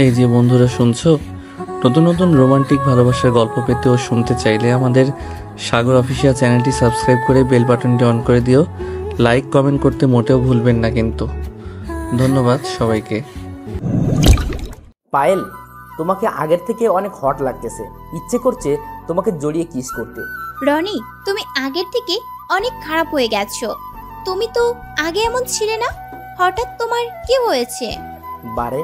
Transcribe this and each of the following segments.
এই যে বন্ধুরা শুনছো, নতুন নতুন রোমান্টিক ভালোবাসার গল্প পেতে ও শুনতে চাইলে আমাদের সাগর অফিসিয়াল চ্যানেলটি সাবস্ক্রাইব করে বেল বাটনটি অন করে দিও। লাইক কমেন্ট করতে মোটেও ভুলবেন না কিন্তু। ধন্যবাদ সবাইকে। পায়েল, তোমাকে আগের থেকে অনেক হট লাগতেছে, ইচ্ছে করছে তোমাকে জড়িয়ে কিস করতে। রনি, তুমি আগের থেকে অনেক খারাপ হয়ে গেছো। তুমি তো আগে এমন ছিলে না, হঠাৎ তোমার কি হয়েছে? বারে,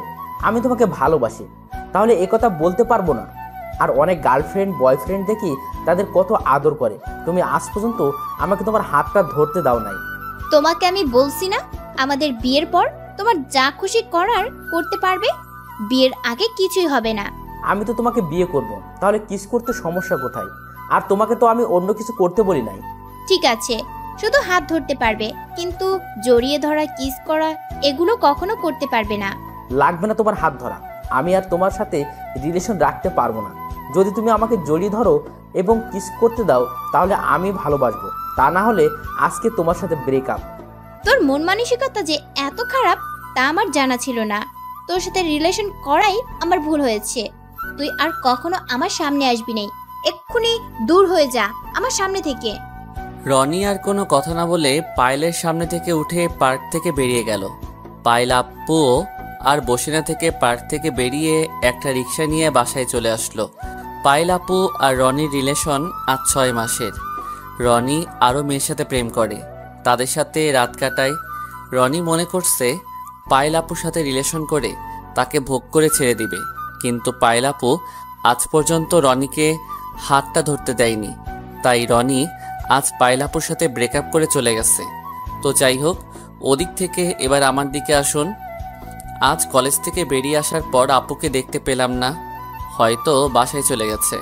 আমি তোমাকে ভালোবাসি, তাহলে একথা বলতে পারবো না? আর অনেক গার্লফ্রেন্ড বয়ফ্রেন্ড দেখি তাদের কত আদর করে, তুমি আজ পর্যন্ত আমাকে তোমার হাতটা ধরতে দাও নাই। তোমাকে আমি বলছি না, আমাদের বিয়ের পর তোমার যা খুশি করার করতে পারবে, বিয়ের আগে কিছুই হবে না। আমি তো তোমাকে বিয়ে করব, তাহলে কিস করতে সমস্যা কোথায়? আর তোমাকে তো আমি অন্য কিছু করতে বলি নাই। ঠিক আছে, শুধু হাত ধরতে পারবে, কিন্তু জড়িয়ে ধরা, কিস করা এগুলো কখনো করতে পারবে না। লাগবে না তোমার হাত ধরা, আমি আর তোমার সাথে রিলেশন রাখতে পারবো না। যদি তুমি আমাকে জড়িয়ে ধরো এবং কিস করতে দাও তাহলে আমি ভালোবাসবো, তা না হলে আজকে তোমার সাথে ব্রেকআপ। তোর মন মানসিকতা যে এত খারাপ তা আমার জানা ছিল না। তোর সাথে রিলেশন করাই আমার ভুল হয়েছে। তুই আর কখনো আমার সামনে আসবি না, এক্ষুনি দূর হয়ে যা আমার সামনে থেকে। রনি আর কোনো কথা না বলে পায়েলের সামনে থেকে উঠে পার্ক থেকে বেরিয়ে গেল। পায়েল আপু আর বসিনা থেকে পার্ক থেকে বেরিয়ে একটা রিক্সা নিয়ে বাসায় চলে আসলো। পায়েল আপু আর রনির রিলেশন আজ 6 মাসের। রনি আরও মেয়ের সাথে প্রেম করে, তাদের সাথে রাত কাটায়। রনি মনে করছে পায়েল আপুর সাথে রিলেশন করে তাকে ভোগ করে ছেড়ে দিবে, কিন্তু পায়েল আপু আজ পর্যন্ত রনিকে হাতটা ধরতে দেয়নি। তাই রনি আজ পায়েল আপুর সাথে ব্রেকআপ করে চলে গেছে। তো যাই হোক, ওদিক থেকে এবার আমার দিকে আসুন। আজ কলেজ থেকে বেরিয়ে আসার পর আপুকে দেখতে পেলাম না, হয়তো বাসায় চলে গেছে।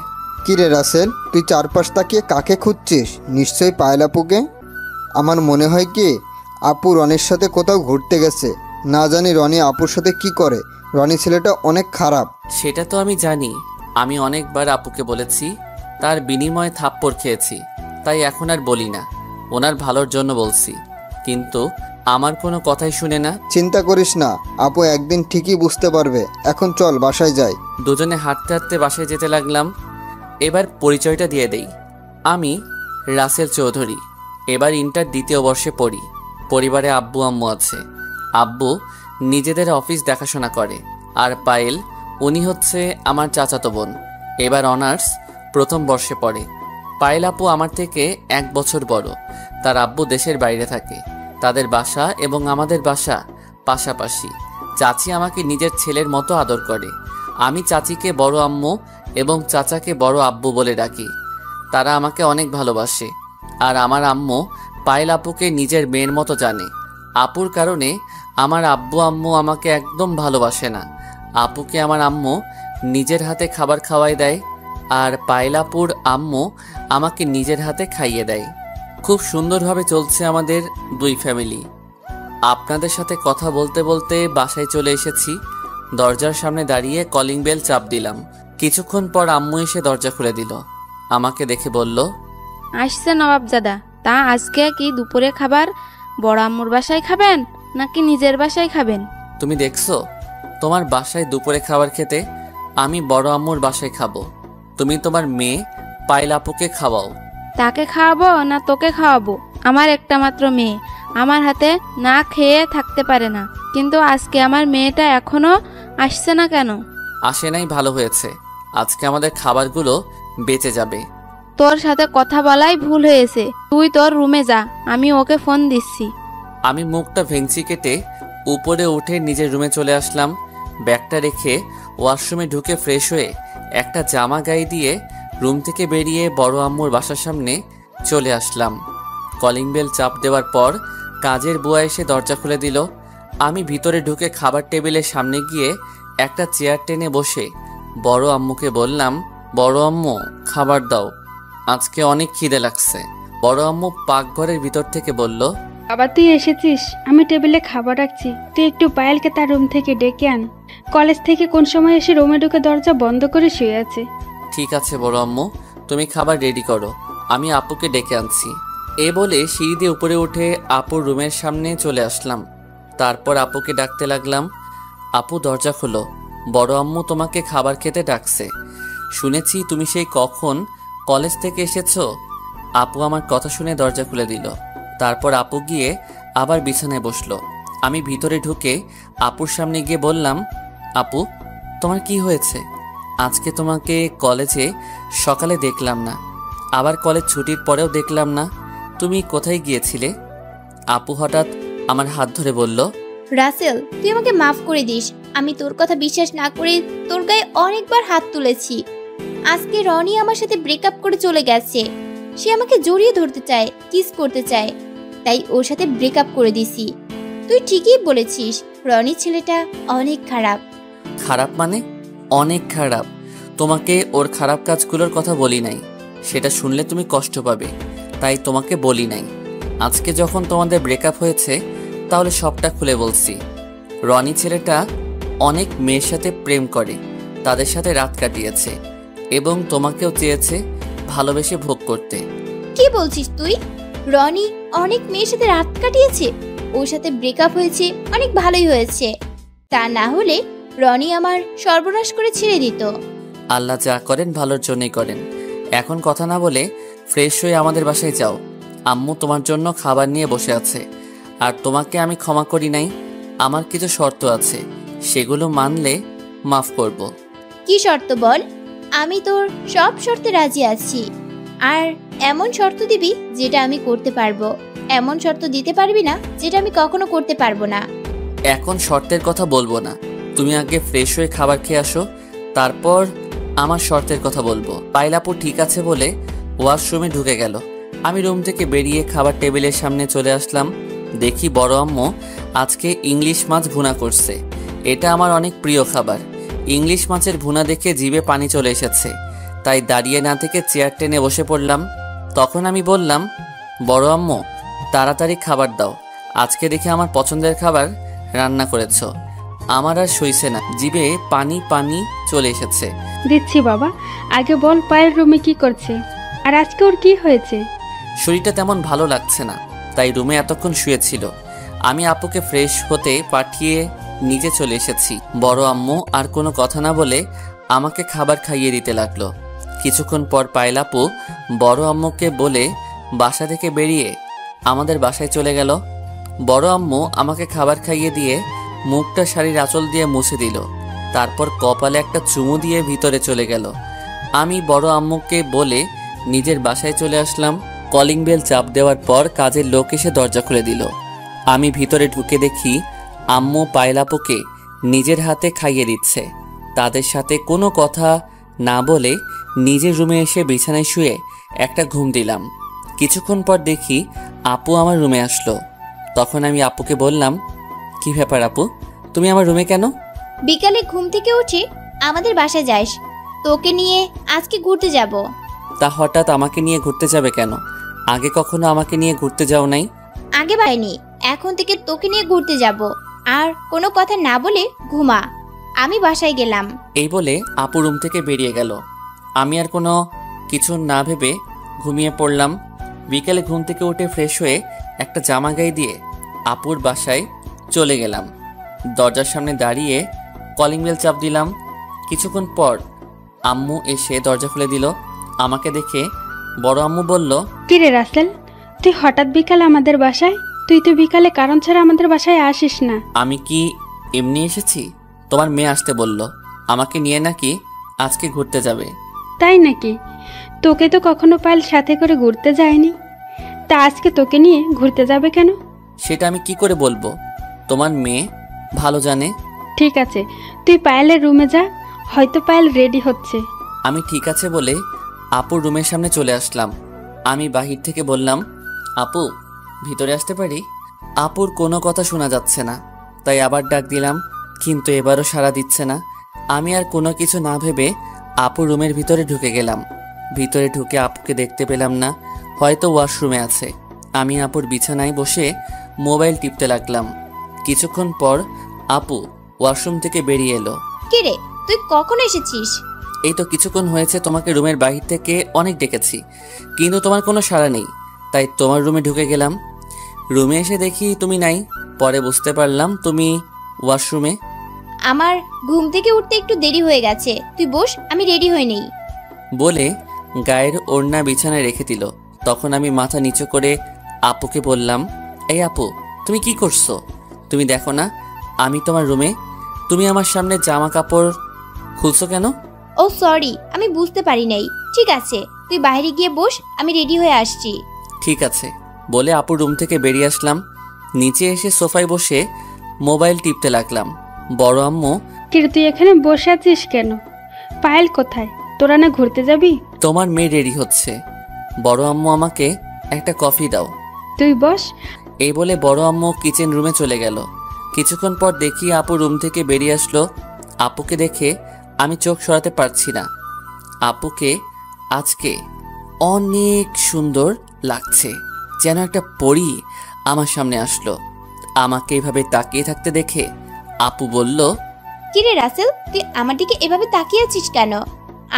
কি রে রাসেল, তুই চারপাশ তাকিয়ে কাকে খুঁজছিস? নিশ্চয়ই পায়েল আপুকে। আমার মনে হয় কি আপু রনির সাথে কোথাও ঘুরতে গেছে। না জানি রনি আপুর সাথে কি করে। রনি ছেলেটা অনেক খারাপ। সেটা তো আমি জানি, আমি অনেকবার আপুকে বলেছি, তার বিনিময়ে থাপ্পড় খেয়েছি, তাই এখন আর বলি না, ওনার ভালোর জন্য বলছি, কিন্তু আমার কোনো কথাই শুনে না। চিন্তা করিস না, আপু একদিন ঠিকই বুঝতে পারবে। এখন চল বাসায় যাই। দুজনে হাঁটতে হাঁটতে বাসায় যেতে লাগলাম। এবার পরিচয়টা দিয়ে দেই, আমি রাসেল চৌধুরী। এবার ইন্টার 2য় বর্ষে পড়ি। পরিবারে আব্বু আম্মু আছে। আব্বু নিজেদের অফিস দেখাশোনা করে, আর পায়েল উনি হচ্ছে আমার চাচাতো বোন। এবার অনার্স 1ম বর্ষে পড়ে। পায়েল আপু আমার থেকে 1 বছর বড়। তার আব্বু দেশের বাইরে থাকে। তাদের বাসা এবং আমাদের বাসা পাশাপাশি। চাচি আমাকে নিজের ছেলের মতো আদর করে। আমি চাচিকে বড় আম্মু এবং চাচাকে বড় আব্বু বলে ডাকি। তারা আমাকে অনেক ভালোবাসে। আর আমার আম্মু পায়েল আপুকে নিজের মেয়ের মতো জানে। আপুর কারণে আমার আব্বু আম্মু আমাকে একদম ভালোবাসে না। আপুকে আমার আম্মু নিজের হাতে খাবার খাওয়াই দেয়, আর পায়েল আপুর আম্মু আমাকে নিজের হাতে খাইয়ে দেয়। খুব সুন্দরভাবে চলছে আমাদের 2 ফ্যামিলি। আপনাদের সাথে কথা বলতে বলতে বাসায় চলে এসেছি। দরজার সামনে দাঁড়িয়ে কলিং বেল চাপ দিলাম। কিছুক্ষণ পর আম্মু এসে দরজা খুলে দিল। আমাকে দেখে বলল, আসছে নবাবজাদা। তা আজকে কি দুপুরে খাবার বড় আম্মুর বাসায় খাবেন নাকি নিজের বাসায় খাবেন? তুমি দেখছো তোমার বাসায় দুপুরে খাবার খেতে? আমি বড় আম্মুর বাসায় খাবো। তুমি তোমার মেয়ে পায়েল আপুকে খাওয়াও। তাকে খাওয়াবো না তোকে খাওয়াবো? আমার একটা মাত্র মেয়ে, আমার হাতে না খেয়ে থাকতে পারে না। কিন্তু আজকে আমার মেয়েটা এখনো আসছে না কেন? আসে নাই, ভালো হয়েছে। আজকে আমাদের খাবারগুলো বেঁচে যাবে। তোর সাথে কথা বলাই ভুল হয়েছে। তুই তোর রুমে যা, আমি ওকে ফোন দিচ্ছি। আমি মুখটা ভেঙচি কেটে উপরে উঠে নিজের রুমে চলে আসলাম। ব্যাগটা রেখে ওয়াশরুমে ঢুকে ফ্রেশ হয়ে একটা জামা গায়ে দিয়ে রুম থেকে বেরিয়ে বড় আম্মুর বাসার সামনে চলে আসলাম। কলিং বেল চাপ দেওয়ার পর কাজের বুয়া এসে দরজা খুলে দিল। আমি ভিতরে ঢুকে খাবার টেবিলের সামনে গিয়ে একটা চেয়ার টেনে বসে বড় আম্মুকে বললাম, বড় আম্মু খাবার দাও, আজকে অনেক খিদে লাগছে। বড় আম্মু পাকঘরের ভিতর থেকে বলল, বাবা তুই এসেছিস, আমি টেবিলে খাবার রাখছি, তুই একটু পায়েলকে তার রুম থেকে ডেকে আন। কলেজ থেকে কোন সময় এসে রুমে ঢুকে দরজা বন্ধ করে শুয়ে আছে। ঠিক আছে বড় আম্মু, তুমি খাবার রেডি করো, আমি আপুকে ডেকে আনছি। এ বলে সিঁড়ি দিয়ে উপরে উঠে আপুর রুমের সামনে চলে আসলাম। তারপর আপুকে ডাকতে লাগলাম, আপু দরজা খোলো। বড় আম্মু তোমাকে খাবার খেতে ডাকছে। শুনেছি তুমি সেই কখন কলেজ থেকে এসেছো। আপু আমার কথা শুনে দরজা খুলে দিল। তারপর আপু গিয়ে আবার বিছানায় বসলো। আমি ভিতরে ঢুকে আপুর সামনে গিয়ে বললাম, আপু তোমার কি হয়েছে? আজকে তোমাকে কলেজে সকালে দেখলাম না, আবার কলেজ ছুটির পরেও দেখলাম না। তুমি কোথায় গিয়েছিলে? আপু হঠাৎ আমার হাত ধরে বলল, রাসেল, তুই আমাকে মাফ করে দিস। আমি তোর কথা বিশ্বাস না করে তোর গায়ে অনেকবার হাত তুলেছি। আজকে রনি আমার সাথে ব্রেকআপ করে চলে গেছে। সে আমাকে জড়িয়ে ধরতে চায়, কিস করতে চায়, তাই ওর সাথে ব্রেকআপ করে দিছি। তুই ঠিকই বলেছিস, রনি ছেলেটা অনেক খারাপ। খারাপ মানে? অনেক খারাপ। তোমাকে ওর খারাপ কাজগুলোর কথা বলি নাই, সেটা শুনলে তুমি কষ্ট পাবে, তাই তোমাকে বলি নাই। আজকে যখন তোমাদের ব্রেকআপ হয়েছে তাহলে সবটা খুলে বলছি। রনি ছেলেটা অনেক মেয়ের সাথে প্রেম করে, তাদের সাথে রাত কাটিয়েছে এবং তোমাকেও চেয়েছে ভালোবেসে ভোগ করতে। কি বলছিস তুই? রনি অনেক মেয়ের সাথে রাত কাটিয়েছে? ওর সাথে ব্রেকআপ হয়েছে, অনেক ভালোই হয়েছে। তা না হলে রনি আমার সর্বনাশ করে ছেড়ে দিত। আল্লাহ যা করেন ভালোর জন্যই করেন। এখন কথা না বলে ফ্রেশ হয়ে আমাদের বাসায় যাও। আম্মু তোমার জন্য খাবার নিয়ে বসে আছে। আর তোমাকে আমি ক্ষমা করি নাই, আমার কিছু শর্ত আছে, সেগুলো মানলে মাফ করব। কি শর্ত বল? আমি তোর সব শর্তে রাজি আছি। আর এমন শর্ত দিবি যেটা আমি করতে পারবো, এমন শর্ত দিতে পারবি না যেটা আমি কখনো করতে পারবো না। এখন শর্তের কথা বলবো না, তুমি আগে ফ্রেশ হয়ে খাবার খেয়ে আসো, তারপর আমার শর্তের কথা বলবো। পাইলাপু ঠিক আছে বলে ওয়াশরুমে ঢুকে গেল। আমি রুম থেকে বেরিয়ে খাবার টেবিলের সামনে চলে আসলাম। দেখি বড় আম্মু আজকে ইংলিশ মাছ ভুনা করছে। এটা আমার অনেক প্রিয় খাবার। ইংলিশ মাছের ভুনা দেখে জিভে পানি চলে এসেছে, তাই দাঁড়িয়ে না থেকে চেয়ার টেনে বসে পড়লাম। তখন আমি বললাম, বড় আম্মু তাড়াতাড়ি খাবার দাও, আজকে দেখে আমার পছন্দের খাবার রান্না করেছ। আমার আর সইছে না, জিভে পানি পানি চলে এসেছে। দিচ্ছি বাবা, আগে বল পায়েল রুমে কি করছে, আর আজকে ওর কি হয়েছে? শরীরটা তেমন ভালো লাগছে না, তাই রুমে এতক্ষণ শুয়েছিল। আমি আপুকে ফ্রেশ হতে পাঠিয়ে নিজে চলে এসেছি। বড় আম্মু আর কোনো কথা না বলে আমাকে খাবার খাইয়ে দিতে লাগলো। কিছুক্ষণ পর পায়েল আপু বড় আম্মুকে বলে বাসা থেকে বেরিয়ে আমাদের বাসায় চলে গেল। বড় আম্মু আমাকে খাবার খাইয়ে দিয়ে মুখটা শাড়ির আঁচল দিয়ে মুছে দিল, তারপর কপালে একটা চুমু দিয়ে ভিতরে চলে গেল। আমি বড় আম্মুকে বলে নিজের বাসায় চলে আসলাম। কলিং বেল চাপ দেওয়ার পর কাজের লোক এসে দরজা খুলে দিল। আমি ভিতরে ঢুকে দেখি আম্মু পায়েল আপুকে নিজের হাতে খাইয়ে দিচ্ছে। তাদের সাথে কোনো কথা না বলে নিজের রুমে এসে বিছানায় শুয়ে একটা ঘুম দিলাম। কিছুক্ষণ পর দেখি আপু আমার রুমে আসলো। তখন আমি আপুকে বললাম, কি ব্যাপার আপু, তুমি আমার রুমে কেন? বিকালে ঘুম থেকে উঠে আমাদের বাসায় যাস, তোকে নিয়ে আজকে ঘুরতে যাব। তা হঠাৎ আমাকে নিয়ে ঘুরতে যাবে কেন? আগে কখনো আমাকে নিয়ে ঘুরতে যাও নাই। আগে পাইনি, এখন থেকে তোকে নিয়ে ঘুরতে যাব। আর কোনো কথা না বলে ঘুমা। আমি বাসায় গেলাম। এই বলে আপু রুম থেকে বেরিয়ে গেল। আমি আর কোনো কিছু না ভেবে ঘুমিয়ে পড়লাম। বিকেলে ঘুম থেকে উঠে ফ্রেশ হয়ে একটা জামা গায়ে দিয়ে আপুর বাসায় চলে গেলাম। দরজার সামনে দাঁড়িয়ে কলিং বেল চাপ দিলাম। কিছুক্ষণ পর আম্মু এসে দরজা খুলে দিল। আমাকে দেখে বড় আম্মু বলল, কিরে রাসেল, তুই হঠাৎ বিকালে আমাদের বাসায়? তুই তো বিকালে কারণ ছাড়া আমাদের বাসায় আসিস না। আমি কি এমনি এসেছি? তোমার মেয়ে আসতে বলল, আমাকে নিয়ে নাকি আজকে ঘুরতে যাবে। তাই নাকি? তোকে তো কখনো পায়েল সাথে করে ঘুরতে যায়নি, তা আজকে তোকে নিয়ে ঘুরতে যাবে কেন? সেটা আমি কি করে বলবো, তোমার মেয়ে ভালো জানে। ঠিক আছে, তুই পায়েলের রুমে যা, হয়তো পায়েল রেডি হচ্ছে। আমি ঠিক আছে বলে আপুর রুমের সামনে চলে আসলাম। আমি বাহির থেকে বললাম, আপু ভিতরে আসতে পারি? আপুর কোনো কথা শোনা যাচ্ছে না, তাই আবার ডাক দিলাম, কিন্তু এবারও সাড়া দিচ্ছে না। আমি আর কোনো কিছু না ভেবে আপুর রুমের ভিতরে ঢুকে গেলাম। ভিতরে ঢুকে আপুকে দেখতে পেলাম না, হয়তো ওয়াশরুমে আছে। আমি আপুর বিছানায় বসে মোবাইল টিপতে লাগলাম। কিছুক্ষণ পর আপু ওয়াশরুম থেকে বেরিয়ে এলো। কিরে, তুই কখন এসেছিস? এই তো কিছুক্ষণ হয়েছে, তোমাকে রুমের বাহির থেকে অনেক ডেকেছি, কিন্তু তোমার কোনো সাড়া নেই, তাই তোমার রুমে ঢুকে গেলাম। রুমে এসে দেখি তুমি নাই, পরে বুঝতে পারলাম তুমি ওয়াশরুমে। আমার ঘুম থেকে উঠতে একটু দেরি হয়ে গেছে, তুই বস, আমি রেডি হয়ে নেই। বলে গায়ের ওড়না বিছানায় রেখে দিল। তখন আমি মাথা নিচু করে আপুকে বললাম, এই আপু, তুমি কি করছো? তুমি দেখো না আমি তোমার রুমে, তুমি আমার সামনে জামা কাপড় খুলছো কেন? ও সরি, আমি বুঝতে পারি নাই। ঠিক আছে, তুই বাইরে গিয়ে বস, আমি রেডি হয়ে আসছি। ঠিক আছে বলে আপুর রুম থেকে বেরিয়ে আসলাম। নিচে এসে সোফায় বসে মোবাইল টিপতে লাগলাম। বড় আম্মু, কিরে তুই এখানে বসে আছিস কেন? পায়েল কোথায়? তোরা না ঘুরতে যাবি? তোমার মেয়ে রেডি হচ্ছে। বড় আম্মু আমাকে একটা কফি দাও। তুই বস। এই বলে বড় আম্মু কিচেন রুমে চলে গেল। কিছুক্ষণ পর দেখি আপু রুম থেকে বেরিয়ে আসলো। আপুকে দেখে আমি চোখ সরাতে পারছি না। আপুকে আজকে অনেক সুন্দর লাগছে, যেন একটা পরী আমার সামনে আসলো। আমাকে এভাবে তাকিয়ে থাকতে দেখে আপু বলল, কিরে রাসেল, তুই আমার দিকে এভাবে তাকিয়ে আছিস কেন?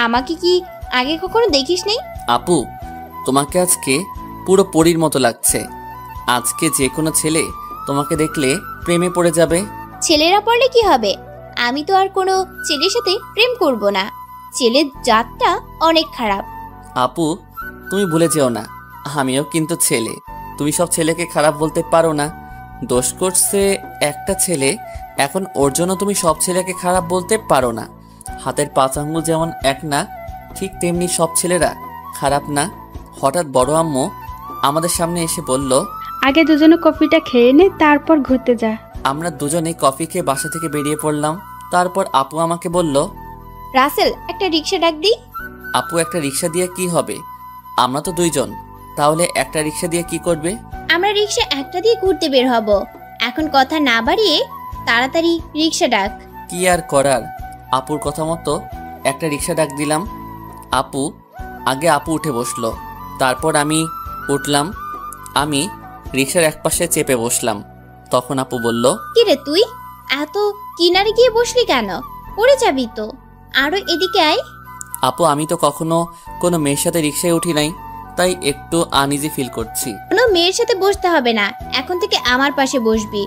আমাকে কি আগে কখনো দেখিস নাই? আপু, তোমাকে আজকে পুরো পরীর মতো লাগছে। আজকে যে কোনো ছেলে তোমাকে দেখলে প্রেমে পড়ে যাবে। ছেলেরা পড়লে কি হবে? আমি তো আর কোনো ছেলের সাথে প্রেম করব না। ছেলের জাতটা অনেক খারাপ। আপু, তুমি ভুলে যেও না, আমিও কিন্তু ছেলে। তুমি সব ছেলেকে খারাপ বলতে পারো না। দোষ করছে একটা ছেলে, এখন ওর জন্য তুমি সব ছেলেকে খারাপ বলতে পারো না। হাতের 5 আঙ্গুল যেমন এক না, ঠিক তেমনি সব ছেলেরা খারাপ না। হঠাৎ বড় আম্মু আমাদের সামনে এসে বলল, আগে দুজনে কফিটা খেয়ে নে, তারপর ঘুরতে যা। আমরা দুজনে কফি খেয়ে বাসা থেকে বেরিয়ে পড়লাম। তারপর আপু আমাকে বলল, রাসেল, একটা রিক্সা ডাক দিই। আপু, একটা রিক্সা দিয়ে কি হবে? আমরা তো 2 জন, তাহলে একটা রিক্সা দিয়ে কি করবে? আমরা রিক্সা একটা দিয়ে ঘুরতে বের হব। এখন কথা না বাড়িয়ে তাড়াতাড়ি রিক্সা ডাক। কি আর করার, আপুর কথা মতো একটা রিক্সা ডাক দিলাম। আপু উঠে বসলো, তারপর আমি উঠলাম। আমি রিক্সার একপাশে চেপে বসলাম। তখন আপু বলল, কিরে তুই এত কিনারে গিয়ে বসলি কেন? পড়ে যাবি তো, আরো এদিকে আয়। আপু, আমি তো কখনো কোনো মেয়ের সাথে রিক্সায় উঠি নাই, তাই একটু আনইজি ফিল করছি। কোনো মেয়ের সাথে বসতে হবে না, এখন থেকে আমার পাশে বসবি।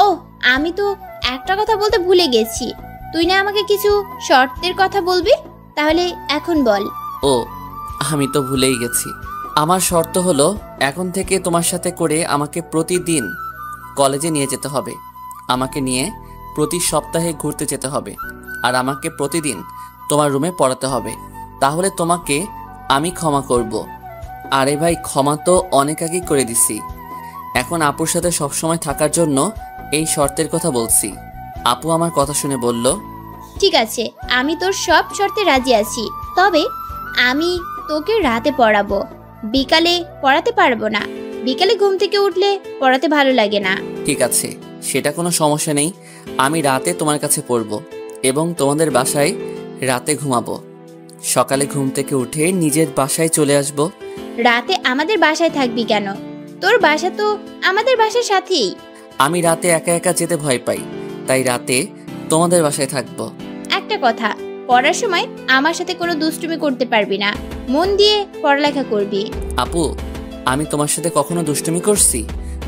ও, আমি তো একটা কথা বলতে ভুলে গেছি। তুই না আমাকে কিছু শর্তের কথা বলবি? তাহলে এখন বল। ও, আমি তো ভুলেই গেছি। আমার শর্ত হলো, এখন থেকে তোমার সাথে করে আমাকে প্রতিদিন কলেজে নিয়ে যেতে হবে। আমাকে নিয়ে প্রতি সপ্তাহে ঘুরতে যেতে হবে। আর আমাকে প্রতিদিন তোমার রুমে পড়াতে হবে। তাহলে তোমাকে আমি ক্ষমা করব। আরে ভাই, ক্ষমা তো অনেক আগেই করে দিছি। এখন আপুর সাথে সবসময় থাকার জন্য এই শর্তের কথা বলছি। আপু আমার কথা শুনে বলল, ঠিক আছে, আমি তোর সব শর্তে রাজি আছি। তবে আমি তোকে রাতে পড়াবো, বিকালে পড়াতে পারবো না। বিকালে ঘুম থেকে উঠলে পড়াতে ভালো লাগে না। ঠিক আছে, সেটা কোনো সমস্যা নেই। আমি রাতে তোমার কাছে পড়বো এবং তোমাদের বাসায় রাতে ঘুমাবো। সকালে ঘুম থেকে উঠে নিজের বাসায় চলে আসব। রাতে আমাদের বাসায় থাকবি কেন? তোর বাসা তো আমাদের বাসার সাথেই। আমি রাতে একা একা যেতে ভয় পাই, তাই রাতে তোমাদের বাসায় থাকবো। একটা কথা, পড়ার সময় আমার সাথে কোনো দুষ্টুমি করতে পারবি না। মন দিয়ে পড়ালেখা করবি। আপু, আমি তোমার সাথে কখনো দুষ্টুমি করছি?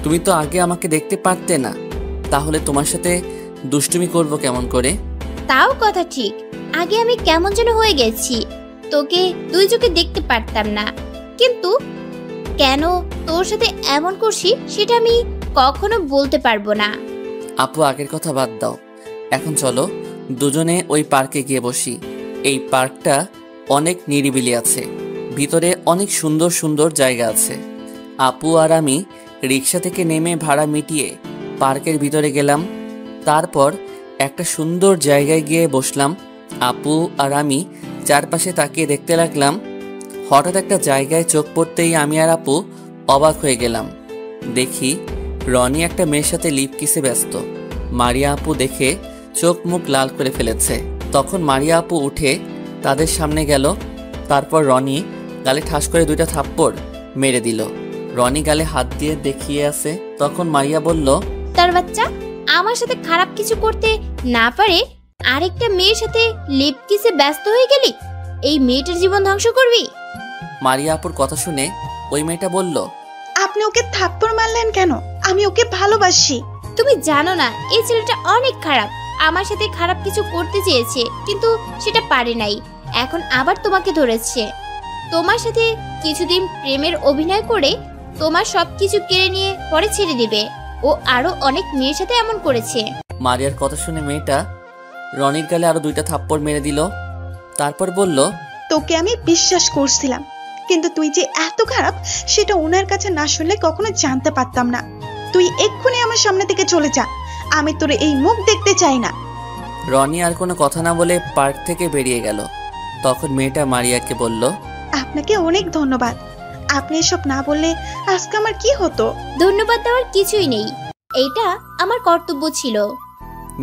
তুমি তো আগে আমাকে দেখতে পারতে না, তাহলে তোমার সাথে দুষ্টুমি করব কেমন করে? তাও কথা ঠিক, আগে আমি কেমন যেন হয়ে গেছি, তোকে 2 চোখে দেখতে পারতাম না। কিন্তু কেন তোর সাথে এমন করছি সেটা আমি কখনো বলতে পারবো না। আপু, আগের কথা বাদ দাও, এখন চলো দুজনে ওই পার্কে গিয়ে বসি। এই পার্কটা অনেক নিরিবিলি আছে, ভিতরে অনেক সুন্দর সুন্দর জায়গা আছে। আপু আর আমি রিক্সা থেকে নেমে ভাড়া মিটিয়ে পার্কের ভিতরে গেলাম। তারপর একটা সুন্দর জায়গায় গিয়ে বসলাম। আপু আর আমি চারপাশে তাকিয়ে দেখতে লাগলাম। হঠাৎ একটা জায়গায় চোখ পড়তেই আমি আর আপু অবাক হয়ে গেলাম। দেখি রনি একটা মেয়ের সাথে লিপ কিসে ব্যস্ত। মারিয়া আপু দেখে চোখ মুখ লাল করে ফেলেছে। তখন মারিয়া আপু উঠে তাদের সামনে গেল। তারপর রনি গালে ঠাস করে 2টা থাপ্পড় মেরে দিল। রনি গালে হাত দিয়ে দেখিয়ে আছে। তখন মারিয়া বলল, তার বাচ্চা, আমার সাথে খারাপ কিছু করতে না পারে আরেকটা মেয়ের সাথে লিপ কিসে ব্যস্ত হয়ে গেলি? এই মেয়েটার জীবন ধ্বংস করবি? মারিয়া আপুর কথা শুনে ওই মেয়েটা বলল, আপনি ওকে থাপ্পড় মারলেন কেন? আমি ওকে ভালোবাসি। তুমি জানো না এই ছেলেটা অনেক খারাপ। আমার সাথে খারাপ কিছু করতে চেয়েছে, কিন্তু সেটা পারে নাই। এখন আবার তোমাকে ধরেছে। তোমার সাথে কিছুদিন প্রেমের অভিনয় করে তোমার সবকিছু কেড়ে নিয়ে পরে ছেড়ে দিবে। ও আরো অনেক মেয়ের সাথে এমন করেছে। মারিয়ার কথা শুনে মেয়েটা রনির গালে আরো 2টা থাপ্পড় মেরে দিল। তারপর বলল, তোকে আমি বিশ্বাস করছিলাম, কিন্তু তুই যে এত খারাপ সেটা ওনার কাছে না শুনলে কখনো জানতে পারতাম না। তুই এক্ষুনি আমার সামনে থেকে চলে যা, আমি তোর এই মুখ দেখতে চাই না। রনি আর কোনো কথা না বলে পার্ক থেকে বেরিয়ে গেল। তখন মেয়েটা মারিয়াকে বলল, আপনাকে অনেক ধন্যবাদ, আপনি এসব না বললে আজকে আমার কি হতো। ধন্যবাদ দেওয়ার কিছুই নেই, এইটা আমার কর্তব্য ছিল।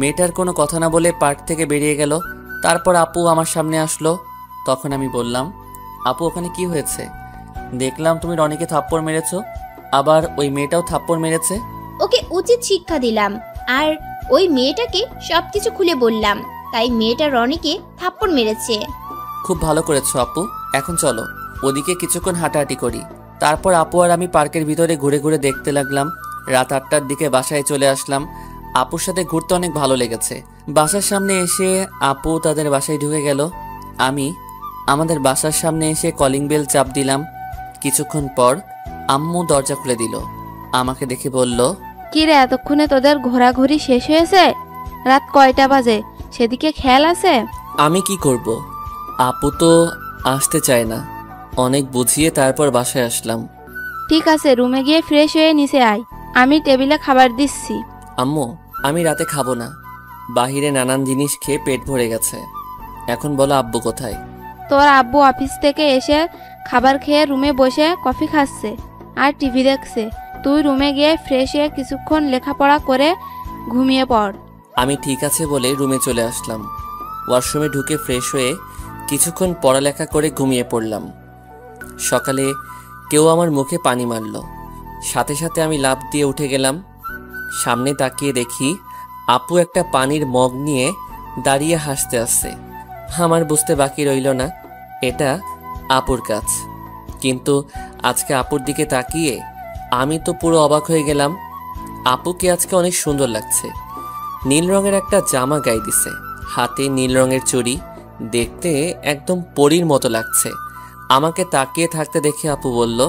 মেয়েটার কোনো কথা না বলে পার্ক থেকে বেরিয়ে গেল। তারপর আপু আমার সামনে আসলো। তখন আমি বললাম, আপু ওখানে কি হয়েছে? দেখলাম তুমি রনিকে থাপ্পড় মেরেছো, আবার ওই মেয়েটাও থাপ্পড় মেরেছে। ওকে উচিত শিক্ষা দিলাম, আর ওই মেয়েটাকে সবকিছু খুলে বললাম, তাই মেয়েটা রনিকে থাপ্পড় মেরেছে। খুব ভালো করেছো আপু, এখন চলো ওদিকে কিছুক্ষণ হাঁটাহাঁটি করি। তারপর আপু আর আমি পার্কের ভিতরে ঘুরে ঘুরে দেখতে লাগলাম। রাত 8টার দিকে বাসায় চলে আসলাম। আপুর সাথে ঘুরতে অনেক ভালো লেগেছে। বাসার সামনে এসে আপু তাদের বাসায় ঢুকে গেল। আমি আমাদের বাসার সামনে এসে কলিং বেল চাপ দিলাম। কিছুক্ষণ পর আম্মু দরজা খুলে দিল। আমাকে দেখে বলল, কি রে, এতক্ষণে তোদের ঘোরাঘুরি শেষ হয়েছে? রাত কয়টা বাজে সেদিকে খেয়াল আছে? আমি কি করব, আপু তো আসতে চায় না। অনেক বুঝিয়ে তারপর বাসায় আসলাম। ঠিক আছে, রুমে গিয়ে ফ্রেশ হয়ে নিচে আয়, আমি টেবিলে খাবার দিচ্ছি। আম্মু আমি রাতে খাবো না, বাহিরে নানান জিনিস খেয়ে পেট ভরে গেছে। এখন বলো আব্বু কোথায়? তোর আব্বু অফিস থেকে এসে খাবার খেয়ে রুমে বসে কফি খাচ্ছে আর টিভি দেখছে। তুই রুমে গিয়ে ফ্রেশ হয়ে কিছুক্ষণ লেখাপড়া করে ঘুমিয়ে পড়। আমি ঠিক আছে বলে রুমে চলে আসলাম। ওয়াশরুমে ঢুকে ফ্রেশ হয়ে কিছুক্ষণ পড়ালেখা করে ঘুমিয়ে পড়লাম। সকালে কেউ আমার মুখে পানি মারল, সাথে সাথে আমি লাফ দিয়ে উঠে গেলাম। সামনে তাকিয়ে দেখি আপু একটা পানির মগ নিয়ে দাঁড়িয়ে হাসতে আসছে। আমার বুঝতে বাকি রইল না এটা আপুর কাজ। কিন্তু আজকে আপুর দিকে তাকিয়ে আমি তো পুরো অবাক হয়ে গেলাম। আপুকে আজকে অনেক সুন্দর লাগছে। নীল রঙের একটা জামা গায়ে দিছে, হাতে নীল রঙের চুড়ি, দেখতে একদম পরীর মতো লাগছে। আমাকে তাকিয়ে থাকতে দেখে আপু বলল,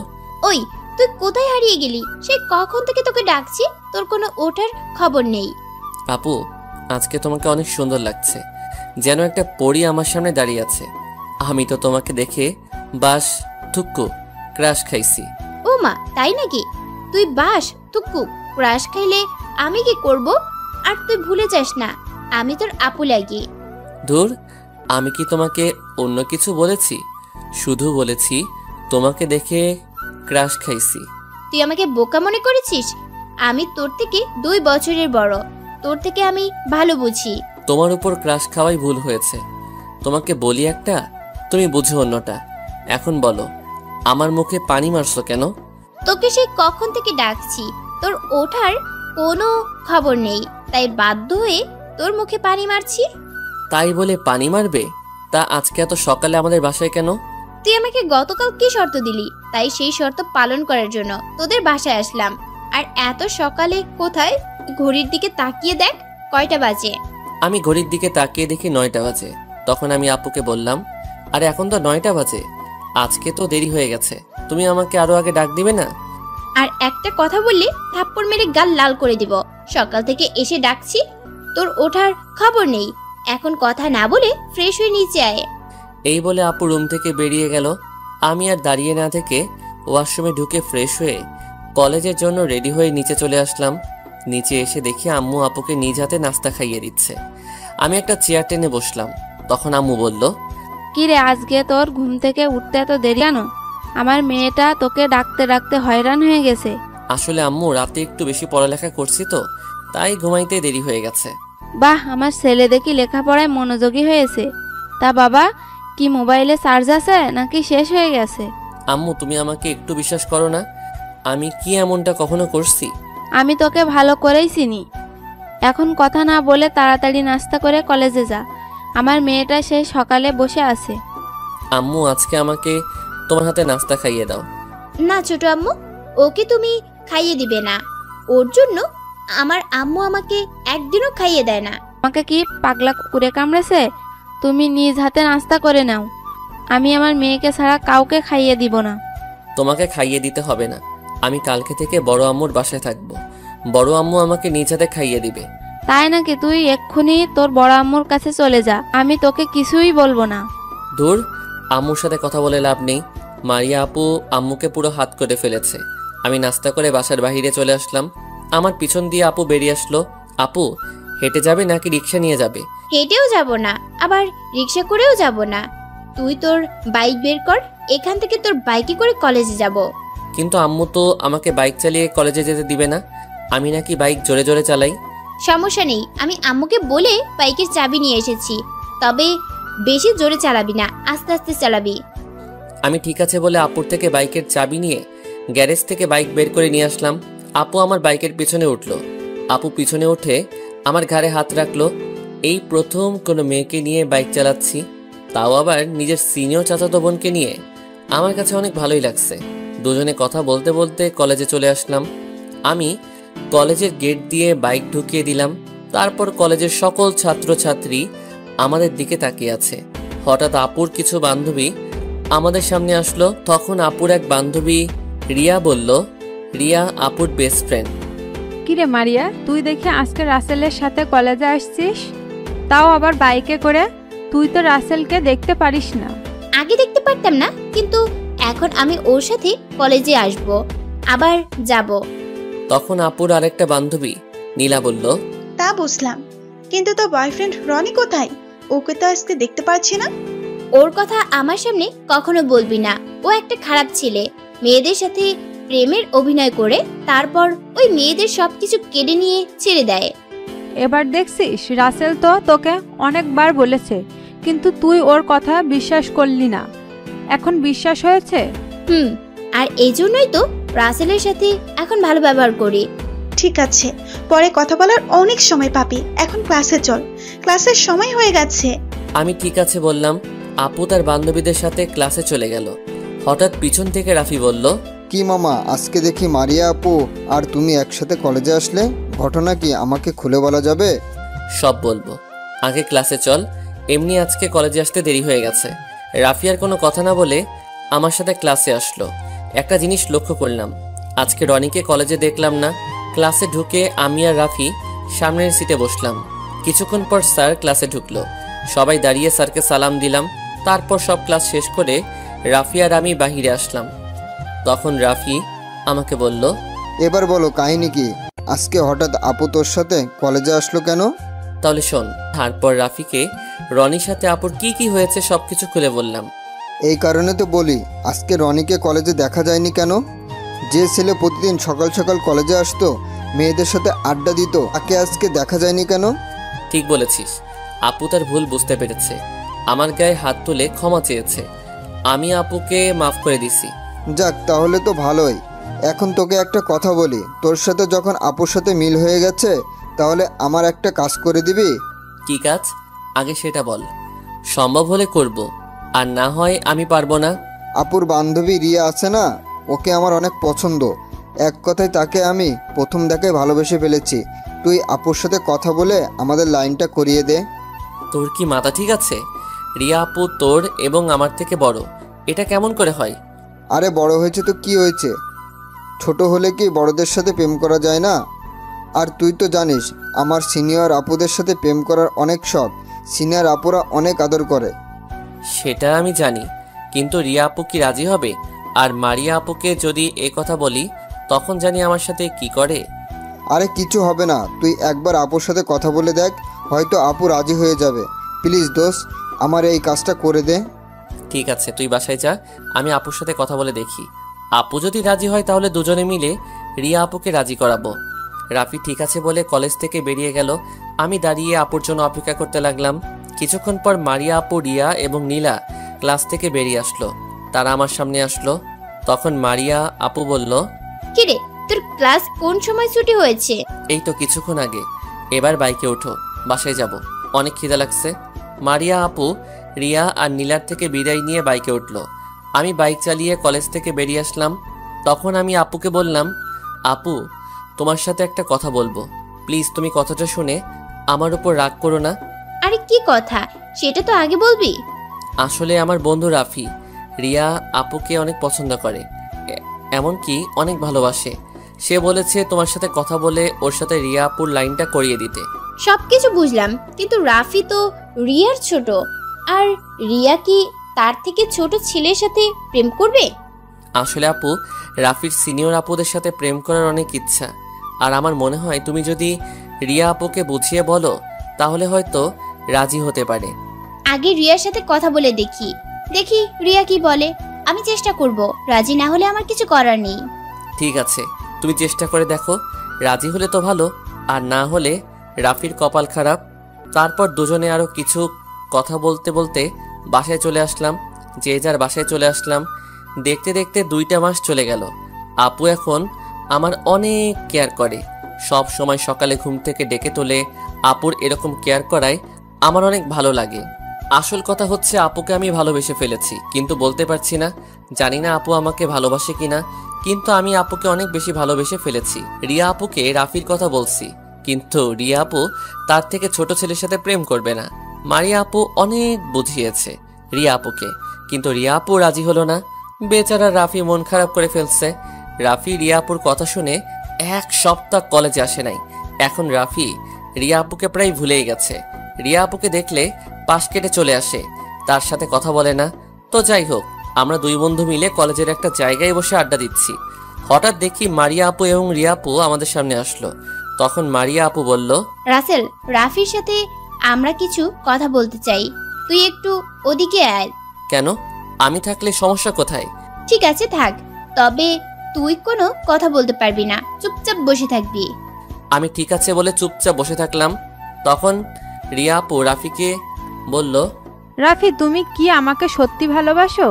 ওই তুই কোথায় হারিয়ে গেলি? সে কখন থেকে তোকে ডাকছি, তোর কোনো ওঠার খবর নেই। আপু আজকে তোমাকে অনেক সুন্দর লাগছে, যেন একটা পরী আমার সামনে দাঁড়িয়ে আছে। আমি তো তোমাকে দেখে বাস থুক্কু ক্রাশ খাইছি। ও মা, তাই নাকি? তুই বাস তুকু ক্রাশ খাইলে আমি কি করব? আর তুই ভুলে যাস না, আমি তোর আপু লাগি। ধুর, আমি কি তোমাকে অন্য কিছু বলেছি? শুধু বলেছি তোমাকে দেখে ক্রাশ খাইছি। তুই আমাকে বোকা মনে করেছিস? আমি তোর থেকে 2 বছরের বড়, তোর থেকে আমি ভালো বুঝি। তোমার উপর ক্রাশ খাওয়াই ভুল হয়েছে। তোমাকে বলি একটা, তুমি বুঝো অন্যটা। এখন বলো, আমার মুখে পানি মারছো কেন? তোকে সে কখন থেকে ডাকছি, তোর ওঠার কোনো খবর নেই, তাই বাধ্য হয়ে তোর মুখে পানি মারছি। তাই বলে পানি মারবে? তা আজকে এত সকালে আমাদের বাসায় কেন? তুই আমাকে গতকাল কি শর্ত দিলি, তাই সেই শর্ত পালন করার জন্য তোদের বাসায় আসলাম। আর এত সকালে কোথায়? ঘড়ির দিকে তাকিয়ে দেখ কয়টা বাজে। আমি ঘড়ির দিকে তাকিয়ে দেখি 9টা বাজে। তখন আমি আপুকে বললাম, আরে এখন তো 9টা বাজে, আজকে তো দেরি হয়ে গেছে, তুমি আমাকে আরো আগে ডাক দিবে না? আর একটা কথা বললে থাপ্পড় মেরে গাল লাল করে দিব। সকাল থেকে এসে ডাকছি, তোর ওঠার খবর নেই। এখন কথা না বলে ফ্রেশ হয়ে নিচে আয়। এই বলে আপু রুম থেকে বেরিয়ে গেল। আমি আর দাঁড়িয়ে না থেকে ওয়াশরুমে ঢুকে ফ্রেশ হয়ে কলেজের জন্য রেডি হয়ে নিচে চলে আসলাম। নিচে এসে দেখি আম্মু আপুকে নিজ হাতে নাস্তা খাইয়ে দিচ্ছে। আমি একটা চেয়ার টেনে বসলাম। তখন আম্মু বলল, কি রে, আজকে তোর ঘুম থেকে উঠতে এত দেরি কেন? আমার মেয়েটা তোকে ডাকতে ডাকতে হয়রান হয়ে গেছে। আসলে আম্মু রাতে একটু বেশি পড়ালেখা করছি তো, তাই ঘুমাইতে দেরি হয়ে গেছে। বাহ, আমার ছেলে দেখি লেখাপড়ায় মনোযোগী হয়েছে। তা বাবা, কি মোবাইলে চার্জ আছে নাকি শেষ হয়ে গেছে? আম্মু তুমি আমাকে একটু বিশ্বাস করো না, আমি কি এমনটা কখনো করছি? আমি তোকে ভালো করেই চিনি। এখন কথা না বলে তাড়াতাড়ি নাস্তা করে কলেজে যা। আমার মেয়েটা সেই সকালে বসে আছে। আম্মু আজকে আমাকে তোমার হাতে নাস্তা খাইয়ে দাও। না ছোট আম্মু, ওকে তুমি খাইয়ে দিবে না। ওর জন্য আমার আম্মু আমাকে একদিনও খাইয়ে দেয় না। আমাকে কি পাগলা কুকুরে কামড়েছে? তুমি নিজ হাতে নাস্তা করে নাও। আমি আমার মেয়েকে ছাড়া কাউকে খাইয়ে দিব না। তোমাকে খাইয়ে দিতে হবে না, আমি কালকে থেকে বড় আম্মুর বাসায় থাকবো। বড় আম্মু আমাকে নিজ হাতে খাইয়ে দিবে। তাই নাকি? তুই এক্ষুনি তোর বড় আম্মুর কাছে চলে যা, আমি তোকে কিছুই বলবো না। দূর, আম্মুর সাথে কথা বলে লাভ নেই। মারিয়া আপু আম্মুকে পুরো হাত করে ফেলেছে। আমি নাস্তা করে বাসার বাহিরে চলে আসলাম। আমার পিছন দিয়ে আপু বেরিয়ে আসলো। আপু, হেঁটে যাবে নাকি রিক্সা নিয়ে যাবে? হেঁটেও যাব না, আবার রিক্সা করেও যাব না। তুই তোর বাইক বের কর, এখান থেকে তোর বাইকে করে কলেজে যাব। কিন্তু আম্মু তো আমাকে বাইক চালিয়ে কলেজে যেতে দিবে না। আমি নাকি বাইক জোরে জোরে চালাই। সমস্যা নেই, আমি আম্মুকে বলে বাইকের চাবি নিয়ে এসেছি। তবে বেশি জোরে চালাবি না, আস্তে আস্তে চালাবি। আমি ঠিক আছে বলে আপুর থেকে বাইকের চাবি নিয়ে গ্যারেজ থেকে বাইক বের করে নিয়ে আসলাম। আপু আমার বাইকের পিছনে উঠলো। আপু পিছনে উঠে আমার ঘাড়ে হাত রাখলো। এই প্রথম কোনো মেয়েকে নিয়ে বাইক চালাচ্ছি, তাও আবার নিজের সিনিয়র চাচাতো বোনকে নিয়ে। আমার কাছে অনেক ভালোই লাগছে। দুজনে কথা বলতে বলতে কলেজে চলে আসলাম। আমি কলেজের গেট দিয়ে বাইক ঢুকিয়ে দিলাম। তারপর কলেজের সকল ছাত্রছাত্রী আমাদের দিকে তাকিয়ে আছে। হঠাৎ আপুর কিছু বান্ধবী আমাদের সামনে আসলো। তখন আপুর এক বান্ধবী রিয়া বলল, রিয়া আপুর বেস্ট ফ্রেন্ড। কিরে মারিয়া, তুই দেখে আজকে রাসেলের সাথে কলেজে আসছিস, তাও আবার বাইকে করে। তুই তো রাসেলকে দেখতে পারিস না। আগে দেখতে পারতাম না, কিন্তু এখন আমি ওর সাথে কলেজে আসব, আবার যাব। তখন আপুর আরেকটা বান্ধবী নীলা বলল, তা বুঝলাম, কিন্তু তোর বয়ফ্রেন্ড রনি কোথায়? ওকে তো আজকে দেখতে পাচ্ছি না। ওর কথা আমার সামনে কখনো বলবি না। ও একটা খারাপ ছেলে, মেয়েদের সাথে প্রেমের অভিনয় করে তারপর ওই মেয়েদের সবকিছু কেড়ে নিয়ে ছেড়ে দেয়। এবার দেখছিস, রাসেল তো তোকে অনেকবার বলেছে, কিন্তু তুই ওর কথা বিশ্বাস করলি না। এখন বিশ্বাস হয়েছে? আর এই জন্যই তো রাসেলের সাথে এখন ভালো ব্যবহার করি। ঠিক আছে, পরে কথা বলার অনেক সময় পাবি। এখন ক্লাসে চল, ক্লাসের সময় হয়ে গেছে। আমি ঠিক আছে বললাম। আপু তার বান্ধবীদের সাথে ক্লাসে চলে গেল। হঠাৎ পিছন থেকে রাফি বলল, কি মামা, আজকে দেখি মারিয়া আপু আর তুমি একসাথে কলেজে আসলে, ঘটনা কি আমাকে খুলে বলা যাবে? সব বলবো, আগে ক্লাসে চল। এমনি আজকে কলেজে আসতে দেরি হয়ে গেছে। রাফি আর কোনো কথা না বলে আমার সাথে ক্লাসে আসলো। একটা জিনিস লক্ষ্য করলাম, আজকে রনিকে কলেজে দেখলাম না। ক্লাসে ঢুকে আমি আর রাফি সামনের সিটে বসলাম। কিছুক্ষণ পর স্যার ক্লাসে ঢুকলো। সবাই দাঁড়িয়ে স্যারকে সালাম দিলাম। তারপর সব ক্লাস শেষ করে রাফি আর আমি বাহিরে আসলাম। তখন রাফি আমাকে বলল, এবার বলো কাহিনী কি? আজকে হঠাৎ আপু তোর সাথে কলেজে আসলো কেন? তাহলে শোন। তারপর রাফিকে রনির সাথে আপুর কি কি হয়েছে সবকিছু খুলে বললাম। এই কারণে তো বলি, আজকে রনিকে কলেজে দেখা যায়নি কেন? যে ছেলে প্রতিদিন সকাল সকাল কলেজে আসতো, মেয়েদের সাথে আড্ডা দিত, তাকে আজকে দেখা যায়নি কেন? ঠিক বলেছিস। আপু তার ভুল বুঝতে পেরেছে, আমার গায়ে হাত তুলে ক্ষমা চেয়েছে। আমি আপুকে মাফ করে দিছি। যাক, তাহলে তো ভালোই। এখন তোকে একটা কথা বলি, তোর সাথে যখন আপুর সাথে মিল হয়ে গেছে, তাহলে আমার একটা কাজ করে দিবি? কি কাজ? আগে সেটা বল। সম্ভব হলে করব, আর না হয় আমি পারবো না। আপুর বান্ধবী রিয়া আছে না, ওকে আমার অনেক পছন্দ। এক কথায় তাকে আমি প্রথম দেখায় ভালোবেসে ফেলেছি। তুই আপুর সাথে কথা বলে আমাদের লাইনটা করিয়ে দে। তোর কি মাথা ঠিক আছে? রিয়া আপু তোর এবং আমার থেকে বড়, এটা কেমন করে হয়? আরে বড় হয়েছে তো কি হয়েছে, ছোট হলে কি বড়দের সাথে প্রেম করা যায় না? আর তুই তো জানিস আমার সিনিয়র আপুদের সাথে প্রেম করার অনেক শখ। সিনিয়র আপুরা অনেক আদর করে। সেটা আমি জানি, কিন্তু রিয়া আপু কি রাজি হবে? আর মারিয়া আপুকে যদি এ কথা বলি, তখন জানি আমার সাথে কি করে। আরে কিছু হবে না, তুই একবার আপুর সাথে কথা বলে দেখ, হয়তো আপু রাজি হয়ে যাবে। প্লিজ দোস্ত, আমার এই কাজটা করে দে। ঠিক আছে, তুই বাসায় যা, আমি আপুর সাথে কথা বলে দেখি। আপু যদি রাজি হয় তাহলে দুজনে মিলে রিয়া আপুকে রাজি করাবো। রাফি ঠিক আছে বলে কলেজ থেকে বেরিয়ে গেল। আমি দাঁড়িয়ে আপুর জন্য অপেক্ষা করতে লাগলাম। কিছুক্ষণ পর মারিয়া আপু, রিয়া এবং নীলা ক্লাস থেকে বেরিয়ে আসলো। তারা আমার সামনে আসলো। তখন মারিয়া আপু বলল, কিরে, তোর ক্লাস কোন সময় ছুটি হয়েছে? এই তো কিছুক্ষণ আগে। এবার বাইকে ওঠো, বাসায় যাব, অনেক খিদা লাগছে। মারিয়া আপু রিয়া আর নীলার থেকে বিদায় নিয়ে বাইকে উঠল। আমি বাইক চালিয়ে কলেজ থেকে বেরিয়ে আসলাম। তখন আমি আপুকে বললাম, আপু তোমার সাথে একটা কথা বলবো, প্লিজ তুমি কথাটা শুনে আমার উপর রাগ করো না। আরে কি কথা, সেটা তো আগে বলবি। আসলে আমার বন্ধু রাফি রিয়া আপুকে অনেক পছন্দ করে, এমনকি অনেক ভালোবাসে। সে বলেছে তোমার সাথে কথা বলে ওর সাথে রিয়া আপুর লাইনটা করিয়ে দিতে। সবকিছু বুঝলাম, কিন্তু রাফি তো রিয়ার ছোট, আর রিয়া কি তার থেকে ছোট ছেলের সাথে প্রেম করবে? আসলে আপু, রাফির সিনিয়র আপুদের সাথে প্রেম করার অনেক ইচ্ছা, আর আমার মনে হয় তুমি যদি রিয়া আপুকে বুঝিয়ে বলো তাহলে হয়তো রাজি হতে পারে। আগে রিয়ার সাথে কথা বলে দেখি রিয়া কি বলে। আমি চেষ্টা করব, রাজি না হলে আমার কিছু করার নেই। ঠিক আছে, তুমি চেষ্টা করে দেখো, রাজি হলে তো ভালো, আর না হলে রাফির কপাল খারাপ। তারপর দুজনে আরও কিছু কথা বলতে বলতে বাসায় চলে আসলাম। যে যার বাসায় চলে আসলাম। দেখতে দেখতে 2টা মাস চলে গেল। আপু এখন আমার অনেক কেয়ার করে, সব সময় সকালে ঘুম থেকে ডেকে তোলে। আপুর এরকম কেয়ার করায় আমার অনেক ভালো লাগে। আসল কথা হচ্ছে আপুকে আমি ভালোবেসে ফেলেছি, কিন্তু বলতে পারছি না। জানি না আপু আমাকে ভালোবাসে কিনা, কিন্তু আমি আপুকে অনেক বেশি ভালোবেসে ফেলেছি। রিয়া আপুকে রাফির কথা বলছি, কিন্তু রিয়া আপু তার থেকে ছোট ছেলের সাথে প্রেম করবে না। মারিয়া আপু অনেক বুঝিয়েছে রিয়া আপুকে, কিন্তু রিয়া আপু রাজি হলো না। বেচারা রাফি মন খারাপ করে ফেলছে। রাফি রিয়া আপুর কথা শুনে 1 সপ্তাহ কলেজে আসে নাই। এখন রাফি রিয়া আপুকে প্রায় ভুলেই গেছে। রিয়া আপুকে দেখলে পাশ কেটে চলে আসে, তার সাথে কথা বলে না। তো যাই হোক, আমরা 2 বন্ধু মিলে কলেজের একটা জায়গায় বসে আড্ডা দিচ্ছি। হঠাৎ দেখি মারিয়া আপু এবং রিয়া আপু আমাদের সামনে আসলো। তখন মারিয়া আপু বলল, রাসেল, রাফির সাথে আমরা কিছু কথা বলতে চাই, তুই একটু ওদিকে আয়। কেন? আমি থাকলে সমস্যা কোথায়? ঠিক আছে থাক, তবে তুই কোনো কথা বলতে পারবি না, চুপচাপ বসে থাকবি। আমি ঠিক আছে বলে চুপচাপ বসে থাকলাম। তখন রিয়া আপু রাফিকে বলল, রাফি, তুমি কি আমাকে সত্যি ভালোবাসো?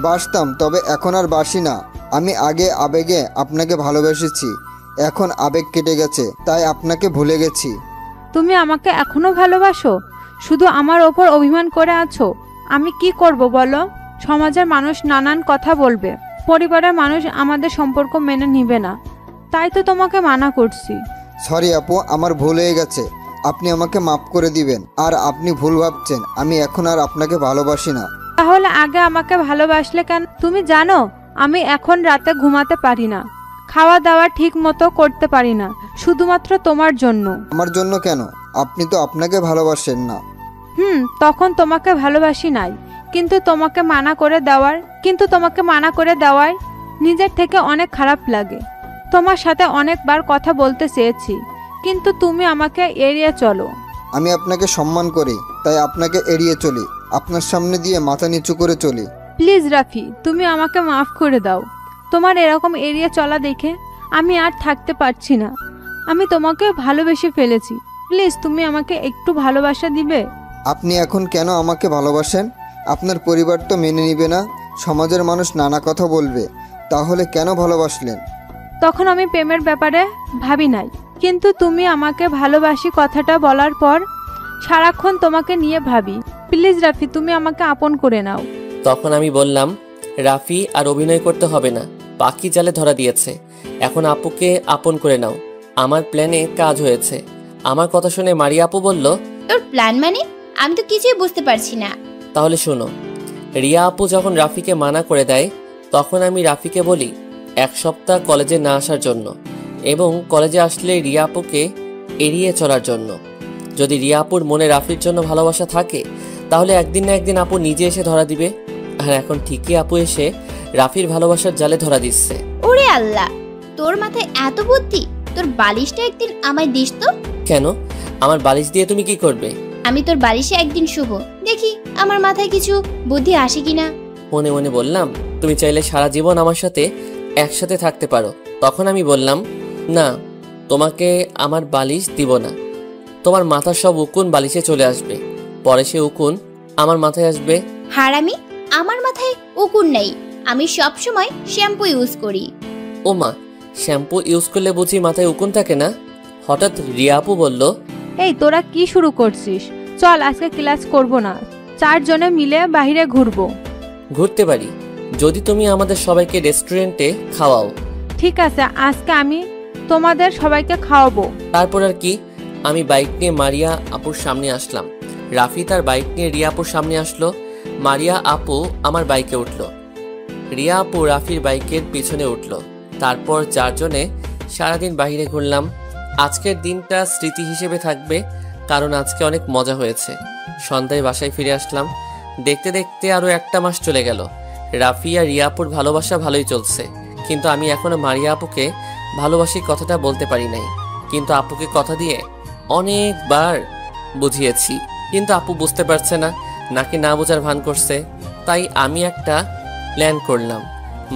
বাসতাম, তবে এখন আর বাসি না। আমি আগে আবেগে আপনাকে ভালোবেসেছি, এখন আবেগ কেটে গেছে, তাই আপনাকে ভুলে গেছি। তুমি আমাকে এখনো ভালোবাসো? শুধু আমার ওপর অভিমান করে আছো? আমি কি করব বলো? সমাজের মানুষ নানান কথা বলবে, পরিবারের মানুষ আমাদের সম্পর্ক মেনে নিবে না, তাই তো তোমাকে মানা করছি। সরি আপু, আমার ভুল হয়ে গেছে, আপনি আমাকে মাফ করে দিবেন। আর আপনি ভুল ভাবছেন, আমি এখন আর আপনাকে ভালোবাসি না। তাহলে আগে আমাকে ভালোবাসলে কেন? তুমি জানো আমি এখন রাতে ঘুমাতে পারি না, খাওয়া দাওয়া ঠিক মতো করতে পারি না, শুধুমাত্র তোমার জন্য। আমার জন্য কেন? আপনি তো আপনাকে ভালোবাসেন না। তখন তোমাকে ভালোবাসি নাই, কিন্তু তোমাকে মানা করে দেওয়ায় নিজের থেকে অনেক খারাপ লাগে। তোমার সাথে অনেকবার কথা বলতে চেয়েছি, কিন্তু তুমি আমাকে এড়িয়ে চলো। আমি আপনাকে সম্মান করি, তাই আপনাকে এড়িয়ে চলি, আপনার সামনে দিয়ে মাথা নিচু করে চলি। প্লিজ রাফি, তুমি আমাকে মাফ করে দাও। তোমার এরকম এড়িয়ে চলা দেখে আমি আর থাকতে পারছি না। আমি তোমাকে ভালোবেসে ফেলেছি, প্লিজ তুমি আমাকে একটু ভালোবাসা দিবে? আপনি এখন কেন আমাকে ভালোবাসেন? আপনার পরিবার তো মেনে নিবে না, সমাজের মানুষ নানা কথা বলবে, তাহলে কেন ভালোবাসলেন? তখন আমি প্রেমের ব্যাপারে ভাবি নাই, কিন্তু তুমি আমাকে ভালোবাসি কথাটা বলার পর সারাক্ষণ তোমাকে নিয়ে ভাবি। প্লিজ রাফি, তুমি আমাকে আপন করে নাও। তখন আমি বললাম, রাফি আর অভিনয় করতে হবে না, পাখি জালে ধরা দিয়েছে, এখন আপুকে আপন করে নাও। আমার প্ল্যানে কাজ হয়েছে। আমার কথা শুনে মারিয়া আপু বলল, তোর প্ল্যান মানে? আমি তো কিছুই বুঝতে পারছি না। তাহলে শোনো, রিয়া আপু যখন রাফিকে মানা করে দেয়, তখন আমি রাফিকে বলি 1 সপ্তাহ কলেজে না আসার জন্য, এবং কলেজে আসলে রিয়া আপুকে এড়িয়ে চলার জন্য। যদি রিয়া আপুর মনে রাফির জন্য ভালোবাসা থাকে, তাহলে একদিন না একদিন আপু নিজে এসে ধরা দিবে। আর এখন ঠিকই আপু এসে রাফির ভালোবাসার জালে ধরা দিচ্ছে। ওরে আল্লাহ, তোর মাথায় এত বুদ্ধি! তোর বালিশটা একদিন আমায় দিস তো। কেন? আমার বালিশ দিয়ে তুমি কি করবে? আমি তোর বালিশে একদিন শুভ, দেখি আমার মাথায় কিছু বুদ্ধি আসে কিনা। মনে মনে বললাম, তুমি চাইলে সারা জীবন আমার সাথে একসাথে থাকতে পারো। তখন আমি বললাম, না, তোমাকে আমার বালিশ দিব না। তোমার মাথার সব উকুন বালিশে চলে আসবে, পরে সে উকুন আমার মাথায় আসবে। হারামি, আমার মাথায় উকুন নেই, আমি সব সময় শ্যাম্পু ইউজ করি। ও মা, শ্যাম্পু ইউজ করলে বুঝি মাথায় উকুন থাকে না? হঠাৎ রিয়া আপু বলল, এই তোরা কি শুরু করছিস? চল আজকে ক্লাস করব না, 4 জনে মিলে বাইরে ঘুরবো। ঘুরতে পারি যদি তুমি আমাদের সবাইকে রেস্টুরেন্টে খাওয়াও। ঠিক আছে, আজকে আমি তোমাদের সবাইকে খাওয়াবো। তারপর আর কি? আমি বাইক নিয়ে মারিয়া আপুর সামনে আসলাম। রাফি তার বাইক নিয়ে রিয়া আপুর সামনে আসলো। মারিয়া আপু আমার বাইকে উঠলো। রিয়া আপু রাফির বাইকের পিছনে উঠলো। তারপর চারজনে সারাদিন বাইরে ঘুরলাম। আজকের দিনটা স্মৃতি হিসেবে থাকবে, কারণ আজকে অনেক মজা হয়েছে। সন্ধ্যায় বাসায় ফিরে আসলাম। দেখতে দেখতে আরও একটা মাস চলে গেল। রাফি আর রিয়া আপুর ভালোবাসা ভালোই চলছে, কিন্তু আমি এখনো মারিয়া আপুকে ভালোবাসি কথাটা বলতে পারি নাই। কিন্তু আপুকে কথা দিয়ে অনেকবার বুঝিয়েছি, কিন্তু আপু বুঝতে পারছে না, নাকি না বোঝার ভান করছে। তাই আমি একটা প্ল্যান করলাম,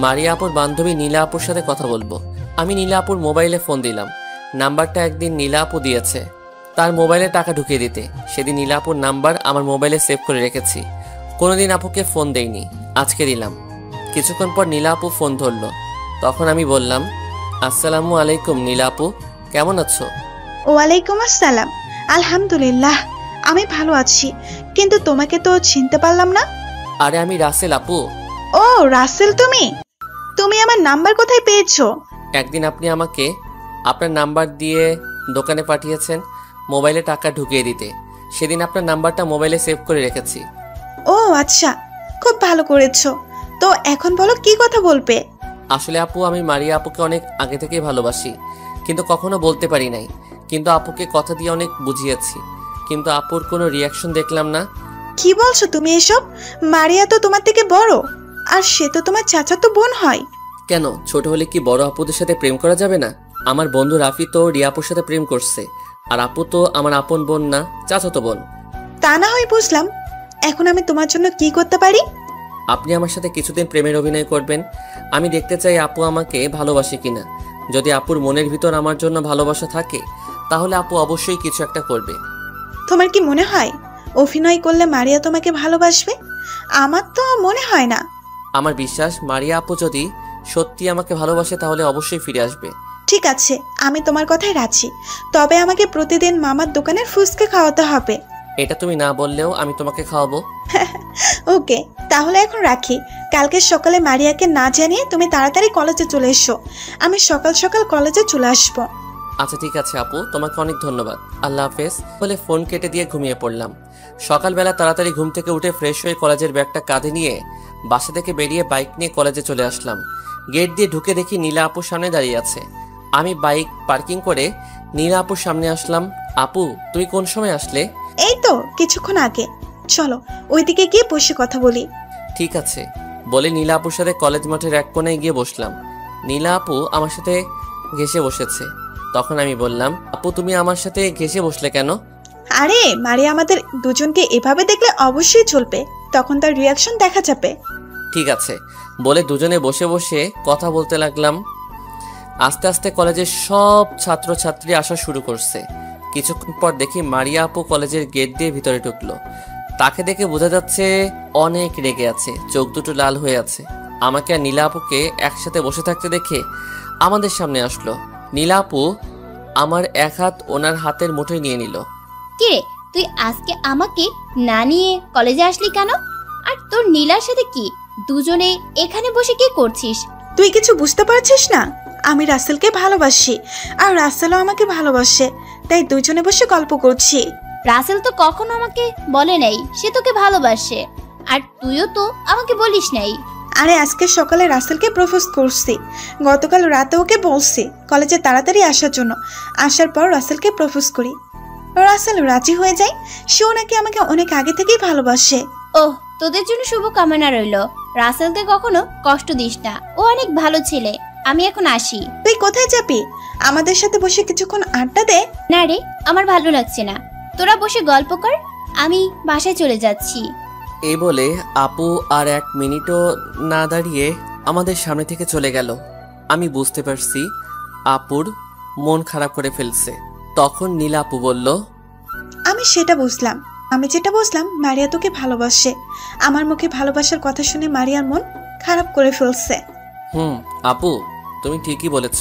মারিয়া আপুর বান্ধবী নীলা আপুর সাথে কথা বলবো। আমি নীলা আপুর মোবাইলে ফোন দিলাম। নাম্বারটা একদিন নীলা আপু দিয়েছে তার মোবাইলে টাকা ঢুকিয়ে দিতে। সেদিন নীলা আপুর নাম্বার আমার মোবাইলে সেভ করে রেখেছি। কোনোদিন আপুকে ফোন দেইনি, আজকে দিলাম। কিছুক্ষণ পর নীলা আপু ফোন ধরলো। তখন আমি বললাম, আসসালামু আলাইকুম নীলা আপু, কেমন আছো? ওয়ালাইকুম আসসালাম। আলহামদুলিল্লাহ, আমি ভালো আছি, কিন্তু তোমাকে তো চিনতে পারলাম না। আরে আমি রাসেল আপু। ও রাসেল, তুমি তুমি আমার নাম্বার কোথায় পেয়েছো? একদিন আপনি আমাকে আপনার নাম্বার দিয়ে দোকানে পাঠিয়েছেন মোবাইলে টাকা ঢুকিয়ে দিতে। সেদিন আপনার নাম্বারটা মোবাইলে সেভ করে রেখেছি। ও আচ্ছা, খুব ভালো করেছো। তো এখন বলো, কি কথা বলবে? আসলে আপু, আমি মারিয়া আপুকে অনেক আগে থেকেই ভালোবাসি, কিন্তু কখনো বলতে পারি নাই। কিন্তু আপুকে কথা দিয়ে অনেক বুঝিয়েছি, কিন্তু আপুর কোনো রিয়াকশন দেখলাম না। কি বলছো তুমি এসব? মারিয়া তো তোমার থেকে বড়, আর সে তো তোমার চাচাতো বোন হয়। কেন, ছোট হলে কি বড় আপুদের সাথে প্রেম করা যাবে না? আমার বন্ধু রাফি তো রিয়া আপুর সাথে প্রেম করছে, আর আপু তো আমার আপন বোন না, চাচাতো বোন। তা না হয় বুঝলাম, এখন আমি তোমার জন্য কি করতে পারি? আপনি আমার সাথে কিছুদিন প্রেমের অভিনয় করবেন। আমি দেখতে চাই আপু আমাকে ভালোবাসে কিনা। যদি আপুর মনের ভিতর আমার জন্য ভালোবাসা থাকে, তাহলে আপু অবশ্যই কিছু একটা করবে। তোমার কি মনে হয় অভিনয় করলে মারিয়া তোমাকে ভালোবাসবে? আমার তো মনে হয় না। আমার বিশ্বাস, মারিয়া আপু যদি সত্যি আমাকে ভালোবাসে, তাহলে অবশ্যই ফিরে আসবে। ঠিক আছে, আমি তোমার কথায় রাজি, তবে আমাকে প্রতিদিন মামার দোকানের ফুচকা খাওয়াতে হবে। এটা তুমি না বললেও আমি তোমাকে খাওয়াবো। ওকে, তাহলে এখন রাখি। কালকে সকালে মারিয়াকে না জানিয়ে তুমি তাড়াতাড়ি কলেজে চলে এসো। আমি সকাল সকাল কলেজে চলে আসবো। আচ্ছা ঠিক আছে আপু, তোমাকে অনেক ধন্যবাদ। আল্লাহ হাফেজ বলে ফোন কেটে দিয়ে ঘুমিয়ে পড়লাম। সকালবেলা তাড়াতাড়ি ঘুম থেকে উঠে ফ্রেশ হয়ে কলেজের ব্যাগটা কাঁধে নিয়ে বাসা থেকে বেরিয়ে বাইক নিয়ে কলেজে চলে আসলাম। গেট দিয়ে ঢুকে দেখি নীলা আপুর সামনে দাঁড়িয়ে আছে। আমি বাইক পার্কিং করে নীলা আপুর সামনে আসলাম। আপু, তুমি কোন সময় আসলে? এই তো কিছুক্ষণ আগে। চলো ওইদিকে গিয়ে বসে কথা বলি। ঠিক আছে বলে নীলা আপুর সাথে কলেজ মাঠের এক কোণায় গিয়ে বসলাম। নীলা আপু আমার সাথে ঘেঁষে বসেছে। তখন আমি বললাম, আপু তুমি আমার সাথে ঘেঁষে বসলে কেন? আরে মারিয়া আমাদের দুজনকে এভাবে দেখলে অবশ্যই চলবে, তখন তার রিয়াকশন দেখা যাবে। ঠিক আছে বলে দুজনে বসে বসে কথা বলতে লাগলাম। আস্তে আস্তে কলেজের সব ছাত্রছাত্রী আসা শুরু করছে। কিছুক্ষণ পর দেখি মারিয়া আপু কলেজের গেট দিয়ে ভিতরে ঢুকলো। তাকে দেখে বোঝা যাচ্ছে অনেক রেগে আছে, চোখ দুটো লাল হয়ে আছে। আমাকে আর নীলা আপুকে একসাথে বসে থাকতে দেখে আমাদের সামনে আসলো। নীলা আপু আমার এক হাত ওনার হাতের মুঠোয় নিয়ে নিল। কিরে, তুই আজকে আমাকে না নিয়ে কলেজে আসলি কেন? আর তোর নীলার সাথে কি দুজনে এখানে বসে কি করছিস? তুই কিছু বুঝতে পারছিস না? আমি রাসেলকে ভালোবাসি, আর রাসেলও আমাকে ভালোবাসে, তাই দুজনে বসে গল্প করছি। রাসেল তো কখনো আমাকে বলে নাই সে তোকে ভালোবাসে, আর তুইও তো আমাকে বলিস নাই। আরে আজকে সকালে রাসেলকে প্রপোজ করছি, গতকাল রাতে ওকে বলছি কলেজে তাড়াতাড়ি আসার জন্য। আসার পর রাসেলকে প্রপোজ করি, রাসেল রাজি হয়ে যায়। সেও নাকি আমাকে অনেক আগে থেকেই ভালোবাসে। ওহ, তোদের জন্য শুভকামনা রইল। রাসেলকে কখনো কষ্ট দিস না, ও অনেক ভালো ছেলে। আমি এখন আসি। তুই কোথায় যাবি? আমাদের সাথে বসে কিছুক্ষণ আড্ডা দে। না রে, আমার ভালো লাগছে না, তোরা বসে গল্প কর, আমি বাসায় চলে যাচ্ছি। এই বলে আপু আর এক মিনিটও না দাঁড়িয়ে আমাদের সামনে থেকে চলে গেল। আমি বুঝতে পারছি আপুর মন খারাপ করে ফেলছে। তখন নীলা আপু বলল, আমি সেটা বুঝলাম, আমি যেটা বুঝলাম মারিয়া তোকে ভালোবাসে। আমার মুখে ভালোবাসার কথা শুনে মারিয়ার মন খারাপ করে ফেলছে। আপু তুমি ঠিকই বলেছ,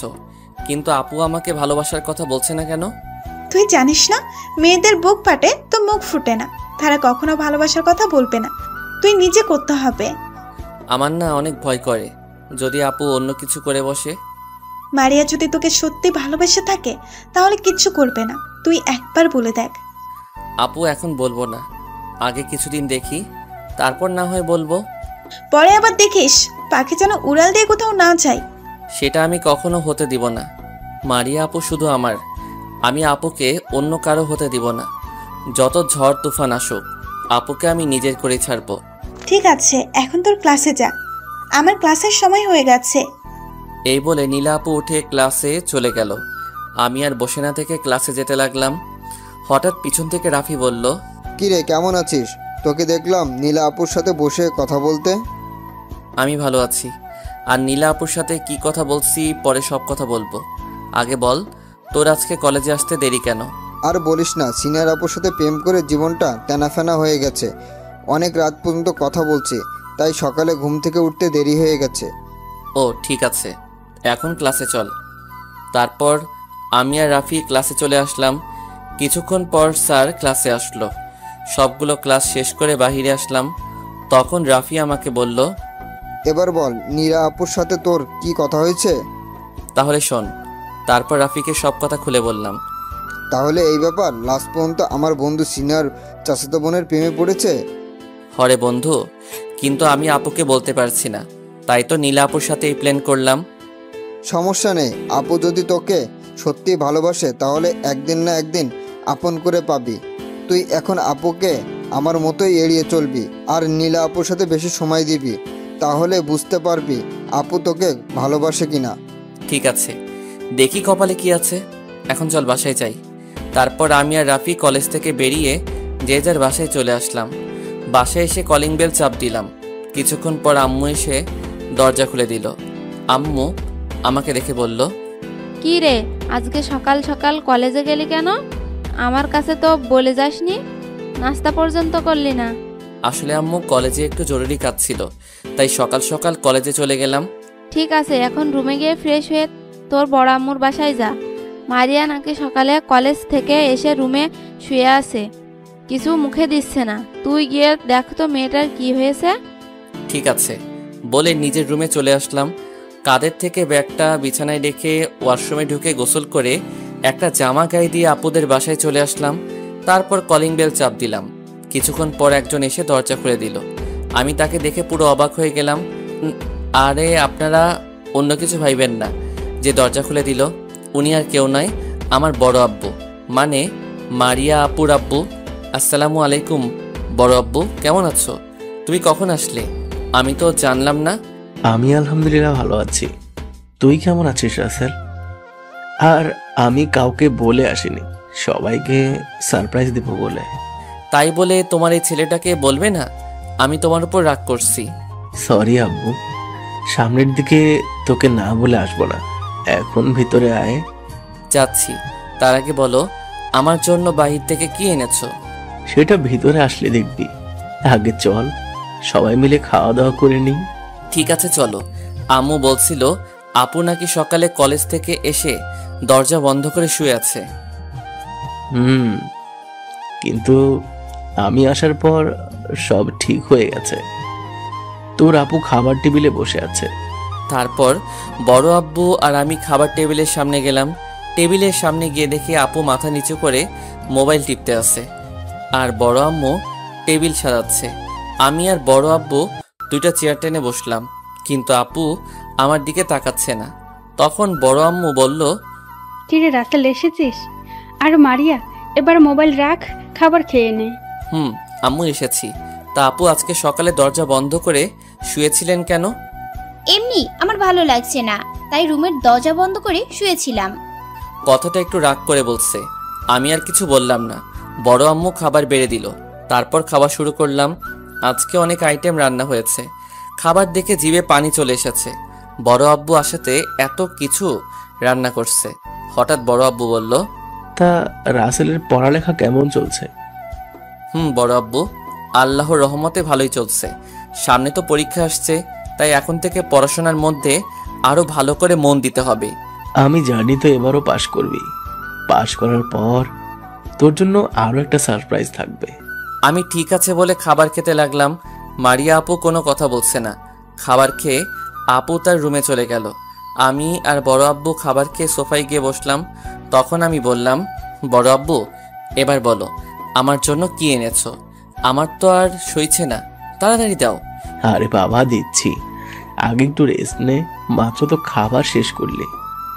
কিন্তু আপু আমাকে ভালোবাসার কথা বলছে না কেন? তুই জানিস না, মেয়েদের বুক ফাটে তো মুখ ফুটে না, তারা কখনো ভালোবাসার কথা বলবে না। তুই নিজে করতে হবে। আমার না অনেক ভয় করে, যদি আপু অন্য কিছু করে বসে। মারিয়া যদি তোকে সত্যি ভালোবেসে থাকে তাহলে কিচ্ছু করবে না, তুই একবার বলে দেখ। আপু এখন বলবো না, আগে কিছুদিন দেখি, তারপর না হয় বলবো। পরে আবার দেখিস পাখি যেন উড়াল দিয়ে কোথাও না যায়। সেটা আমি কখনো হতে দিব না। মারিয়া আপু শুধু আমার, আমি আপুকে অন্য কারো হতে দিব না। যত ঝড় তুফান আসুক, আপুকে আমি নিজের করে ছাড়বো। ঠিক আছে, এখন তোর ক্লাসে যা, আমার ক্লাসের সময় হয়ে গেছে। এই বলে নীলা আপু উঠে ক্লাসে চলে গেল। আমি আর বসে না থেকে ক্লাসে যেতে লাগলাম। হঠাৎ পিছন থেকে রাফি বলল, কি রে, কেমন আছিস? তোকে দেখলাম নীলা আপুর সাথে বসে কথা বলতে। আমি ভালো আছি। আর নীলা আপুর সাথে কি কথা বলছি পরে সব কথা বলবো। আগে বল, তোর আজকে কলেজে আসতে দেরি কেন? আর বলিস না, সিনিয়র আপুর সাথে প্রেম করে জীবনটা তেনাফেনা হয়ে গেছে। অনেক রাত পর্যন্ত কথা বলছি, তাই সকালে ঘুম থেকে উঠতে দেরি হয়ে গেছে। ও ঠিক আছে, এখন ক্লাসে চল। তারপর আমি আর রাফি ক্লাসে চলে আসলাম। কিছুক্ষণ পর স্যার ক্লাসে আসলো। সবগুলো ক্লাস শেষ করে বাহিরে আসলাম। তখন রাফি আমাকে বলল, এবার বল, নীলা আপুর সাথে তোর কি কথা হয়েছে? তাহলে শোন। তারপর রাফিকে সব কথা খুলে বললাম। তাহলে এই ব্যাপার, লাস্ট পর্যন্ত আমার বন্ধু সিনিয়র চাচাতো বোনের প্রেমে পড়েছে? হরে বন্ধু, কিন্তু আমি আপুকে বলতে পারছি না, তাই তো নীলা আপুর সাথে এই প্ল্যান করলাম। সমস্যা নেই, আপু যদি তোকে সত্যি ভালোবাসে তাহলে একদিন না একদিন আপন করে পাবি। তুই এখন আপুকে আমার মতোই এড়িয়ে চলবি আর নীলা আপুর সাথে বেশি সময় দিবি, তাহলে বুঝতে পারবি আপু তোকে ভালোবাসে কিনা। ঠিক আছে, দেখি কপালে কি আছে। এখন চল বাসায় যাই। তারপর আমি আর রাফি কলেজ থেকে বেরিয়ে যে যার বাসায় চলে আসলাম। বাসায় এসে কলিং বেল চাপ দিলাম। কিছুক্ষণ পর আম্মু এসে দরজা খুলে দিল। আম্মু আমাকে দেখে বলল, কি রে, আজকে সকাল সকাল কলেজে গেলি কেন? আমার কাছে তো বলে যাসনি, নাস্তা পর্যন্ত করলি না। আসলে আম্মু কলেজে একটু জরুরি কাজ ছিল, তাই সকাল সকাল কলেজে চলে গেলাম। ঠিক আছে, এখন রুমে গিয়ে ফ্রেশ হয়ে তোর বড় আম্মুর বাসায় যা। মারিয়া নাকি সকালে কলেজ থেকে এসে রুমে শুয়ে আছে, কিছু মুখে দিচ্ছে না। তুই গিয়ে দেখ তো মেয়েটার কি হয়েছে। ঠিক আছে বলে নিজের রুমে চলে আসলাম। কাঁধের থেকে ব্যাগটা বিছানায় রেখে ওয়াশরুমে ঢুকে গোসল করে একটা জামা গায়ে দিয়ে আপুদের বাসায় চলে আসলাম। তারপর কলিং বেল চাপ দিলাম। কিছুক্ষণ পর একজন এসে দরজা খুলে দিল। আমি তাকে দেখে পুরো অবাক হয়ে গেলাম। আরে আপনারা অন্য কিছু ভাইবেন না, যে দরজা খুলে দিল উনি আর কেউ নয়, আমার বড় আব্বু, মানে মারিয়া আপুর আব্বু। আসসালামু আলাইকুম বড় আব্বু, কেমন আছো? তুমি কখন আসলে? আমি তো জানলাম না। আমি আলহামদুলিল্লাহ ভালো আছি, তুই কেমন আছিস রাসেল? আর আমি কাউকে বলে আসিনি, সবাইকে সারপ্রাইজ দেব বলে। তাই বলে তোমার এই ছেলেটাকে বলবে না? আমি তোমার উপর রাগ করছি। সরি আব্বু, সামনের দিকে তোকে না বলে আসবো না। এখন ভিতরে আয়। যাচ্ছি, তার আগে বলো আমার জন্য বাহির থেকে কি এনেছো? সেটা ভিতরে আসলে দেখবি। আগে চল, সবাই মিলে খাওয়া দাওয়া করে নিই। ঠিক আছে চলো। আম্মু বলছিল আপু নাকি সকালে কলেজ থেকে এসে দরজা বন্ধ করে শুয়ে আছে। কিন্তু আমি আসার পর সব ঠিক হয়ে গেছে। তোর আপু খাবার টেবিলে বসে আছে। তারপর বড় আব্বু আর আমি খাবার টেবিলের সামনে গেলাম। টেবিলের সামনে গিয়ে দেখি আপু মাথা নিচু করে মোবাইল টিপতে আছে, আর বড় আম্মু টেবিল সাজাচ্ছে। আমি আর বড় আব্বু দুইটা চেয়ার টেনে বসলাম, কিন্তু আপু আমার দিকে তাকাচ্ছে না। তখন বড় আম্মু বলল, কিরে রাসেল, এসেছিস? আর মারিয়া, এবার মোবাইল রাখ, খাবার খেয়ে নে। আম্মু এসেছি। তা আপু আজকে সকালে দরজা বন্ধ করে শুয়েছিলেন কেন? এমনি আমার ভালো লাগছে না, তাই রুমের দরজা বন্ধ করে শুয়েছিলাম। কথাটা একটু রাগ করে বলছে। আমি আর কিছু বললাম না। বড় আম্মু খাবার বেড়ে দিল। তারপর খাওয়া শুরু করলাম। আজকে অনেক আইটেম রান্না হয়েছে। খাবার দেখে জিভে পানি চলে এসেছে। বড় আব্বু আসাতে এত কিছু রান্না করছে। হঠাৎ বড় আব্বু বলল, তা রাসেলের পড়ালেখা কেমন চলছে? বড় আব্বু, আল্লাহর রহমতে ভালোই চলছে। সামনে তো পরীক্ষা আসছে, তাই এখন থেকে পড়াশোনার মধ্যে আরো ভালো করে মন দিতে হবে। আমি জানি তো এবারও পাশ করবি। পাশ করার পর তোর জন্য আরো একটা সারপ্রাইজ থাকবে। আমি ঠিক আছে বলে খাবার খেতে লাগলাম। মারিয়া আপু কোনো কথা বলছে না। খাবার খেয়ে আপু তার রুমে চলে গেল। আমি আর বড় আব্বু খাবার খেয়ে সোফায় গিয়ে বসলাম। তখন আমি বললাম, বড় আব্বু, এবার বলো আমার জন্য কি এনেছো? আমার তো আর সইছে না, তাড়াতাড়ি দাও। আরে বাবা, দিচ্ছি, আগে একটু রেস্ট নে, মাত্র তো খাবার শেষ করলি।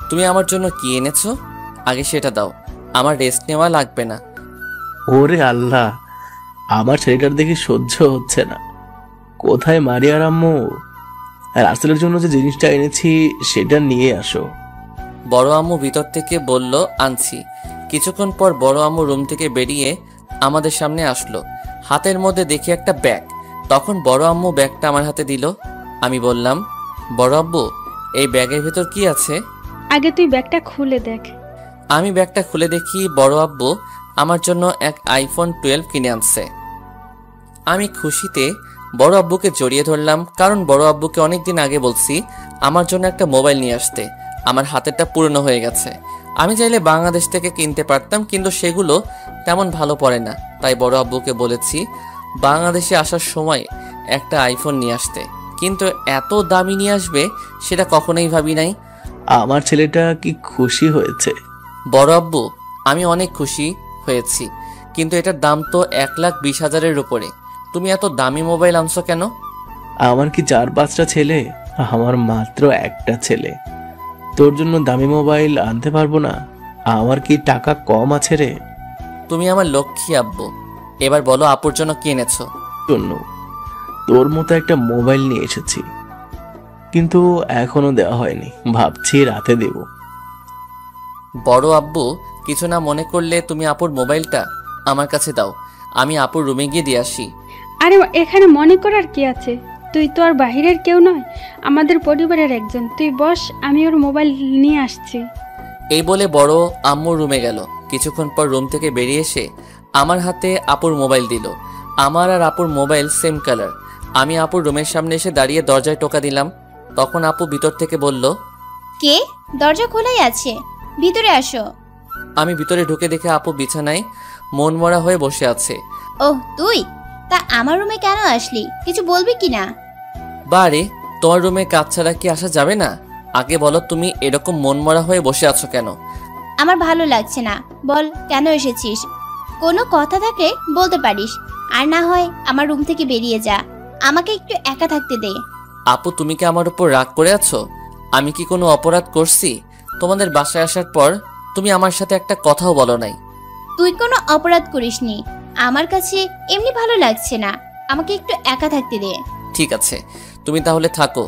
তুমি আমার জন্য কি এনেছো আগে সেটা দাও, আমার রেস্ট নেওয়া লাগবে না। ওরে আল্লাহ, আমার ছেলেটার দেখে সহ্য হচ্ছে না। কোথায় মারিয়ার আম্মু? রাসেলের জন্য যে জিনিসটা এনেছি সেটা নিয়ে আসো। বড় আম্মু ভিতর থেকে বলল আনছি। কিছুক্ষণ পর বড় আম্মু রুম থেকে বেরিয়ে আমাদের সামনে আসলো, হাতের মধ্যে দেখি একটা ব্যাগ। তখন বড় আম্মু ব্যাগটা আমার হাতে দিল। আমি বললাম, বড় আব্বু, এই ব্যাগের ভেতর কি আছে? আগে তুই ব্যাগটা খুলে দেখ। আমি ব্যাগটা খুলে দেখি বড় আব্বু আমার জন্য এক আইফোন 12 কিনে আনছে। আমি খুশিতে বড় আব্বুকে জড়িয়ে ধরলাম, কারণ বড় আব্বুকে অনেকদিন আগে বলছি আমার জন্য একটা মোবাইল নিয়ে আসতে। আমার হাতেরটা পুরনো হয়ে গেছে। আমি চাইলে বাংলাদেশ থেকে কিনতে পারতাম, কিন্তু সেগুলো তেমন ভালো পড়ে না। তাই বড় আব্বুকে বলেছি বাংলাদেশে আসার সময় একটা আইফোন নিয়ে আসতে, কিন্তু এত দামি নিয়ে আসবে সেটা কখনোই ভাবি নাই। আমার ছেলেটা কি খুশি হয়েছে? বড় আব্বু, আমি অনেক খুশি হয়েছি, কিন্তু এটার দাম তো 1,20,000-এর উপরে। তুমি এত দামি মোবাইল আনছো কেন? আমার কি 4-5টা ছেলে? আমার মাত্র একটা ছেলে। তোর জন্য দামি মোবাইল আনতে পারবো না? আমার কি টাকা কম আছে রে? তুমি আমার লক্ষ্মী আব্বু। এবার বলো আপুর জন্য কি এনেছো? জন্য তোর মতো একটা মোবাইল নিয়ে এসেছি, কিন্তু এখনো দেওয়া হয়নি, ভাবছি রাতে দেব। বড় আব্বু, কিছু না মনে করলে তুমি আপুর মোবাইলটা আমার কাছে দাও, আমি আপুর রুমে গিয়ে দিয়ে আসি। আরে এখানে মনে করার কি আছে? তুই তো আর বাহিরের কেউ নয়, আমাদের পরিবারের একজন। তুই বস, আমি ওর মোবাইল নিয়ে আসছি। এই বলে বড় আম্মুর রুমে গেল। কিছুক্ষণ পর রুম থেকে বেরিয়ে এসে আমার হাতে আপুর মোবাইল দিল। আমার আর আপুর মোবাইল সেম কালার। আমি আপুর রুমের সামনে এসে দাঁড়িয়ে দরজায় টোকা দিলাম। তখন আপু ভিতর থেকে বলল, কে? দরজা খোলাই আছে, ভিতরে আসো। আমি ভিতরে ঢুকে দেখে আপু বিছানায় মনমরা হয়ে বসে আছে। ওহ তুই, তা আমার রুমে কেন আসলি? কিছু বলবি কি না? বারে, তোমার রুমে কাজ ছাড়া কি আসা যাবে না? আগে বলো তুমি এরকম মনমরা হয়ে বসে আছো কেন? আমার ভালো লাগছে না। বল কেন এসেছিস? কোনো কথা থাকলে বলতে পারিস, আর না হয় আমার রুম থেকে বেরিয়ে যা। আমাকে একটু একা থাকতে দে। আপু, তুমি কি আমার উপর রাগ করে আছো? আমি কি কোনো অপরাধ করছি? তোমাদের বাসায় আসার পর তুমি আমার সাথে একটা কথাও বলো নাই। তুই কোনো অপরাধ করিসনি, আমার কাছে এমনি ভালো লাগছে না। আমাকে একটু একা থাকতে দে। ঠিক আছে, তুমি তাহলে থাকো।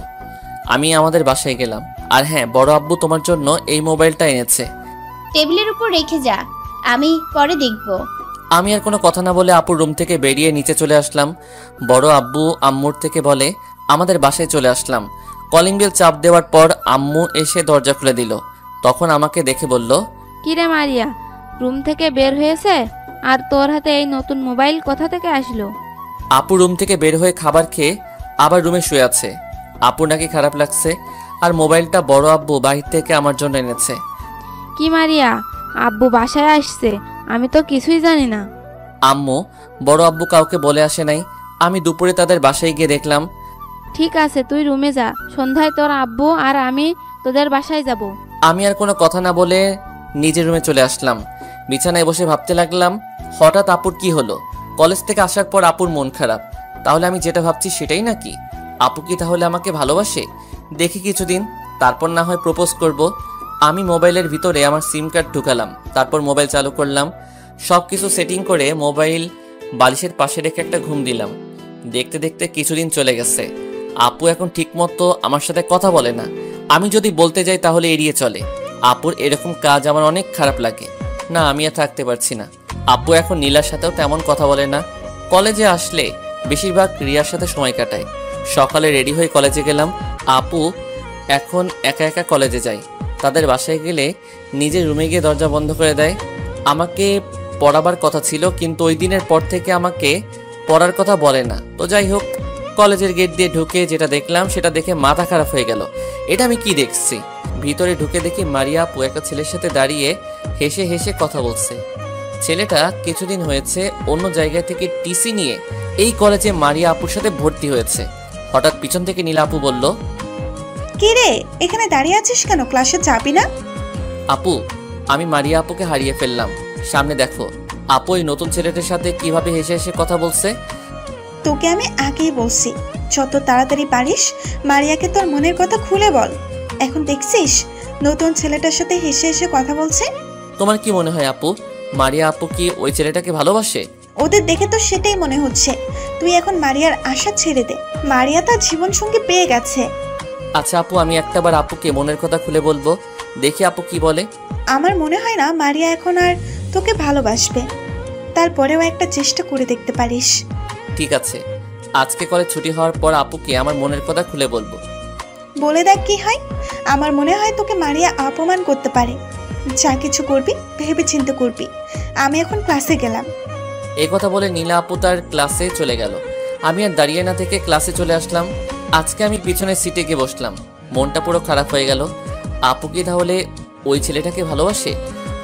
আমি আমাদের বাসায় গেলাম। আর হ্যাঁ, বড় আব্বু তোমার জন্য এই মোবাইলটা এনেছে। টেবিলের উপর রেখে যা, আমি পরে দেখব। আমি আর কোনো কথা না বলে আপুর রুম থেকে বেরিয়ে নিচে চলে আসলাম। বড় আব্বু আম্মুর থেকে বলে আমাদের বাসায় চলে আসলাম। কলিং বেল চাপ দেওয়ার পর আম্মু এসে দরজা খুলে দিল। তখন আমাকে দেখে বলল, কিরে মারিয়া, রুম থেকে বের হয়েছে? আর তোর হাতে এই নতুন মোবাইল কোথা থেকে আসলো? আপু রুম থেকে বের হয়ে খাবার খেয়ে আবার রুমে শুয়ে আছে। আপু নাকি খারাপ লাগছে, আর মোবাইলটা বড় আব্বু বাহির থেকে আমার জন্য এনেছে। কি মারিয়া, আব্বু বাসায় আসছে? আমি তো কিছুই জানি না। আম্মু, বড় আব্বু কাউকে বলে আসে নাই। আমি দুপুরে তাদের বাসায় গিয়ে দেখলাম। ঠিক আছে, তুই রুমে যা, সন্ধ্যায় তোর আব্বু আর আমি তোদের বাসায় যাব। আমি আর কোনো কথা না বলে নিজের রুমে চলে আসলাম। বিছানায় বসে ভাবতে লাগলাম, হঠাৎ আপুর কি হলো? কলেজ থেকে আসার পর আপুর মন খারাপ। তাহলে আমি যেটা ভাবছি সেটাই নাকি? আপু কি তাহলে আমাকে ভালোবাসে? দেখি কিছুদিন, তারপর না হয় প্রপোজ করব। আমি মোবাইলের ভিতরে আমার সিম কার্ড ঢুকালাম, তারপর মোবাইল চালু করলাম। সব কিছু সেটিং করে মোবাইল বালিশের পাশে রেখে একটা ঘুম দিলাম। দেখতে দেখতে কিছুদিন চলে গেছে। আপু এখন ঠিকমতো আমার সাথে কথা বলে না। আমি যদি বলতে যাই তাহলে এড়িয়ে চলে। আপুর এরকম কাজ আমার অনেক খারাপ লাগে। না, আমি আর থাকতে পারছি না। আপু এখন নীলার সাথেও তেমন কথা বলে না। কলেজে আসলে বেশিরভাগ রিয়ার সাথে সময় কাটায়। সকালে রেডি হয়ে কলেজে গেলাম। আপু এখন একা একা কলেজে যায়। তাদের বাসায় গেলে নিজের রুমে গিয়ে দরজা বন্ধ করে দেয়। আমাকে পড়াবার কথা ছিল, কিন্তু ওই দিনের পর থেকে আমাকে পড়ার কথা বলে না। তো যাই হোক, কলেজের গেট দিয়ে ঢুকে যেটা দেখলাম সেটা দেখে মাথা খারাপ হয়ে গেল। এটা আমি কি দেখছি? ভিতরে ঢুকে দেখি মারিয়া আপু একটা ছেলের সাথে দাঁড়িয়ে হেসে হেসে কথা বলছে। ছেলেটা কিছুদিন হয়েছে অন্য জায়গা থেকে টিসি নিয়ে এই কলেজে মারিয়া আপুর সাথে ভর্তি হয়েছে। হঠাৎ পিছন থেকে নীলা আপু বলল, কি রে, এখানে দাঁড়িয়ে আছিস কেন? ক্লাসে যাবি না? আপু, আমি মারিয়া আপুকে হারিয়ে ফেললাম। সামনে দেখো আপু ওই নতুন ছেলেটার সাথে কিভাবে হেসে হেসে কথা বলছে। তোকে আমি আগেই বলছি, যত তাড়াতাড়ি পারিস মারিয়াকে তোর মনের কথা খুলে বল। এখন দেখছিস নতুন ছেলেটার সাথে হেসে হেসে কথা বলছে। তোমার কি মনে হয় আপু, মারিয়া আপু কি ওই ছেলেটাকে ভালোবাসে? ওদের দেখে তো সেটাই মনে হচ্ছে। তুই এখন মারিয়ার আশা ছেড়ে দে, মারিয়া তার জীবন সঙ্গী পেয়ে গেছে। আচ্ছা আপু, আমি একটাবার আপুকে মনের কথা খুলে বলবো, দেখি আপু কি বলে। আমার মনে হয় না মারিয়া এখন আর তোকে ভালোবাসবে, তারপরেও একটা চেষ্টা করে দেখতে পারিস। ঠিক আছে, আজকে কলেজ ছুটি হওয়ার পর আপুকে আমার মনের কথা খুলে বলবো। বলে দেখ কি হয়। আমার মনে হয় তোকে মারিয়া অপমান করতে পারে। যা কিছু করবি ভেবে চিন্তে করবি। আমি এখন ক্লাসে গেলাম। এই কথা বলে নীলা আপু তার ক্লাসে চলে গেল। আমি আর দাঁড়িয়ে না থেকে ক্লাসে চলে আসলাম। আজকে আমি পিছনের সিটে গিয়ে বসলাম। মনটা পুরো খারাপ হয়ে গেল। আপু কি তাহলে ওই ছেলেটাকে ভালোবাসে?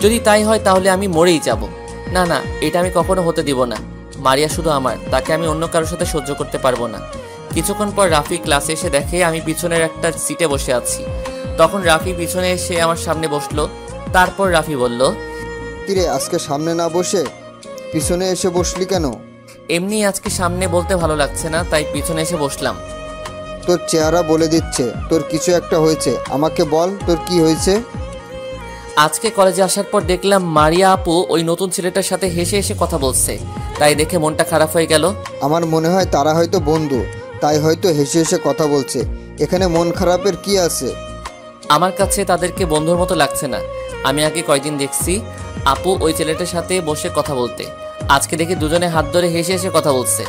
যদি তাই হয় তাহলে আমি মরেই যাব। না না, এটা আমি কখনো হতে দিব না। মারিয়া শুধু আমার, তাকে আমি অন্য কারোর সাথে সহ্য করতে পারবো না। কিছুক্ষণ পর রাফি ক্লাসে এসে দেখে আমি পিছনের একটা সিটে বসে আছি। তখন রাফি পিছনে এসে আমার সামনে বসলো। তারপর রাফি বলল, কিরে আজকে সামনে না বসে পিছনে এসে বসলি কেন? এমনি আজকে সামনে বলতে ভালো লাগছে না, তাই পিছনে এসে বসলাম। তোর চেহারা বলে দিচ্ছে তোর কিছু একটা হয়েছে। আমাকে বল তোর কি হয়েছে? আজকে কলেজে আসার পর দেখলাম মারিয়া আপু ওই নতুন ছেলেটার সাথে হেসে হেসে কথা বলছে, তাই দেখে মনটা খারাপ হয়ে গেল। আমার মনে হয় তারা হয়তো বন্ধু, তাই হয়তো হেসে হেসে কথা বলছে। এখানে মন খারাপের কি আছে? আমার কাছে তাদেরকে বন্ধুর মতো লাগছে না। আমি আগে কয়দিন দেখছি আপু ওই ছেলেটার সাথে বসে কথা বলতে, আজকে দেখি দুজনে হাত ধরে হেসে হেসে কথা বলছে।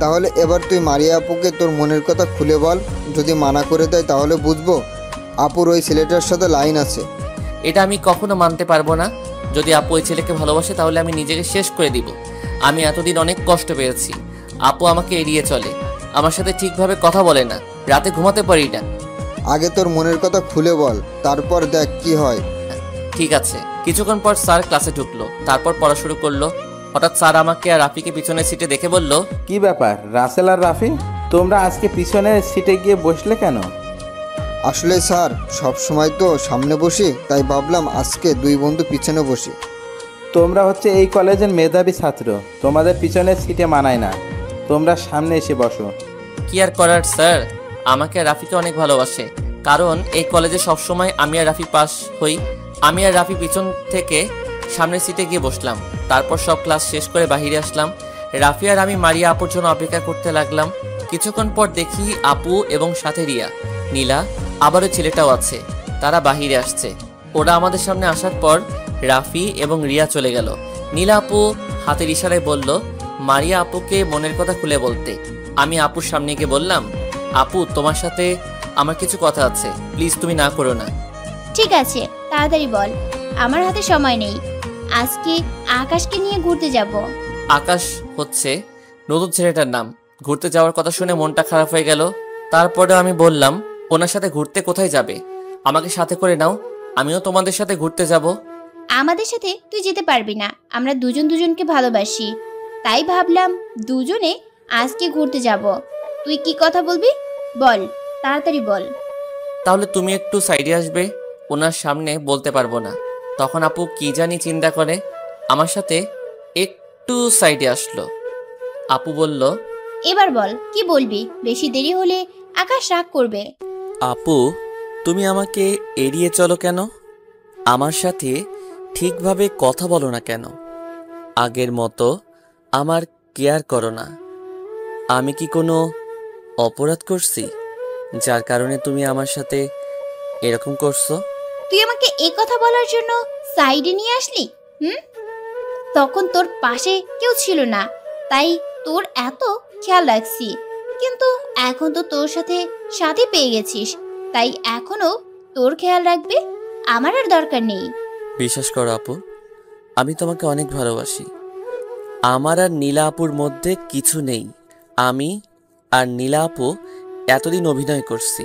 তাহলে এবার তুই মারিয়া আপুকে তোর মনের কথা খুলে বল। যদি মানা করে দেয় তাহলে বুঝবো আপুর ওই ছেলেটার সাথে লাইন আছে। এটা আমি কখনো মানতে পারবো না। যদি আপু ওই ছেলেকে ভালোবাসে তাহলে আমি নিজেকে শেষ করে দিব। আমি এতদিন অনেক কষ্ট পেয়েছি। আপু আমাকে এড়িয়ে চলে, আমার সাথে ঠিকভাবে কথা বলে না, রাতে ঘুমাতে পারি না। আগে তোর মনের কথা খুলে বল, তারপর দেখ কি হয়। ঠিক আছে। কিছুক্ষণ পর স্যার ক্লাসে ঢুকলো, তারপর পড়া শুরু করলো। হঠাৎ স্যার আমাকে আর রাফিকে পিছনের সিটে দেখে বলল, কি ব্যাপার রাসেল আর রাফি, তোমরা আজকে পিছনের সিটে গিয়ে বসলে কেন? আসলে স্যার সব সময় তো সামনে বসি, তাই ভাবলাম আজকে দুই বন্ধু পিছনে বসি। তোমরা হচ্ছে এই কলেজের মেধাবী ছাত্র, তোমাদের পিছনের সিটে মানায় না, তোমরা সামনে এসে বসো। কি আর করার স্যার, আমাকে আর রাফিকে অনেক ভালোবাসে, কারণ এই কলেজে সবসময় আমি আর রাফি পাস হই। আমি আর রাফি পিছন থেকে সামনের সিটে গিয়ে বসলাম। তারপর সব ক্লাস শেষ করে বাহিরে আসলাম। রাফি আর আমি মারিয়া আপুর জন্য অপেক্ষা করতে লাগলাম। কিছুক্ষণ পর দেখি আপু এবং সাথে রিয়া, নীলা, আবারও ছেলেটাও আছে। তারা বাহিরে আসছে। ওরা আমাদের সামনে আসার পর রাফি এবং রিয়া চলে গেল। নীলা আপু হাতের ইশারায় বলল মারিয়া আপুকে মনের কথা খুলে বলতে। আমি আপুর সামনে গিয়ে বললাম, আপু তোমার সাথে আমার কিছু কথা আছে, প্লিজ তুমি না করো না। ঠিক আছে, তাড়াতাড়ি বল, আমার হাতে সময় নেই। আজকে আকাশকে নিয়ে ঘুরতে যাব। আকাশ হচ্ছে নতুন ছেলেটার নাম। ঘুরতে যাওয়ার কথা শুনে মনটা খারাপ হয়ে গেল। তারপরে আমি বললাম, ওনার সাথে ঘুরতে কোথায় যাবে? আমাকে সাথে করে নাও, আমিও তোমাদের সাথে ঘুরতে যাব। আমাদের সাথে তুই যেতে পারবি না, আমরা দুজন দুজনকে ভালোবাসি। তাই ভাবলাম দুজনে আজকে ঘুরতে যাব। তুই কি কথা বলবি বল, তাড়াতাড়ি বল। তাহলে তুমি একটু সাইডে আসবে, ওনার সামনে বলতে পারবো না। তখন আপু কি জানি চিন্তা করে আমার সাথে একটু সাইডে আসলো। আপু বলল, এবার বল কি বলবি, বেশি দেরি হলে আকাশ রাগ করবে। আপু তুমি আমাকে এড়িয়ে চলো কেন? আমার সাথে ঠিকভাবে কথা বলো না কেন? আগের মতো আমার কেয়ার করো না। আমি কি কোনো অপরাধ করছি যার কারণে তুমি আমার সাথে এরকম করছো? তুই আমাকে এই কথা বলার জন্য সাইডে নিয়ে আসলি? তখন তোর পাশে কেউ ছিল না, তাই তোর এত খেয়াল রাখছি। কিন্তু এখন তো তোর সাথে সাথী পেয়ে গেছিস, তাই এখনো তোর খেয়াল রাখবে আমার আর দরকার নেই। বিশ্বাস করো আপু, আমি তোমাকে অনেক ভালোবাসি। আমার আর নীলা আপুর মধ্যে কিছু নেই। আমি আর নীলা আপু এতদিন অভিনয় করছি,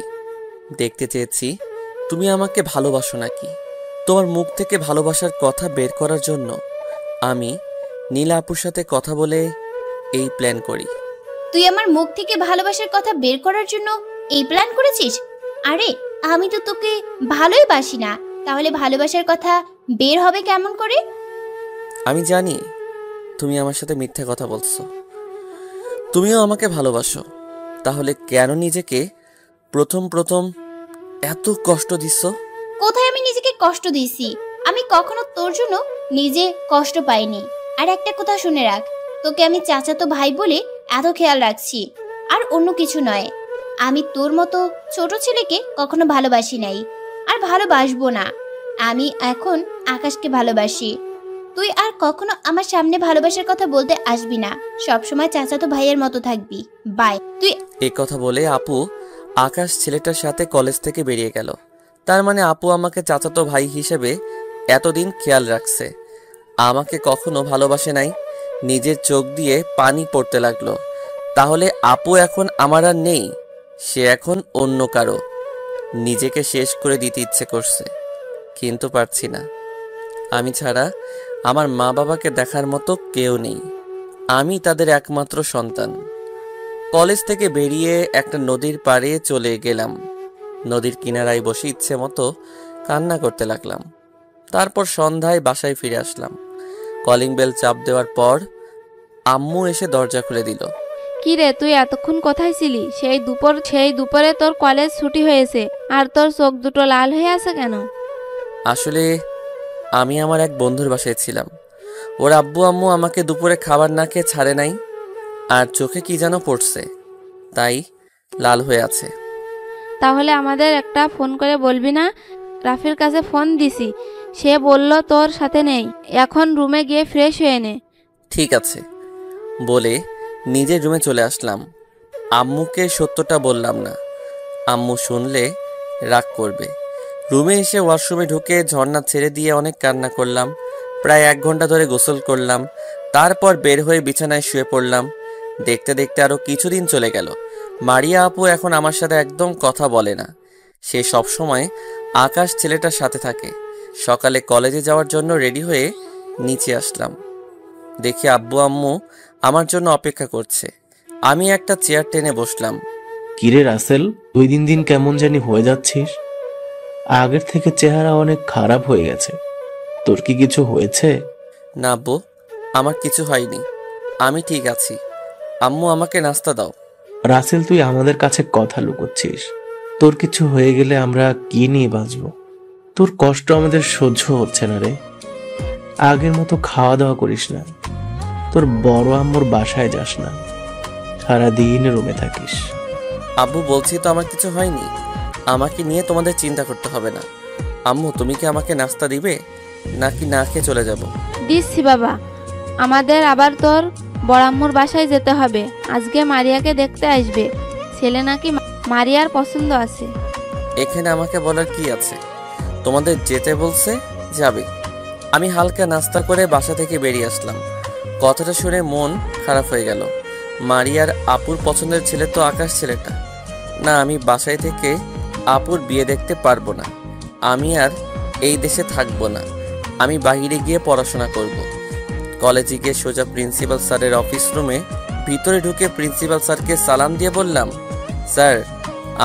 দেখতে চেয়েছি তুমি আমাকে ভালোবাসো নাকি। তোমার মুখ থেকে ভালোবাসার কথা বের করার জন্য আমি নীলা আপুর সাথে কথা বলে এই প্ল্যান করি। তুই আমার মুখ থেকে ভালোবাসার কথা বের করার জন্য এই প্ল্যান করেছিস? আরে আমি তো তোকে ভালোই বাসি না, তাহলে ভালোবাসার কথা বের হবে কেমন করে? আমি জানি তুমি আমার সাথে মিথ্যা কথা বলছো, তুমিও আমাকে ভালোবাসো, তাহলে কেন নিজেকে প্রথম এত কষ্ট দিচ্ছ? কোথায় আমি নিজেকে কষ্ট দিয়েছি? আমি কখনো তোর জন্য নিজে কষ্ট পাইনি। আর একটা কথা শুনে রাখ, তোকে আমি চাচাতো ভাই বলে এত খেয়াল রাখছি, আর অন্য কিছু নয়। আমি তোর মতো ছোট ছেলেকে কখনো ভালোবাসি নাই, আর ভালোবাসবো না। আমি এখন আকাশকে ভালোবাসি। তুই আর কখনো আমার সামনে ভালোবাসার কথা বলতে আসবি না। সবসময় চাচাতো ভাইয়ের মতো থাকবি। বাই। তুই এই কথা বলে আপু আকাশ ছেলেটার সাথে কলেজ থেকে বেরিয়ে গেল। তার মানে আপু আমাকে চাচাতো ভাই হিসেবে এতদিন খেয়াল রাখছে, আমাকে কখনো ভালোবাসে নাই। নিজের চোখ দিয়ে পানি পড়তে লাগলো। তাহলে আপু এখন আমার আর নেই, সে এখন অন্য কারো। নিজেকে শেষ করে দিতে ইচ্ছে করছে, কিন্তু পারছি না। আমি ছাড়া আমার মা বাবাকে দেখার মতো কেউ নেই, আমি তাদের একমাত্র সন্তান। কলেজ থেকে বেরিয়ে একটা নদীর পাড়ে চলে গেলাম। নদীর কিনারায় বসে ইচ্ছে মতো কান্না করতে লাগলাম। তারপর সন্ধ্যায় বাসায় ফিরে আসলাম। কলিং বেল চাপ দেওয়ার পর আম্মু এসে দরজা খুলে দিল। কি রে, তুই এতক্ষণ কোথায় ছিলি? সেই দুপুরে তোর কলেজ ছুটি হয়েছে, আর তোর চোখ দুটো লাল হয়ে আছে কেন? আসলে আমি আমার এক বন্ধুর বাসায় ছিলাম। ওর আব্বু আম্মু আমাকে দুপুরে খাবার না খেয়ে ছাড়ে নাই, আর চোখে কি যেন পড়ছে, তাই লাল হয়ে আছে। তাহলে আমাদের একটা ফোন করে বলবি না? রাফির কাছে ফোন দিছি, সে বলল তোর সাথে নেই। এখন রুমে গিয়ে ফ্রেশ হয়ে নে। ঠিক আছে বলে নিজের রুমে চলে আসলাম। আম্মুকে সত্যটা বললাম না, আম্মু শুনলে রাগ করবে। রুমে এসে ওয়াশরুমে ঢুকে ঝর্ণা ছেড়ে দিয়ে অনেক কান্না করলাম। প্রায় 1 ঘন্টা ধরে গোসল করলাম। তারপর বের হয়ে বিছানায় শুয়ে পড়লাম। দেখতে দেখতে আরও কিছুদিন চলে গেল। মারিয়া আপু এখন আমার সাথে একদম কথা বলে না, সে সবসময় আকাশ ছেলেটার সাথে থাকে। সকালে কলেজে যাওয়ার জন্য রেডি হয়ে নিচে আসলাম, দেখি আব্বু আম্মু আমার জন্য অপেক্ষা করছে। আমি একটা চেয়ার টেনে বসলাম। কিরে রাসেল, তুই দিন দিন কেমন জানি হয়ে যাচ্ছিস। আগের থেকে চেহারা অনেক খারাপ হয়ে গেছে। তোর কি কিছু হয়েছে? না আব্বু, আমার কিছু হয়নি, আমি ঠিক আছি। আম্মু আমাকে নাস্তা দাও। রাসেল, তুই আমাদের কাছে কথা লুকোচ্ছিস। তোর কিছু হয়ে গেলে আমরা কি নিয়ে বাঁচব? তোর কষ্ট আমাদের সহ্য হচ্ছে না রে। আগের মতো খাওয়া দাওয়া করিস না, তোর বড় আম্মুর বাসায় যাস না, সারাদিন রুমে থাকিস। আব্বু বলছি তো আমার কিছু হয়নি, আমাকে নিয়ে তোমাদের চিন্তা করতে হবে না। আম্মু তুমি কি আমাকে নাস্তা দিবে, নাকি না খেয়ে চলে যাব? দিচ্ছি বাবা, আমাদের আবার তোর বড়াম্মুর বাসায় যেতে হবে। আজকে মারিয়াকে দেখতে আসবে, ছেলে নাকি মারিয়ার পছন্দ আছে। এখানে আমাকে বলার কি আছে? তোমাদের যেতে বলছে, যাবে। আমি হালকা নাস্তা করে বাসা থেকে বেরিয়ে আসলাম। কথাটা শুনে মন খারাপ হয়ে গেল। মারিয়ার আপুর পছন্দের ছেলে তো আকাশ ছেলেটা না। আমি বাসায় থেকে আপুর বিয়ে দেখতে পারবো না। আমি আর এই দেশে থাকবো না, আমি বাইরে গিয়ে পড়াশোনা করব। কলেজে গিয়ে সোজা প্রিন্সিপাল স্যারের অফিস রুমে ভিতরে ঢুকে প্রিন্সিপাল স্যারকে সালাম দিয়ে বললাম, স্যার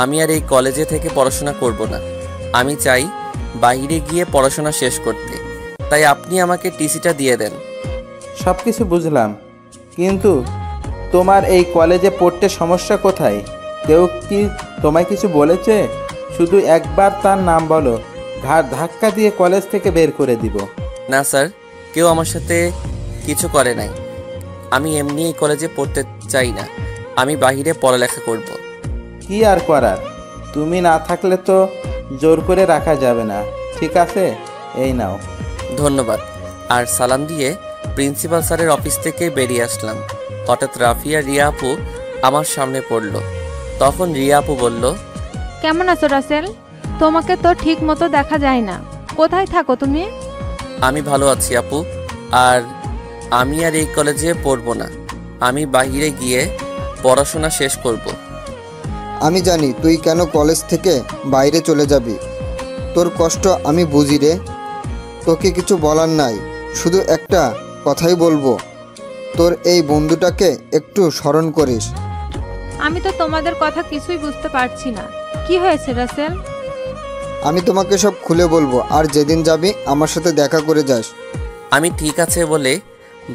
আমি আর এই কলেজে থেকে পড়াশোনা করব না, আমি চাই বাইরে গিয়ে পড়াশোনা শেষ করতে, তাই আপনি আমাকে টিসিটা দিয়ে দেন। সব কিছু বুঝলাম, কিন্তু তোমার এই কলেজে পড়তে সমস্যা কোথায়? কেউ কি তোমায় কিছু বলেছে? শুধু একবার তার নাম বলো, ঘাড় ধাক্কা দিয়ে কলেজ থেকে বের করে দিব। না স্যার, কেউ আমার সাথে কিছু করে নাই। আমি এমনি এই কলেজে পড়তে চাই না, আমি বাইরে পড়ালেখা করব। কি আর করার, তুমি না থাকলে তো জোর করে রাখা যাবে না। ঠিক আছে, এই নাও। ধন্যবাদ। আর সালাম দিয়ে প্রিন্সিপাল স্যারের অফিস থেকে বেরিয়ে আসলাম। হঠাৎ রাফিয়া রিয়া আপু আমার সামনে পড়ল। তখন রিয়া আপু বলল, কেমন আছো রাসেল? তোমাকে তো ঠিক মতো দেখা যায় না, কোথায় থাকো তুমি? আমি ভালো আছি আপু, আর আমি আর এই কলেজে পড়ব না, আমি বাইরে গিয়ে পড়াশোনা শেষ করব। আমি জানি তুই কেন কলেজ থেকে বাইরে চলে যাবি। তোর কষ্ট আমি বুঝি রে। তোকে কিছু বলার নাই, শুধু একটা কথাই বলবো, তোর এই বন্ধুটাকে একটু স্মরণ করিস। আমি তো তোমাদের কথা কিছুই বুঝতে পারছি না, কি হয়েছে রাসেল? আমি তোমাকে সব খুলে বলবো, আর যেদিন যাবি আমার সাথে দেখা করে যাস। আমি ঠিক আছে বলে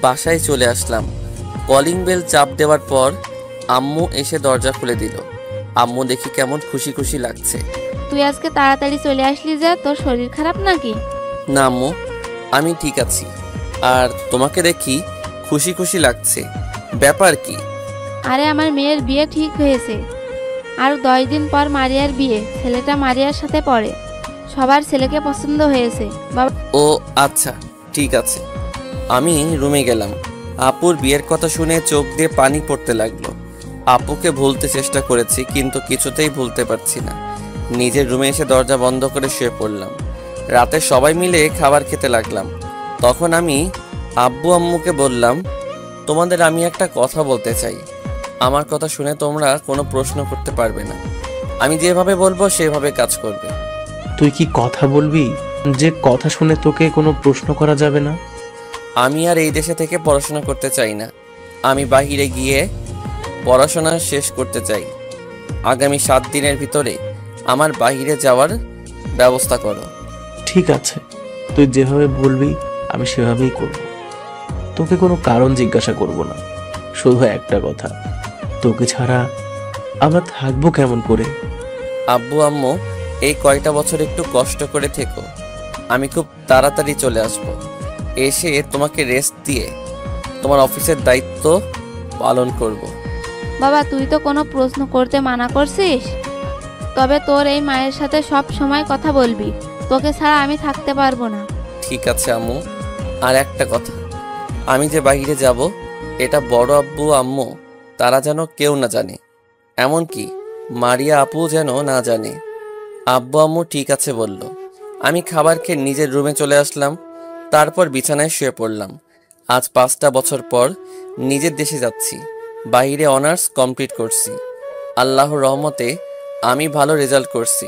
বাসায় চলে আসলাম। কলিং বেল চাপ দেওয়ার পর আম্মু এসে দরজা খুলে দিল। আম্মু দেখি কেমন খুশি খুশি লাগছে। তুই আজকে তাড়াতাড়ি চলে আসলি যে, তোর শরীর খারাপ নাকি? না আম্মু, আমি ঠিক আছি। আর তোমাকে দেখি খুশি খুশি লাগছে, ব্যাপার কি? আরে আমার মেয়ের বিয়ে ঠিক হয়েছে। আর 10 দিন পর মারিয়ার বিয়ে। ছেলেটা মারিয়ার সাথে পড়ে। সবার ছেলেকে পছন্দ হয়েছে বাবা। ও আচ্ছা, ঠিক আছে। আমি রুমে গেলাম। আপুর বিয়ের কথা শুনে চোখ দিয়ে পানি পড়তে লাগলো। আপুকে ভুলতে চেষ্টা করেছি, কিন্তু কিছুতেই ভুলতে পারছি না। নিজের রুমে এসে দরজা বন্ধ করে শুয়ে পড়লাম। রাতে সবাই মিলে খাবার খেতে লাগলাম। তখন আমি আব্বু আম্মুকে বললাম, তোমাদের আমি একটা কথা বলতে চাই। আমার কথা শুনে তোমরা কোনো প্রশ্ন করতে পারবে না। আমি যেভাবে বলবো সেভাবে কাজ করবে। তুই কি কথা বলবি যে কথা শুনে তোকে কোনো প্রশ্ন করা যাবে না? আমি আর এই দেশে থেকে পড়াশোনা করতে চাই না। আমি বাহিরে গিয়ে পড়াশোনা শেষ করতে চাই। আগামী 7 দিনের ভিতরে আমার বাহিরে যাওয়ার ব্যবস্থা করো। ঠিক আছে, তুই যেভাবে বলবি আমি সেভাবেই করব। তোকে কোনো কারণ জিজ্ঞাসা করব না। শুধু একটা কথা, তোকে ছাড়া আমরা থাকবো কেমন করে? আব্বু আম্মু, এই কয়টা বছর একটু কষ্ট করে থেকো। আমি খুব তাড়াতাড়ি চলে আসব। এসে তোমাকে রেস্ট দিয়ে তোমার অফিসের দায়িত্ব পালন করব। বাবা, তুই তো কোনো প্রশ্ন করতে মানা করছিস। তবে তোর এই মায়ের সাথে সব সময় কথা বলবি। তোকে ছাড়া আমি থাকতে পারবো না। ঠিক আছে আম্মু। আর একটা কথা, আমি যে বাইরে যাব এটা বড় আব্বু আম্মু তারা যেন কেউ না জানে, এমনকি মারিয়া আপু যেন না জানে। আব্বু আম্মু ঠিক আছে বলল। আমি খাবার খেয়ে নিজের রুমে চলে আসলাম। তারপর বিছানায় শুয়ে পড়লাম। আজ 5টা বছর পর নিজের দেশে যাচ্ছি। বাইরে অনার্স কমপ্লিট করছি। আল্লাহর রহমতে আমি ভালো রেজাল্ট করছি।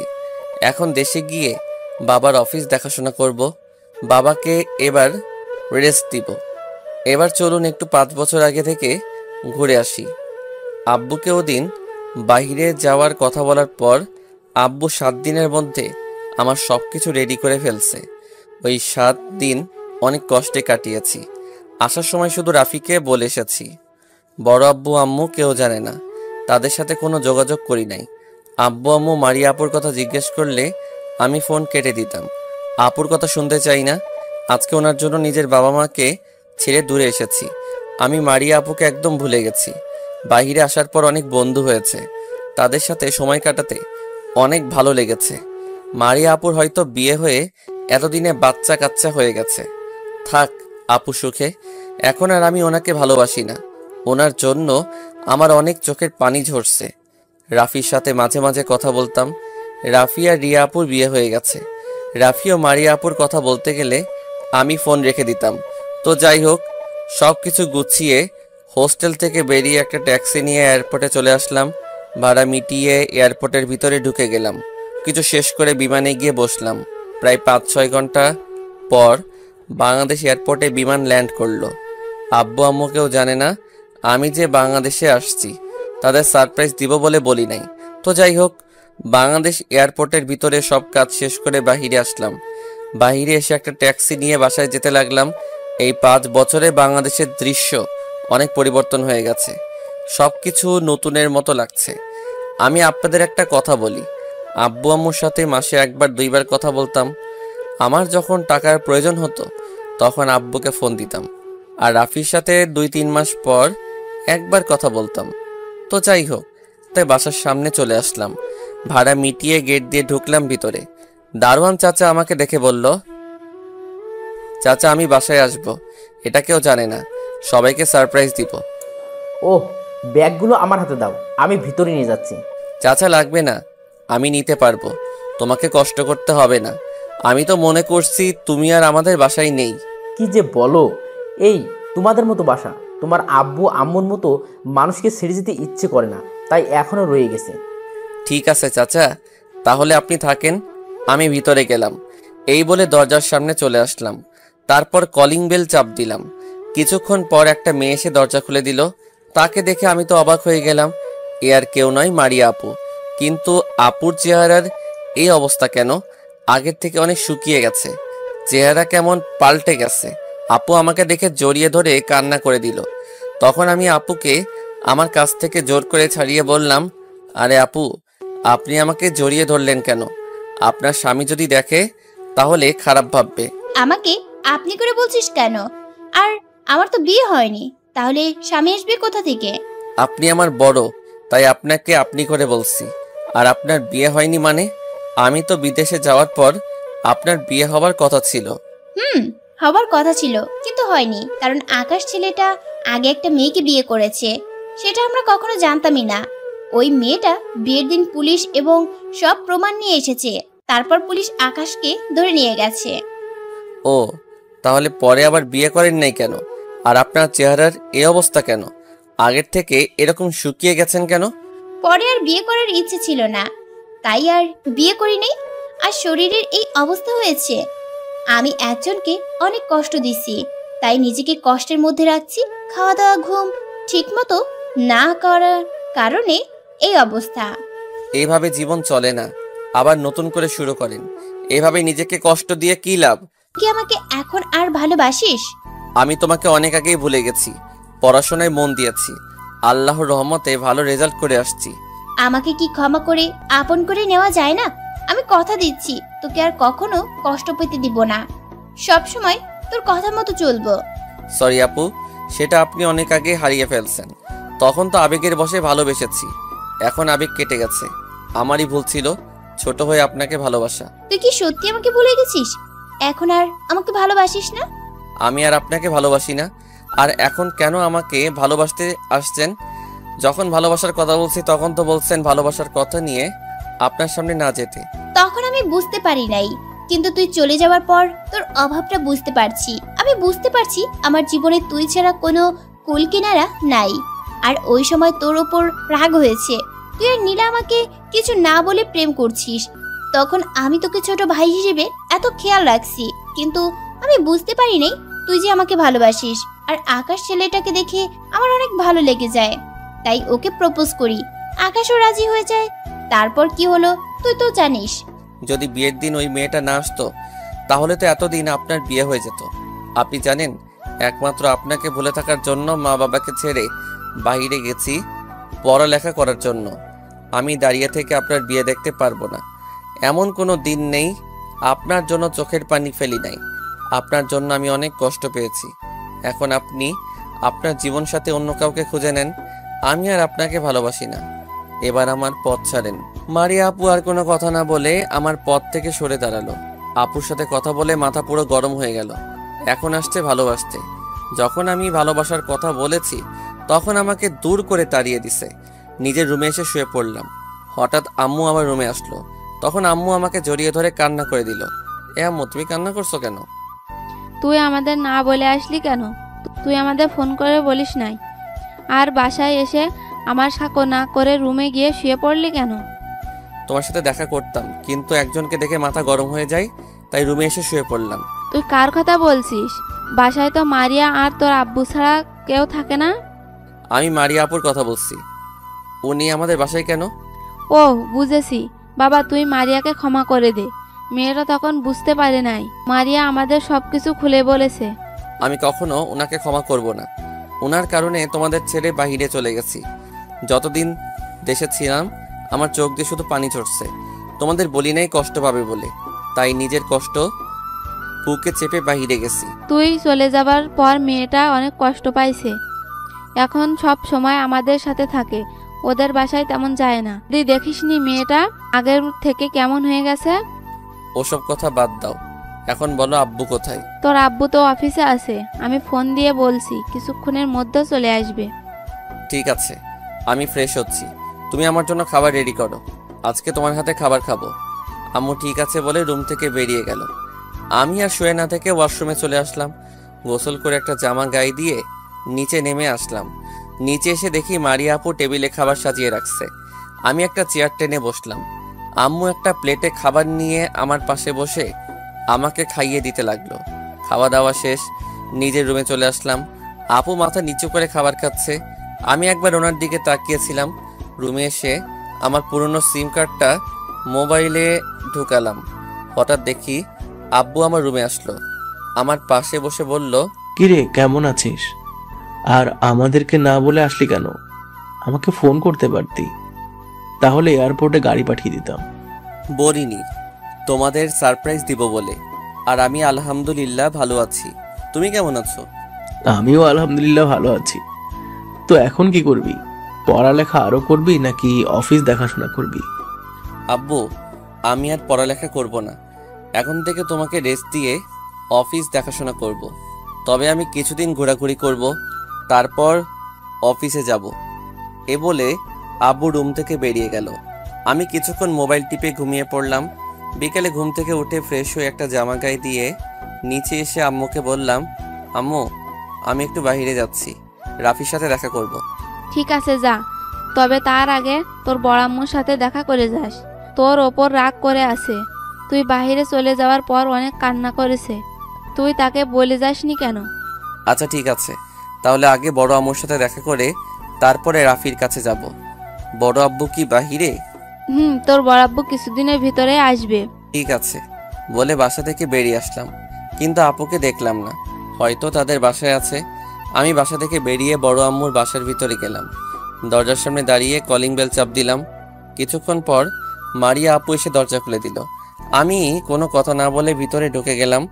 এখন দেশে গিয়ে বাবার অফিস দেখাশোনা করব। বাবাকে এবার রেস্ট দিব। এবার চলুন একটু 5 বছর আগে থেকে ঘুরে আসি। আব্বুকে ওদিন বাইরে যাওয়ার কথা বলার পর আব্বু 7 দিনের মধ্যে আমার সব কিছু রেডি করে ফেলছে। ওই 7 দিন অনেক কষ্টে কাটিয়েছি। আসার সময় শুধু রাফিকে বলে এসেছি। বড় আব্বু আম্মু কেউ জানে না, তাদের সাথে কোনো যোগাযোগ করি নাই। আব্বু আম্মু মারিয়া আপুর কথা জিজ্ঞেস করলে আমি ফোন কেটে দিতাম। আপুর কথা শুনতে চাই না। আজকে ওনার জন্য নিজের বাবা মাকে ছেড়ে দূরে এসেছি। আমি মারিয়া আপুকে একদম ভুলে গেছি। বাইরে আসার পর অনেক বন্ধু হয়েছে, তাদের সাথে সময় কাটাতে অনেক ভালো লেগেছে। মারিয়া আপুর হয়তো বিয়ে হয়ে এতদিনে বাচ্চা কাচ্চা হয়ে গেছে। থাক আপু সুখে। এখন আর আমি ওনাকে ভালোবাসি না। ওনার জন্য আমার অনেক চোখের পানি ঝরছে। রাফির সাথে মাঝে মাঝে কথা বলতাম। রাফি আর রিয়া আপুর বিয়ে হয়ে গেছে। রাফি ও মারিয়া আপুর কথা বলতে গেলে আমি ফোন রেখে দিতাম। তো যাই হোক, সব কিছু গুছিয়ে হোস্টেল থেকে বেরিয়ে একটা ট্যাক্সি নিয়ে এয়ারপোর্টে চলে আসলাম। ভাড়া মিটিয়ে এয়ারপোর্টের ভিতরে ঢুকে গেলাম। কিছু শেষ করে বিমানে গিয়ে বসলাম। প্রায় 5-6 ঘন্টা পর বাংলাদেশ এয়ারপোর্টে বিমান ল্যান্ড করলো। আব্বু আম্মু কেউ জানে না আমি যে বাংলাদেশে আসছি। তাদের সারপ্রাইজ দিব বলে বলি নাই। তো যাই হোক, বাংলাদেশ এয়ারপোর্টের ভিতরে সব কাজ শেষ করে বাহিরে আসলাম। বাহিরে এসে একটা ট্যাক্সি নিয়ে বাসায় যেতে লাগলাম। এই 5 বছরে বাংলাদেশের দৃশ্য অনেক পরিবর্তন হয়ে গেছে। সব কিছু নতুনের মতো লাগছে। আমি আপনাদের একটা কথা বলি, আব্বু আম্মুর সাথে মাসে 1-2বার কথা বলতাম। আমার যখন টাকার প্রয়োজন হতো তখন আব্বুকে ফোন দিতাম। আর রাফির সাথে 2-3 মাস পর একবার কথা বলতাম। তো যাই হোক, তাই বাসার সামনে চলে আসলাম। ভাড়া মিটিয়ে গেট দিয়ে ঢুকলাম ভিতরে। দারোয়ান চাচা আমাকে দেখে বলল, চাচা আমি বাসায় আসব, এটা কেউ জানে না, সবাইকে সারপ্রাইজ দিব। ওহ, ব্যাগগুলো আমার হাতে দাও, আমি ভিতরে নিয়ে যাচ্ছি। চাচা লাগবে না, আমি নিতে পারবো, তোমাকে কষ্ট করতে হবে না। আমি তো মনে করছি তুমি আর আমাদের বাসায় নেই। কি যে বলো, এই তোমাদের মতো বাসা, তোমার আব্বু আম্মুর মতো মানুষকে ছেড়ে যেতে ইচ্ছে করে না, তাই এখনো রয়ে গেছে। ঠিক আছে চাচা, তাহলে আপনি থাকেন, আমি ভিতরে গেলাম। এই বলে দরজার সামনে চলে আসলাম। তারপর কলিং বেল চাপ দিলাম। কিছুক্ষণ পর একটা মেয়ে এসে দরজা খুলে দিল। তাকে দেখে আমি তো অবাক হয়ে গেলাম। এ আর কেউ নয়, মারিয়া আপু। কিন্তু আপুর চেহারার এই অবস্থা কেন? আগের থেকে অনেক শুকিয়ে গেছে, চেহারা কেমন পাল্টে গেছে। আপু আমাকে দেখে জড়িয়ে ধরে কান্না করে দিল। তখন আমি আপুকে আমার কাছ থেকে জোর করে ছাড়িয়ে বললাম, আরে আপু, আপনি আমাকে জড়িয়ে ধরলেন কেন? আপনার স্বামী যদি দেখে তাহলে খারাপ ভাববে। আমাকে আপনি করে বলছিস কেন? আর আমার তো বিয়ে হয়নি, তাহলে স্বামী আসবে কোথা থেকে? আপনি আমার বড়, তাই আপনাকে আপনি করে বলছি। আর আপনার বিয়ে হয়নি মানে? আমি তো বিদেশে যাওয়ার পর আপনার বিয়ে হবার কথা ছিল। হবার কথা ছিল, কিন্তু হয়নি, কারণ আকাশ ছেলেটা আগে একটা মেয়েকে বিয়ে করেছে। সেটা আমরা কখনো জানতামই না। ওই মেয়েটা বিয়ের দিন পুলিশ এবং সব প্রমাণ নিয়ে এসেছে। তারপর পুলিশ আকাশকে ধরে নিয়ে গেছে। ও, তাহলে পরে আবার বিয়ে করেন নাই কেন? আর আপনার চেহারার এই অবস্থা কেন? আগের থেকে এরকম শুকিয়ে গেছেন কেন? পরে আর বিয়ে করার ইচ্ছে ছিল না, তাই আর বিয়ে করি নাই। আর শরীরের এই অবস্থা হয়েছে। আমি একজনকে অনেক কষ্ট দিছি, তাই নিজেকে কষ্টের মধ্যে রাখছি। খাওয়া দাওয়া ঘুম ঠিক মতো না করার কারণে এই অবস্থা। এইভাবে জীবন চলে না, আবার নতুন করে শুরু করেন। এভাবে নিজেকে কষ্ট দিয়ে কি লাভ? কি আমাকে এখন আর ভালোবাসিস? আমি তোমাকে অনেক আগেই ভুলে গেছি। পড়াশোনায় মন দিয়েছি, আল্লাহর রহমতে ভালো রেজাল্ট করে আসছি। আমাকে কি ক্ষমা করে আপন করে নেওয়া যায় না? আমি কথা দিচ্ছি তোকে আর কখনো কষ্ট পেতে দিব না। সব সময় তোর কথা মতো চলবো। সরি আপু, সেটা আপনি অনেক আগে হারিয়ে ফেলছেন। তখন তো আবেগের বশে ভালোবেসেছি, এখন আবেগ কেটে গেছে। আমারই ভুল ছিল ছোট হয়ে আপনাকে ভালোবাসা। তুই কি সত্যি আমাকে ভুলে গেছিস? এখন আর আমাকে ভালোবাসিস না? আমি আর আপনাকে ভালোবাসি না। আর এখন কেন আমাকে ভালোবাসতে আসছেন? যখন ভালোবাসার কথা বলছি তখন তো বলছেন ভালোবাসার কথা নিয়ে আপনার সামনে না যেতে। তখন আমি বুঝতে পারি নাই, কিন্তু তুই চলে যাওয়ার পর তোর অভাবটা বুঝতে পারছি। আমি বুঝতে পারছি আমার জীবনে তুই ছাড়া কোনো কুল কিনারা নাই। আর ওই সময় তোর ওপর রাগ হয়েছে। তুই আর নীলা আমাকে কিছু না বলে প্রেম করছিস। তখন আমি তোকে ছোট ভাই হিসেবে এত খেয়াল রাখছি, কিন্তু আমি বুঝতে পারি নাই তুই যে আমাকে ভালোবাসিস। আর আকাশ ছেলেটাকে দেখে আমার অনেক ভালো লেগে যায়, তাই ওকে প্রপোজ করি। আকাশও রাজি হয়ে যায়। তারপর কি হলো তুই তো জানিস। যদি বিয়ের দিন ওই মেয়েটা না আসতো তাহলে তো এতদিন আপনার বিয়ে হয়ে যেত। আপনি জানেন, একমাত্র আপনাকে ভুলে থাকার জন্য মা বাবাকে ছেড়ে বাইরে গেছি পড়ালেখা করার জন্য। আমি দাঁড়িয়ে থেকে আপনার বিয়ে দেখতে পারবো না। এমন কোনো দিন নেই আপনার জন্য চোখের পানি ফেলি নাই। আপনার জন্য আমি অনেক কষ্ট পেয়েছি। এখন আপনি আপনার জীবন সাথে অন্য কাউকে খুঁজে নেন। আমি আর আপনাকে ভালোবাসি না। এবার আমার পথ ছাড়েন। মারিয়া আপু আর কোনো কথা না বলে আমার পথ থেকে সরে দাঁড়ালো। আপুর সাথে কথা বলে মাথা পুরো গরম হয়ে গেল। এখন আসছে ভালোবাসতে। যখন আমি ভালোবাসার কথা বলেছি তখন আমাকে দূর করে তাড়িয়ে দিছে। নিজের রুমে এসে শুয়ে পড়লাম। হঠাৎ আম্মু আমার রুমে আসলো। তখন আম্মু আমাকে জড়িয়ে ধরে কান্না করে দিল। এ আম্মু, তুমি কান্না করছো কেন? তুই আমাদের না বলে আসলি কেন? তুই আমাদের ফোন করে বলিস নাই? আর বাসায় এসে আমার সাথে না করে রুমে গিয়ে শুয়ে পড়লি কেন? তোমার সাথে দেখা করতাম, কিন্তু একজনকে দেখে মাথা গরম হয়ে যায়, তাই রুমে এসে শুয়ে পড়লাম। তুই কার কথা বলছিস? বাসায় তো মারিয়া আর তোর আব্বু ছাড়া কেউ থাকে না। আমি মারিয়া আপুর কথা বলছি। উনি আমাদের বাসায় কেন? ও বুঝেছি। বাবা, তুই মারিয়াকে ক্ষমা করে দে। মেয়েরা তখন বুঝতে পারে নাই। মারিয়া আমাদের সবকিছু খুলে বলেছে। আমি কখনো ওনাকে ক্ষমা করব না। ওনার কারণে তোমাদের ছেড়ে বাহিরে চলে গেছি। যতদিন দেশে ছিলাম আমার চোখ দিয়ে শুধু পানি ঝরছে। তোমাদের বলি নাই কষ্ট পাবে বলে, তাই নিজের কষ্ট বুকে চেপে বাহিরে গেছি। তুই চলে যাবার পর মেয়েটা অনেক কষ্ট পাইছে। এখন সব সময় আমাদের সাথে থাকে, ওদের বাসায় তেমন যায় না। তুই দেখিসনি মেয়েটা আগের থেকে কেমন হয়ে গেছে? ওসব কথা বাদ দাও, এখন বলো আব্বু কোথায়? তোর আব্বু তো অফিসে আছে। আমি ফোন দিয়ে বলছি কিছুক্ষণের মধ্যে চলে আসবে। ঠিক আছে, আমি ফ্রেশ হচ্ছি। তুমি আমার জন্য খাবার রেডি করো। আজকে তোমার হাতে খাবার খাবো। আম্মু ঠিক আছে বলে রুম থেকে বেরিয়ে গেল। আমি আর শুয়ে না থেকে ওয়াশরুমে চলে আসলাম। গোসল করে একটা জামা গায়ে দিয়ে নিচে নেমে আসলাম। নিচে এসে দেখি মারিয়া আপু টেবিলে খাবার সাজিয়ে রাখছে। আমি একটা চেয়ার টেনে বসলাম। আম্মু একটা প্লেটে খাবার নিয়ে আমার পাশে বসে আমাকে খাইয়ে দিতে লাগলো। খাওয়া দাওয়া শেষ, নিজের রুমে চলে আসলাম। আপু মাথা নিচু করে খাবার খাচ্ছে। আমি একবার ওনার দিকে তাকিয়েছিলাম। রুমে এসে আমার পুরনো সিম কার্ডটা মোবাইলে ঢুকালাম। হঠাৎ দেখি আব্বু আমার রুমে আসলো। আমার পাশে বসে বলল, কিরে কেমন আছিস? আর আমাদেরকে না বলে আসলি কেন? আমাকে ফোন করতে পারতি, তাহলে এয়ারপোর্টে গাড়ি পাঠিয়ে দিতাম। বলিনি তোমাদের সারপ্রাইজ দিব বলে। আর আমি আলহামদুলিল্লাহ ভালো আছি। তুমি কেমন আছো? আমিও আলহামদুলিল্লাহ ভালো আছি। তো এখন কি করবি? পড়ালেখা আরো করবি নাকি অফিস দেখাশোনা করবি? আব্বু, আমি আর পড়ালেখা করব না। এখন থেকে তোমাকে রেস্ট দিয়ে অফিস দেখাশোনা করব। তবে আমি কিছুদিন ঘোরাঘুরি করব, তারপর অফিসে যাব। এ বলে আব্বু রুম থেকে বেরিয়ে গেল। আমি কিছুক্ষণ মোবাইল টিপে ঘুমিয়ে পড়লাম। বিকেলে ঘুম থেকে উঠে ফ্রেশ হয়ে একটা জামা গায়ে দিয়ে নিচে এসে আম্মুকে বললাম, আম্মু আমি একটু বাইরে যাচ্ছি, রাফির সাথে দেখা করব। ঠিক আছে যা, তবে তার আগে তোর বড় আম্মুর সাথে দেখা করে যাস। তোর ওপর রাগ করে আছে। তুই বাইরে চলে যাওয়ার পর অনেক কান্না করেছে। তুই তাকে বলে যাসনি কেন? আচ্ছা ঠিক আছে, তাহলে আগে বড় আম্মুর সাথে দেখা করে তারপরে রাফির কাছে যাব। বড় আব্বু কি বাহিরে? তোর বড় আব্বু কিছুদিনের ভিতরে আসবে। ঠিক আছে বলে বাসা থেকে বেরিয়ে আসলাম, কিন্তু আপুকে দেখলাম না। হয়তো তাদের বাসায় আছে। আমি বাসা থেকে বেরিয়ে বড় আম্মুর বাসার ভিতরে গেলাম। দরজার সামনে দাঁড়িয়ে কলিং বেল চাপ দিলাম। কিছুক্ষণ পর মারিয়া আপু এসে দরজা খুলে দিল। আমি কোনো কথা না বলে ভিতরে ঢুকে গেলাম।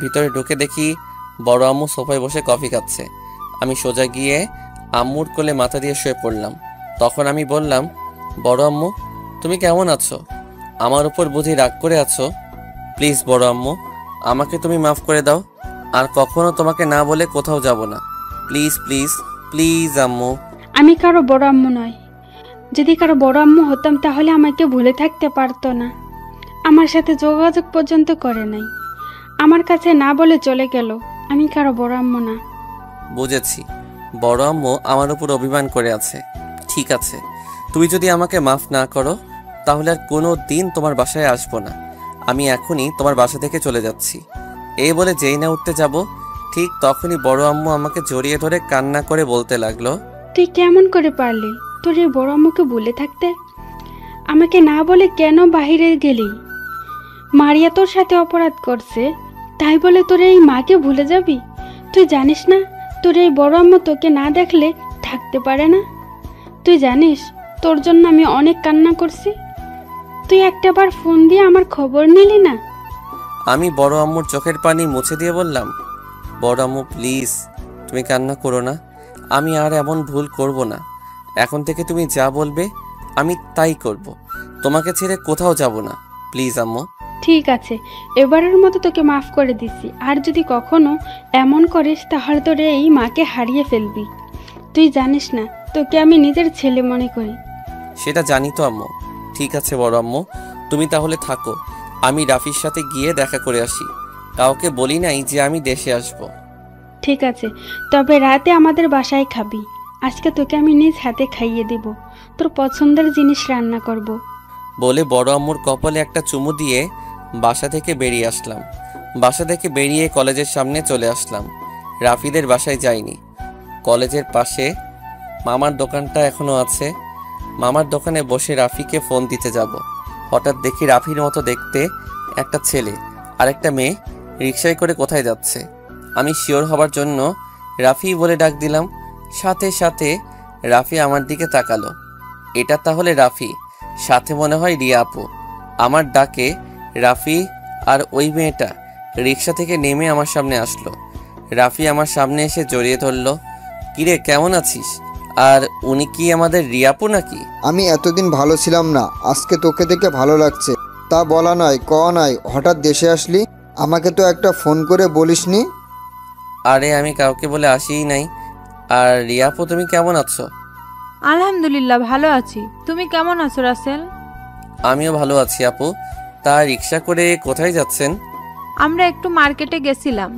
ভিতরে ঢুকে দেখি বড় আম্মু সোফায় বসে কফি খাচ্ছে। আমি সোজা গিয়ে আম্মুর কোলে মাথা দিয়ে শুয়ে পড়লাম। তখন আমি বললাম, বড় আম্মু তুমি কেমন আছো? আমার উপর বুঝি রাগ করে আছো? প্লিজ বড় আম্মু, আমাকে তুমি মাফ করে দাও। আর কখনো তোমাকে না বলে কোথাও যাব না। প্লিজ প্লিজ প্লিজ আম্মু। আমি কারো বড় আম্মু নয়। যদি কারো বড় আম্মু হতাম তাহলে আমাকে ভুলে থাকতে পারতো না। আমার সাথে যোগাযোগ পর্যন্ত করে নাই। আমার কাছে না বলে চলে গেল। আমি কারো বড় আম্মু না। বুঝেছি, বড় আম্মু আমার উপর অভিমান করে আছে। ঠিক আছে, তুমি যদি আমাকে মাফ না করো তাহলে আর কোনো দিন তোমার বাসায় আসবো না। আমি এখনই তোমার বাসা থেকে চলে যাচ্ছি। এই বলে যেই না উঠতে যাব, ঠিক তখনই বড় আম্মু আমাকে জড়িয়ে ধরে কান্না করে বলতে লাগলো, তুই কেমন করে পারলি তোর এই বড় আম্মুকে ভুলে থাকতে? আমাকে না বলে কেন বাহিরে গেলি? মারিয়া তোর সাথে অপরাধ করছে, তাই বলে তোর এই মাকে ভুলে যাবি? তুই জানিস না তোর এই বড় আম্মু তোকে না দেখলে থাকতে পারে না? তুই জানিস তোর জন্য আমি অনেক কান্না করছি। তুই একটাবার ফোন দিয়ে আমার খবর নিলি না? আমি বড় আম্মুর চোখের পানি মুছে দিয়ে বললাম, বড় আম্মু প্লিজ তুমি কান্না করো না। আমি আর এমন ভুল করব না। এখন থেকে তুমি যা বলবে আমি তাই করব। তোমাকে ছেড়ে কোথাও যাব না। প্লিজ আম্মু। ঠিক আছে, এবারের মতো তোকে মাফ করে দিছি। আর যদি কখনো এমন করিস তাহলে তোর এই মাকে হারিয়ে ফেলবি। তুই জানিস না তোকে আমি নিজের ছেলে মনে করি। সেটা জানি তো আম্মু। ঠিক আছে বড় আম্মু, তুমি তাহলে থাকো। আমি রাফির সাথে গিয়ে দেখা করে আসি। কাউকে বলি নাই যে আমি দেশে আসব। ঠিক আছে, তবে রাতে আমাদের বাসায় খাবি। আজকে তোকে আমি নিজ হাতে খাইয়ে দেব। তোর পছন্দের জিনিস রান্না করব। বলে বড় আম্মুর কপালে একটা চুমু দিয়ে বাসা থেকে বেরিয়ে আসলাম। বাসা থেকে বেরিয়ে কলেজের সামনে চলে আসলাম। রাফিদের বাসায় যাইনি। কলেজের পাশে মামার দোকানটা এখনো আছে। মামার দোকানে বসে রাফিকে ফোন দিতে যাব। হঠাৎ দেখি রাফির মতো দেখতে একটা ছেলে আর একটা মেয়ে রিকশায় করে কোথায় যাচ্ছে। আমি শিওর হবার জন্য রাফি বলে ডাক দিলাম। সাথে সাথে রাফি আমার দিকে তাকালো। এটা তাহলে রাফি, সাথে মনে হয় রিয়া আপু। আমার ডাকে রাফি আর ওই মেয়েটা রিকশা থেকে নেমে আমার সামনে আসলো। রাফি আমার সামনে এসে জড়িয়ে ধরলো। কিরে কেমন আছিস? আর উনি কি আমাদের রিয়া আপু নাকি? আমি এতদিন ভালো ছিলাম না, আজকে তোকে দেখে ভালো লাগছে। তা বলা নয় ক নয়, হঠাৎ দেশে আসলি, আমাকে তো একটা ফোন করে বলিসনি। আরে আমি কাউকে বলে আসিই নাই। আর রিয়া আপু তুমি কেমন আছো? আলহামদুলিল্লাহ ভালো আছি। তুমি কেমন আছো রাসেল? আমিও ভালো আছি আপু। তা রিকশা করে কোথায় যাচ্ছেন? আমরা একটু মার্কেটে গেছিলাম,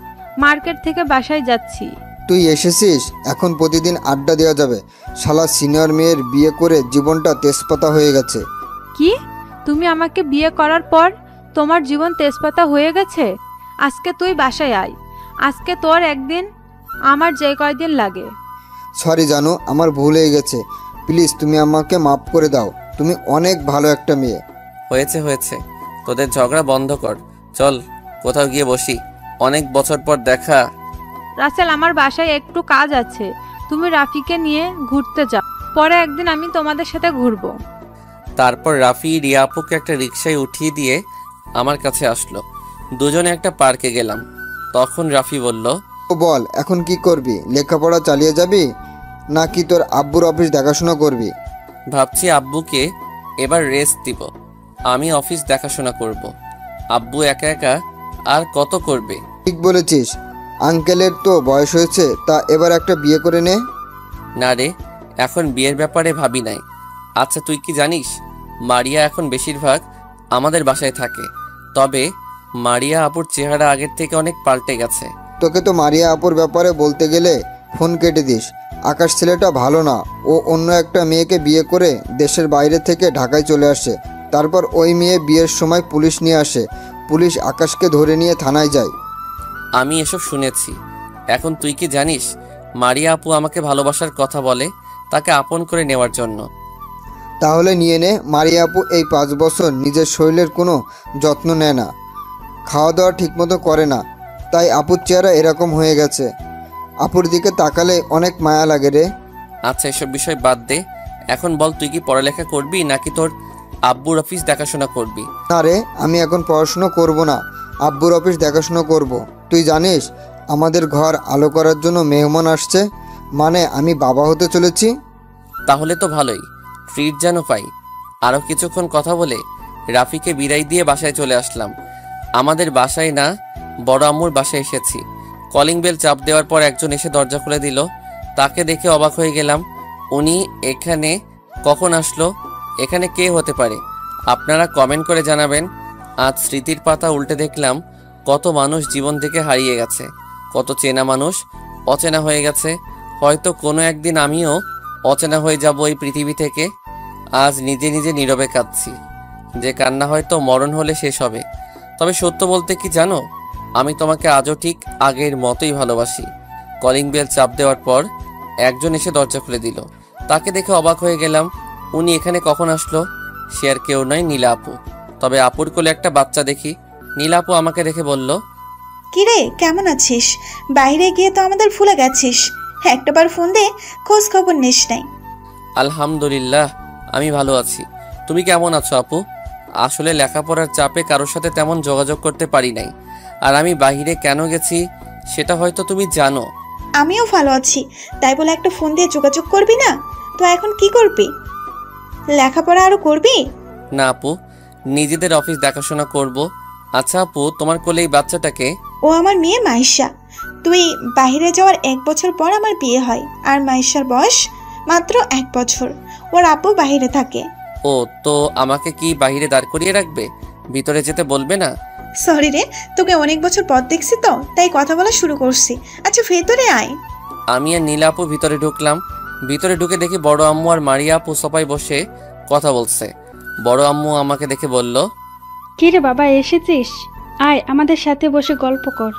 মার্কেট থেকে বাসায় যাচ্ছি। তুই এসেছিস, এখন প্রতিদিন আড্ডা দেওয়া যাবে। শালা সিনিয়র মেয়ের বিয়ে করে জীবনটা তেজপাতা হয়ে গেছে। কি? তুমি আমাকে বিয়ে করার পর তোমার জীবন তেজপাতা হয়ে গেছে? আজকে তুই বাসায় আয়। আজকে তোর একদিন, আমার যে কয়দিন লাগে। সরি জানু, আমার ভুল হয়ে গেছে। প্লিজ তুমি আমাকে মাফ করে দাও। তুমি অনেক ভালো একটা মেয়ে। হয়েছে হয়েছে, তোদের ঝগড়া বন্ধ কর। চল কোথাও গিয়ে বসি, অনেক বছর পর দেখা। রাসেল, আমার বাসায় একটু কাজ আছে, তুমি রাফিকে নিয়ে ঘুরতে যাও, পরে একদিন আমি তোমাদের সাথে ঘুরবো। তারপর রাফি রিয়া আপুকে একটা রিক্সায় উঠিয়ে দিয়ে আমার কাছে আসলো। দুজনে একটা পার্কে গেলাম। তখন রাফি বলল, ও বল, এখন কি করবি? লেখাপড়া চালিয়ে যাবি নাকি তোর আব্বুর অফিস দেখাশোনা করবি? ভাবছি আব্বুকে এবার রেস্ট দিব, আমি অফিস দেখাশোনা করব। আব্বু একা একা আর কত করবে? ঠিক বলেছিস, আঙ্কেলের তো বয়স হয়েছে, তা এবার একটা বিয়ে করে নে। না রে, এখন বিয়ের ব্যাপারে ভাবি নাই। আচ্ছা, তুই কি জানিস মারিয়া এখন বেশিরভাগ আমাদের বাসায় থাকে, তবে মারিয়া আপুর চেহারা আগের থেকে অনেক পাল্টে গেছে। তোকে তো মারিয়া আপুর ব্যাপারে বলতে গেলে ফোন কেটে দিস। আকাশ ছেলেটা ভালো না, ও অন্য একটা মেয়েকে বিয়ে করে দেশের বাইরে থেকে ঢাকায় চলে আসে। তারপর ওই মেয়ে বিয়ের সময় পুলিশ নিয়ে আসে, পুলিশ আকাশকে ধরে নিয়ে থানায় যায়। আমি এসব শুনেছি। এখন তুই কি জানিস মারিয়া আপু আমাকে ভালোবাসার কথা বলে তাকে আপন করে নেওয়ার জন্য। তাহলে নিয়ে নে। মারিয়া আপু এই 5 বছর নিজের শরীরের কোনো যত্ন নেয় না, খাওয়া দাওয়া ঠিকমতো করে না, তাই আপুর চেহারা এরকম হয়ে গেছে। আপুর দিকে তাকালে অনেক মায়া লাগে রে। আচ্ছা, এসব বিষয় বাদ দে, এখন বল তুই কি পড়ালেখা করবি নাকি তোর আব্বুর অফিস দেখাশোনা করবি? না রে, আমি এখন পড়াশুনো করব না, আব্বুর অফিস দেখাশুনো করব। তুই জানিস আমাদের ঘর আলো করার জন্য মেহমান আসছে, মানে আমি বাবা হতে চলেছি। তাহলে তো ভালোই, ট্রিট যেন পাই। আরও কিছুক্ষণ কথা বলে রাফিকে বিদায় দিয়ে বাসায় চলে আসলাম। আমাদের বাসায় না, বড় আম্মুর বাসায় এসেছি। কলিং বেল চাপ দেওয়ার পর একজন এসে দরজা খুলে দিল। তাকে দেখে অবাক হয়ে গেলাম। উনি এখানে কখন আসলো? এখানে কে হতে পারে? আপনারা কমেন্ট করে জানাবেন। আজ স্মৃতির পাতা উল্টে দেখলাম কত মানুষ জীবন থেকে হারিয়ে গেছে, কত চেনা মানুষ অচেনা হয়ে গেছে। হয়তো কোনো একদিন আমিও অচেনা হয়ে যাব এই পৃথিবী থেকে। আজ নিজে নিজে নীরবে কাঁদছি, যে কান্না হয়তো মরণ হলে শেষ হবে। তবে সত্য বলতে কি জানো, আমি তোমাকে আজও ঠিক আগের মতোই ভালোবাসি। কলিং বেল চাপ দেওয়ার পর একজন এসে দরজা খুলে দিল। তাকে দেখে অবাক হয়ে গেলাম। উনি এখানে কখন আসলো? সে আর কেউ নয়, নীলা আপু। তবে আপুর কোলে একটা বাচ্চা দেখি। নীলা আপু আমাকে দেখে বলল, কিরে, কেমন আছিস? বাইরে গিয়ে তো আমাদের ভুলে গেছিস, একটাবার ফোন দে, খোঁজ খবর নিস নাই। আলহামদুলিল্লাহ, আমি ভালো আছি। তুমি কেমন আছো আপু? আসলে লেখাপড়ার চাপে কারোর সাথে তেমন যোগাযোগ করতে পারি নাই। আর আমি বাইরে কেন গেছি সেটা হয়তো তুমি জানো। আমিও ভালো আছি, তাই বলে একটা ফোন দিয়ে যোগাযোগ করবি না? তো এখন কি করবি? লেখাপড়া আরো করবি? না আপু, নিজেদের অফিস দেখাশোনা করব। আচ্ছা আপু, তোমার কোলে এই বাচ্চাটাকে? ও আমার মেয়ে মাইশা। তুই বাইরে যাওয়ার 1 বছর পর আমার বিয়ে হয়, আর মাইশার বয়স মাত্র 1 বছর। ওর আব্বু বাইরে থাকে। ও, তো আমাকে কি বাইরে দাঁড় করিয়ে রাখবে? ভিতরে যেতে বলবে না? সরি রে, তোকে অনেক বছর পর দেখছি তো, তাই কথা বলা শুরু করছি। আচ্ছা ভেতরে আয়। আমি আর নীলা আপু ভিতরে ঢুকলাম। ভিতরে ঢুকে দেখি বড় আম্মু আর মারিয়া আপু সোফায় বসে কথা বলছে। বড় আম্মু আমাকে দেখে বলল, কি রে বাবা, এসেছিস? আয় আমাদের সাথে বসে গল্প কর,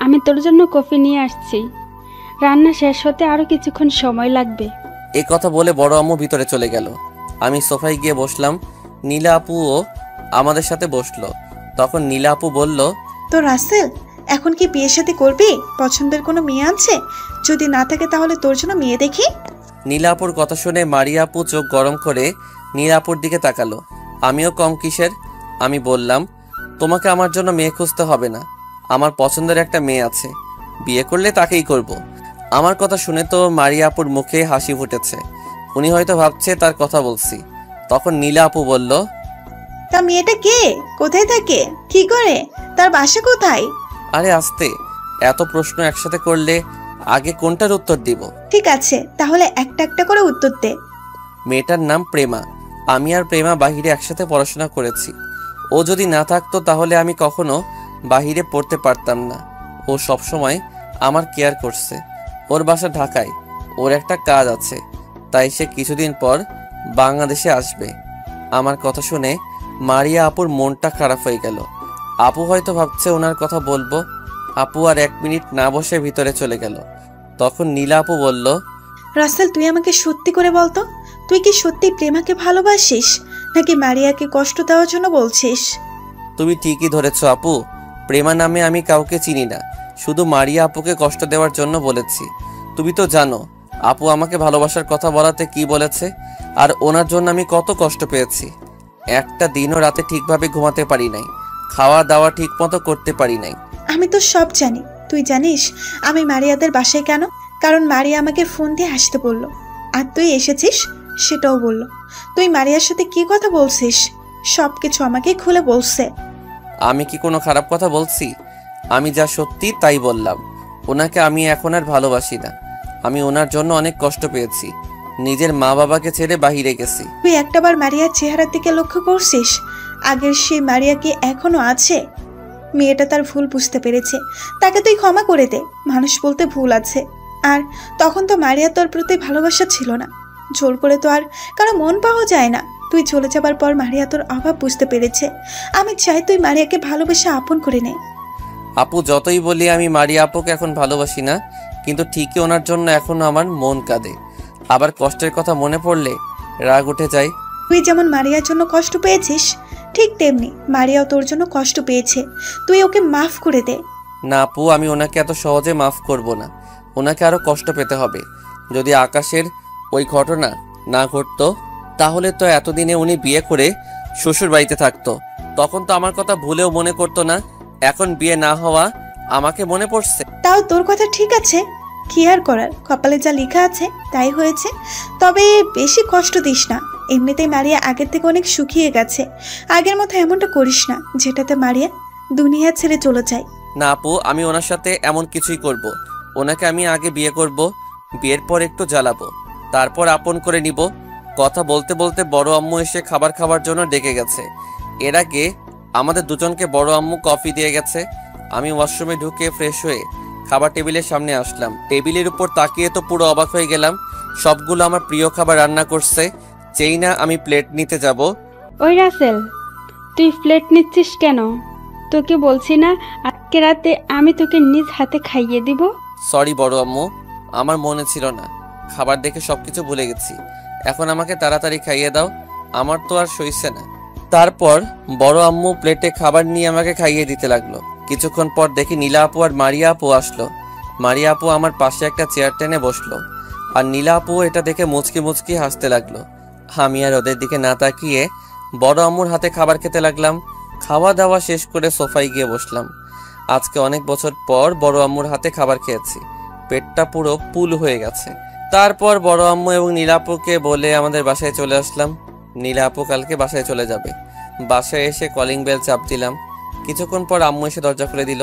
আমি তোর জন্য কফি নিয়ে আসছি। রান্না শেষ হতে আরো কিছুক্ষণ সময় লাগবে। এই কথা বলে বড় আম্মু ভিতরে চলে গেল। আমি সোফায় গিয়ে বসলাম। নীলা আপুও আমাদের সাথে বসলো। তখন নীলা আপু বলল, তো রাসেল, এখন কি বিয়ে শাদী করবি? পছন্দের কোনো মেয়ে আছে? যদি না থাকে তাহলে তোর জন্য মেয়ে দেখি। নীলা আপুর কথা শুনে মারিয়া আপু চোখ গরম করে নীলা আপুর দিকে তাকালো। আমিও কম কিসের, আমি বললাম, তোমাকে আমার জন্য মেয়ে খুঁজতে হবে না, আমার পছন্দের একটা মেয়ে আছে, বিয়ে করলে তাকেই করব। আমার কথা শুনে তো মারিয়া আপুর মুখে হাসি ফুটেছে। উনি হয়তো ভাবছে তার কথা বলছি। তখন নীলা আপু বলল, তা মেয়েটা কে? কোথায় থাকে? কি করে? তার বাসা কোথায়? আরে আস্তে, এত প্রশ্ন একসাথে করলে আগে কোনটার উত্তর দিব? ঠিক আছে, তাহলে একটা একটা করে উত্তর দে। মেয়েটার নাম প্রেমা। আমি আর প্রেমা বাহিরে একসাথে পড়াশোনা করেছি। ও যদি না থাকতো তাহলে আমি কখনো বাহিরে পড়তে পারতাম না। ও সবসময় আমার কেয়ার করছে। ওর বাসা ঢাকায়, ওর একটা কাজ আছে, তাই সে কিছুদিন পর বাংলাদেশে আসবে। আমার কথা শুনে মারিয়া আপুর মনটা খারাপ হয়ে গেল। আপু হয়তো ভাবছে ওনার কথা বলবো। আপু আর 1 মিনিট না বসে ভিতরে চলে গেল। তখন নীলা আপু বলল, রাসেল, তুই আমাকে সত্যি করে বলতো, তুই কি সত্যি প্রেমাকে ভালোবাসিস নাকি মারিয়াকে কষ্ট দেওয়ার জন্য বলছিস? তুমি ঠিকই ধরেছ আপু, প্রেমা নামে আমি কাউকে চিনি না। শুধু মারিয়া আপুকে কষ্ট দেওয়ার জন্য বলেছি। তুমি তো জানো আপু আমাকে ভালোবাসার কথা বলাতে কি বলেছে, আর ওনার জন্য আমি কত কষ্ট পেয়েছি। একটা দিনও রাতে ঠিকভাবে ঘুমাতে পারি নাই, খাওয়া দাওয়া ঠিক মতো করতে পারি নাই। আমি তো সব জানি। তুই জানিস আমি মারিয়াদের বাসায় কেন? কারণ মারিয়া আমাকে ফোন দিয়ে আসতে বলল, আর তুই এসেছিস সেটাও বলল। তুই মারিয়ার সাথে কি কথা বলছিস সবকিছু আমাকে খুলে বলছে। আমি কি কোনো খারাপ কথা বলছি? আমি যা সত্যি তাই বললাম। ওনাকে আমি এখন আর ভালোবাসি না। আমি ওনার জন্য অনেক কষ্ট পেয়েছি, নিজের মা বাবাকে ছেড়ে বাহিরে গেছি। তুই একটাবার মারিয়ার চেহারার দিকে লক্ষ্য করছিস? আগের সেই মারিয়া কি এখনো আছে? মেয়েটা তার ভুল বুঝতে পেরেছে, তাকে তুই ক্ষমা করে দে। মানুষ বলতে ভুল আছে, আর তখন তো মারিয়া তোর প্রতি ভালোবাসা ছিল না। জোর করে তো আর কারো মন পাওয়া যায় না। তুই চলে যাবার পর মারিয়া তোর অভাব বুঝতে পেরেছে। আমি চাই তুই মারিয়াকে ভালোবেসে আপন করে নে। আপু যতই বলি আমি মারিয়া আপুকে এখন ভালোবাসি না, কিন্তু ঠিকই ওনার জন্য এখনো আমার মন কাঁদে। আবার কষ্টের কথা মনে পড়লে রাগ উঠে যায়। তুই যেমন মারিয়ার জন্য কষ্ট পেয়েছিস, ঠিক তেমনি মারিয়াও তোর জন্য কষ্ট পেয়েছে। তুই ওকে মাফ করে দে। না আপু, আমি ওনাকে এত সহজে মাফ করব না। ওনাকে আরো কষ্ট পেতে হবে। যদি আকাশের ওই ঘটনা না ঘটতো তাহলে তো এতদিনে উনি বিয়ে করে শ্বশুর বাড়িতে থাকতো, তখন তো আমার কথা ভুলেও মনে করতো না। এখন বিয়ে না হওয়া আমাকে মনে পড়ছে। তাও তোর কথা ঠিক আছে, কি আর করার, কপালে যা লেখা আছে তাই হয়েছে। তবে বেশি কষ্ট দিস না। এমনিতেই মারিয়া আগের থেকে অনেক শুকিয়ে গেছে। আগের মতো এমনটা করিস না যেটাতে মারিয়া দুনিয়া ছেড়ে চলে যায়। না আপু, আমি ওনার সাথে এমন কিছুই করব। ওনাকে আমি আগে বিয়ে করব, বিয়ের পর একটু জ্বালাবো, তারপর আপন করে নিব। কথা বলতে বলতে বড় আম্মু এসে খাবার খাওয়ার জন্য ডেকে গেছে। এর আগে আমাদের দুজনকে বড় আম্মু কফি দিয়ে গেছে। আমি ওয়াশরুমে ঢুকে ফ্রেশ হয়ে খাবার টেবিলের সামনে আসলাম। টেবিলের উপর তাকিয়ে তো পুরো অবাক হয়ে গেলাম। সবগুলো আমার প্রিয় খাবার রান্না করছে। যেই না আমি প্লেট নিতে যাব, ওই রাসেল, তুই প্লেট নিচ্ছিস কেন? তোকে বলছি না আজকে রাতে আমি তোকে নিজ হাতে খাইয়ে দিব? সরি বড় আম্মু, আমার মনে ছিল না। খাবার দেখে সবকিছু ভুলে গেছি। এখন আমাকে তাড়াতাড়ি খাইয়ে দাও, আমার তো আর সইছে না। তারপর বড় আম্মু প্লেটে খাবার নিয়ে আমাকে খাইয়ে দিতে লাগলো। কিছুক্ষণ পর দেখি নীলা আপু আর মারিয়া আপু আসলো। মারিয়া আপু আমার পাশে একটা চেয়ার টেনে বসলো, আর নীলা আপু এটা দেখে মুচকি মুচকি হাসতে লাগলো। আমি আর ওদের দিকে না তাকিয়ে বড় আম্মুর হাতে খাবার খেতে লাগলাম। খাওয়া দাওয়া শেষ করে সোফায় গিয়ে বসলাম। আজকে অনেক বছর পর বড় আম্মুর হাতে খাবার খেয়েছি, পেটটা পুরো ফুল হয়ে গেছে। তারপর বড় আম্মু এবং নীলা আপুকে বলে আমাদের বাসায় চলে আসলাম। নীলা আপু কালকে বাসায় চলে যাবে। বাসায় এসে কলিং বেল চাপ দিলাম। কিছুক্ষণ পর আম্মু এসে দরজা খুলে দিল।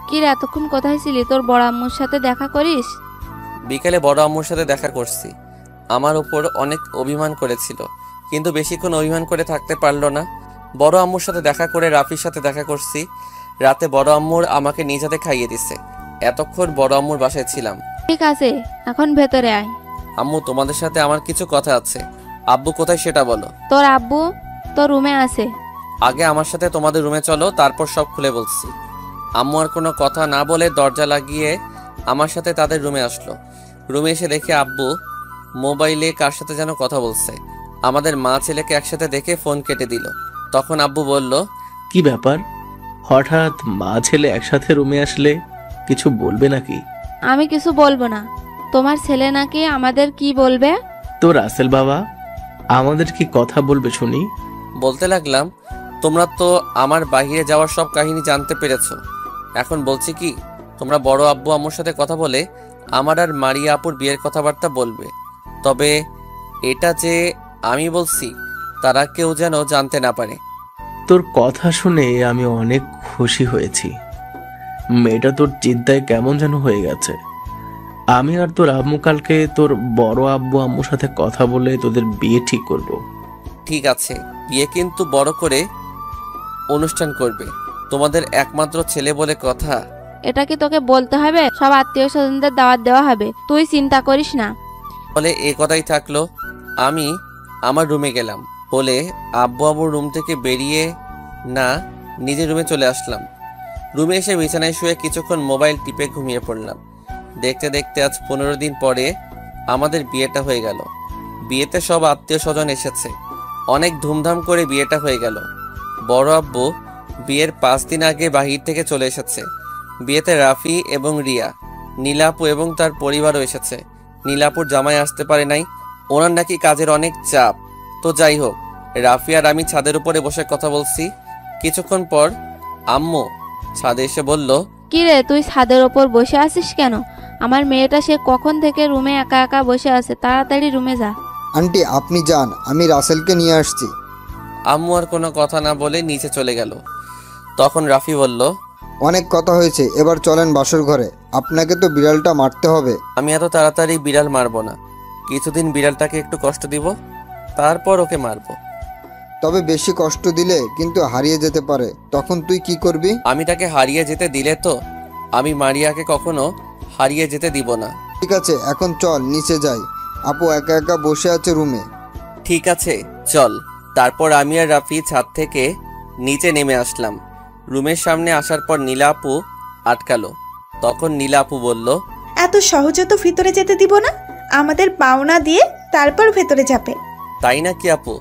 কি রে, এতক্ষণ কোথায় ছিলি? তোর বড় আম্মুর সাথে দেখা করিস? বিকেলে বড় আম্মুর সাথে দেখা করছি। আমার উপর অনেক অভিমান করেছিল, কিন্তু বেশিক্ষণ অভিমান করে থাকতে পারলো না। বড় আম্মুর সাথে দেখা করে রাফির সাথে দেখা করছি। রাতে বড় আম্মুর আমাকে নিজ হাতে খাইয়ে দিছে। এতক্ষণ বড় আম্মুর বাসায় ছিলাম। ঠিক আছে, এখন ভেতরে আয়। আম্মু, তোমাদের সাথে আমার কিছু কথা আছে। আব্বু কোথায় সেটা বলো। তোর আব্বু তোর রুমে আছে। আগে আমার সাথে তোমাদের রুমে চলো, তারপর সব খুলে বলছি। আম্মু আর কোনো কথা না বলে দরজা লাগিয়ে আমার সাথে তাদের রুমে আসলো। রুমে এসে দেখে আব্বু মোবাইলে কার সাথে যেন কথা বলছে। আমাদের মা ছেলেকে একসাথে দেখে ফোন কেটে দিল। তখন আব্বু বলল, কি ব্যাপার, হঠাৎ মা ছেলে একসাথে রুমে আসলে? কিছু বলবে নাকি? আমি কিছু বলবো না। তোমার ছেলে নাকি আমাদের কি বলবে? তো রাসেল বাবা আমাদের কি কথা বলবে শুনি? বলতে লাগলাম, তোমরা তো আমার বাইরে যাওয়ার সব কাহিনী জানতে পেরেছো। এখন বলছি কি, তোমরা বড় আব্বু আম্মুর সাথে কথা বলে আমার আর মারিয়া আপুর বিয়ের কথাবার্তা বলবে। তবে এটা যে আমি বলছি তারা কেউ যেন জানতে না পারে। তোর কথা শুনে আমি অনেক খুশি হয়েছি। মেয়েটা তোর চিন্তায় কেমন যেন হয়ে গেছে। আমি আর তোর আম্মু কালকে তোর বড় আব্বু আম্মুর সাথে কথা বলে তোদের বিয়ে ঠিক করব। ঠিক আছে, বিয়ে কিন্তু বড় করে অনুষ্ঠান করবে। তোমাদের একমাত্র ছেলে বলে কথা। এটা কি তোকে বলতে হবে? সব আত্মীয় স্বজনদের দাওয়াত দেওয়া হবে, তুই চিন্তা করিস না। বলে এ কথাই থাকলো। আমি আমার রুমে গেলাম বলে আব্বু আম্মুর রুম থেকে বেরিয়ে না নিজের রুমে চলে আসলাম। রুমে এসে বিছানায় শুয়ে কিছুক্ষণ মোবাইল টিপে ঘুমিয়ে পড়লাম। দেখতে দেখতে আজ 15 দিন পরে আমাদের বিয়েটা হয়ে গেল। বিয়েতে সব আত্মীয় স্বজন এসেছে। অনেক ধুমধাম করে বিয়েটা হয়ে গেল। বড় আব্বু বিয়ের 5 দিন আগে বাহির থেকে চলে এসেছে। বিয়েতে রাফি এবং রিয়া, নীলাপু এবং তার পরিবারও এসেছে। নীলাপুর জামাই আসতে পারে নাই, ওনার নাকি কাজের অনেক চাপ। তো যাই হোক, রাফি আর আমি ছাদের উপরে বসে কথা বলছি। কিছুক্ষণ পর আম্মু ছাদে এসে বলল, কি রে, তুই ছাদের ওপর বসে আছিস কেন? আমার মেয়েটা সে কখন থেকে রুমে একা একা বসে আছে, তাড়াতাড়ি রুমে যা। আন্টি আপনি যান, আমি রাসেলকে নিয়ে আসছি। আম্মু আর কোনো কথা না বলে নিচে চলে গেল। তখন রাফি বলল, অনেক কথা হয়েছে, এবার চলেন বাসর ঘরে। আপনাকে তো বিড়ালটা মারতে হবে। আমি এত তাড়াতাড়ি বিড়াল মারবো না, কিছুদিন বিড়ালটাকে একটু কষ্ট দিব, তারপর ওকে মারবো। তবে বেশি কষ্ট দিলে কিন্তু হারিয়ে যেতে পারে, তখন তুই কি করবি? আমি তাকে হারিয়ে যেতে দিলে তো আমি মারিয়াকে কখনো হারিয়ে যেতে দিব না। ঠিক আছে, এখন চল নিচে যাই, আপু একা একা বসে আছে রুমে। ঠিক আছে চল। তারপর আমি আর রাফি ছাদ থেকে নিচে নেমে আসলাম। রুমের সামনে আসার পর নীলা আপু আটকালো। তখন নীলা আপু বলল, এত সহজে তো ভিতরে যেতে দিব না, আমাদের পাওনা দিয়ে তারপর ভেতরে যাবে। তাই না কি আপু?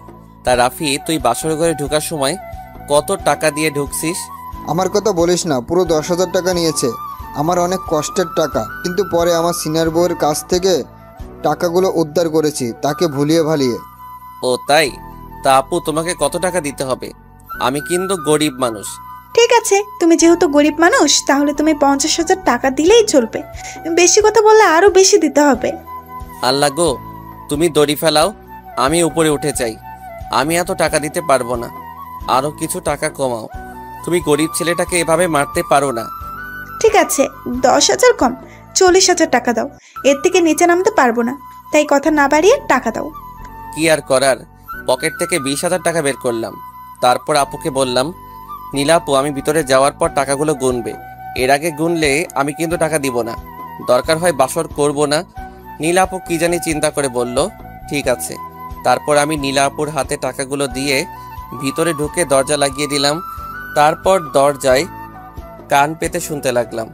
তা রাফি, তুই বাসর ঘরে ঢোকার সময় কত টাকা দিয়ে ঢুকছিস? আমার কথা বলিস না, পুরো 10,000 টাকা নিয়েছে। আমার অনেক কষ্টের টাকা, কিন্তু পরে আমার সিনিয়র বউয়ের কাছ থেকে টাকাগুলো উদ্ধার করেছি, তাকে ভুলিয়ে ভালিয়ে। ও তাই? তা আপু, তোমাকে কত টাকা দিতে হবে? আমি কিন্তু গরিব মানুষ। ঠিক আছে, তুমি যেহেতু গরিব মানুষ তাহলে তুমি 50,000 টাকা দিলেই চলবে, বেশি কথা বললে আরো বেশি দিতে হবে। আল্লাহ গো, তুমি দড়ি ফেলাও, আমি উপরে উঠে যাই। আমি এত টাকা দিতে পারবো না, আরো কিছু টাকা কমাও। তুমি গরিব ছেলেটাকে এভাবে মারতে পারো না। ঠিক আছে, 10,000 কম, 40,000 টাকা দাও, এর থেকে নিচে নামতে পারবো না, তাই কথা না বাড়িয়ে টাকা দাও। কি আর করার, পকেট থেকে 20,000 টাকা বের করলাম। তারপর আপুকে বললাম, নীলাপু আমি ভিতরে যাওয়ার পর টাকাগুলো গুনবে, এর আগে গুনলে আমি কিন্তু টাকা দিব না, দরকার হয় বাসর করব না। নীলাপু কি জানি চিন্তা করে বলল, ঠিক আছে। তারপর আমি নীলাপুর হাতে টাকাগুলো দিয়ে ভিতরে ঢুকে দরজা লাগিয়ে দিলাম। তারপর দরজায় কান পেতে শুনতে লাগলাম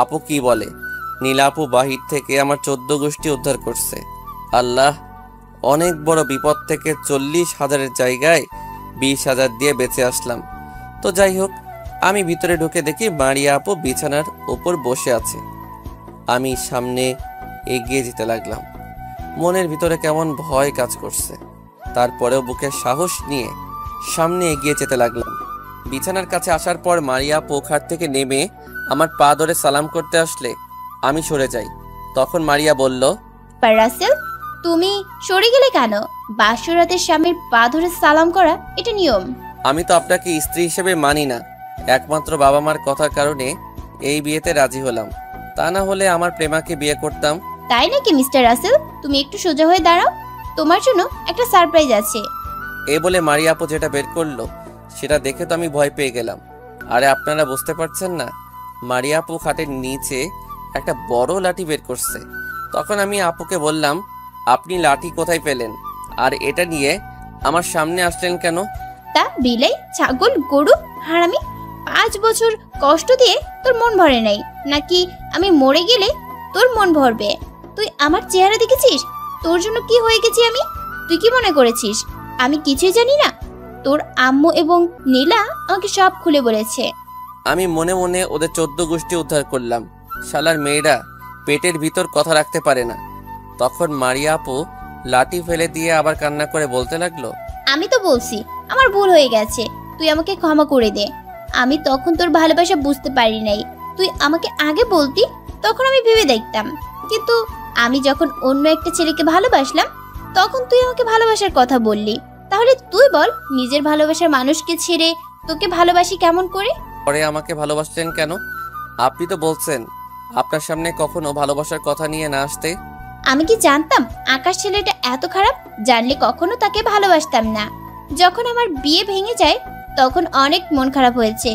আপু কি বলে। নীলাপু বাহির থেকে আমার 14 গোষ্ঠী উদ্ধার করছে। আল্লাহ, অনেক বড় বিপদ থেকে 40,000-এর জায়গায় 20,000 দিয়ে বেঁচে আসলাম। তো যাই হোক, আমি ভিতরে ঢুকে দেখি মারিয়া আপু বিছানার উপর বসে আছে। আমি সামনে এগিয়ে যেতে লাগলাম। মনের ভিতরে কেমন ভয় কাজ করছে, তারপরেও বুকে সাহস নিয়ে সামনে এগিয়ে যেতে লাগলাম। বিছানার কাছে আসার পর মারিয়া আপু খাট থেকে নেমে আমার পা ধরে সালাম করতে আসলে আমি সরে যাই। তখন মারিয়া বলল, রাসেল, তুমি সরে গেলে কেন? বাসরাতের স্বামীর পা ধরে সালাম করা এটা নিয়ম। আমি তো আপনাকে স্ত্রী হিসেবে মানি না, একমাত্র বাবা মার কথার কারণে এই বিয়েতে রাজি হলাম, তা না হলে আমার প্রেমাকে বিয়ে করতাম। তাই নাকি মিস্টার রাসেল? তুমি একটু সোজা হয়ে দাঁড়াও, তোমার জন্য একটা সারপ্রাইজ আছে। এ বলে মারিয়া আপু যেটা বের করলো সেটা দেখে তো আমি ভয় পেয়ে গেলাম। আরে আপনারা বুঝতে পারছেন না, মারিয়া আপু খাটের নিচে একটা বড় লাঠি বের করছে। তখন আমি আপুকে বললাম, আপনি লাঠি কোথায় পেলেন, আর এটা নিয়ে আমার সামনে আসলেন কেন? তা বিলাই, ছাগল, গরু, হারামি, 5 বছর কষ্ট দিয়ে তোর মন ভরে নাই নাকি আমি মরে গেলে তোর মন ভরবে? তুই আমার চেহারা দেখেছিস? তোর জন্য কি হয়ে গেছি আমি? তুই কি মনে করেছিস আমি কিছুই জানি না? তোর আম্মু এবং নীলা আমাকে সব খুলে বলেছে। আমি মনে মনে ওদের 14 গোষ্ঠী উদ্ধার করলাম। শালার মেয়েরা পেটের ভিতর কথা রাখতে পারে না। তখন মারিয়া আপু লাঠি ফেলে দিয়ে আবার কান্না করে বলতে লাগলো, আমি তো বলছি আমার ভুল হয়ে গেছে, তুই আমাকে ক্ষমা করে দে। আমি তখন তোর ভালোবাসা বুঝতে পারি নাই, তুই আমাকে আগে বলতি তখন আমি ভেবে দেখতাম। কিন্তু আমি যখন অন্য একটা ছেলেকে ভালোবাসলাম তখন তুই আমাকে ভালোবাসার কথা বললি। তাহলে তুই বল, নিজের ভালোবাসার মানুষকে ছেড়ে তোকে ভালোবাসি কেমন করে? পরে আমাকে ভালোবাসলেন কেন? আপনি তো বলছেন আপনার সামনে কখনো ভালোবাসার কথা নিয়ে না আসতে। আমি কি জানতাম আকাশ ছেলেটা এত খারাপ? জানলে কখনো তাকে ভালোবাসতাম না। যখন আমার বিয়ে ভেঙে যায় তখন অনেক মন খারাপ হয়েছে।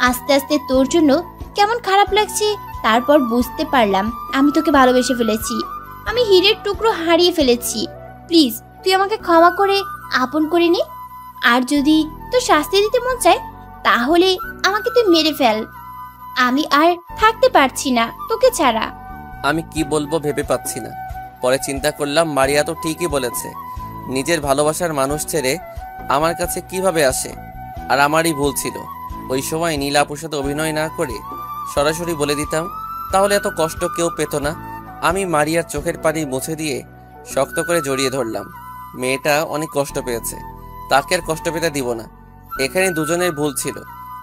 আস্তে আস্তে তোর জন্য কেমন খারাপ লাগছে তারপর বুঝতে পারলাম আমি তোকে ভালোবেসে ফেলেছি। আমি হীরের টুকরো হারিয়ে ফেলেছি। প্লিজ তুই আমাকে ক্ষমা করে আপন করে নে। আর যদি তোর শাস্তি দিতে মন চায় তাহলে আমাকে তুই মেরে ফেল। আমি আর থাকতে পারছি না তোকে ছাড়া। আমি কি বলবো ভেবে পাচ্ছি না। পরে চিন্তা করলাম মারিয়া তো ঠিকই বলেছে, নিজের ভালোবাসার মানুষ ছেড়ে আমার কাছে কিভাবে আসে। আর আমারই ভুল ছিল, ওই সময় নীলাপুর সাথে অভিনয় না করে সরাসরি বলে দিতাম, তাহলে এত কষ্ট কেউ পেত না। আমি মারিয়ার চোখের পানি মুছে দিয়ে শক্ত করে জড়িয়ে ধরলাম। মেয়েটা অনেক কষ্ট পেয়েছে, তাকে আর কষ্ট পেতে দিব না। এখানে দুজনের ভুল ছিল,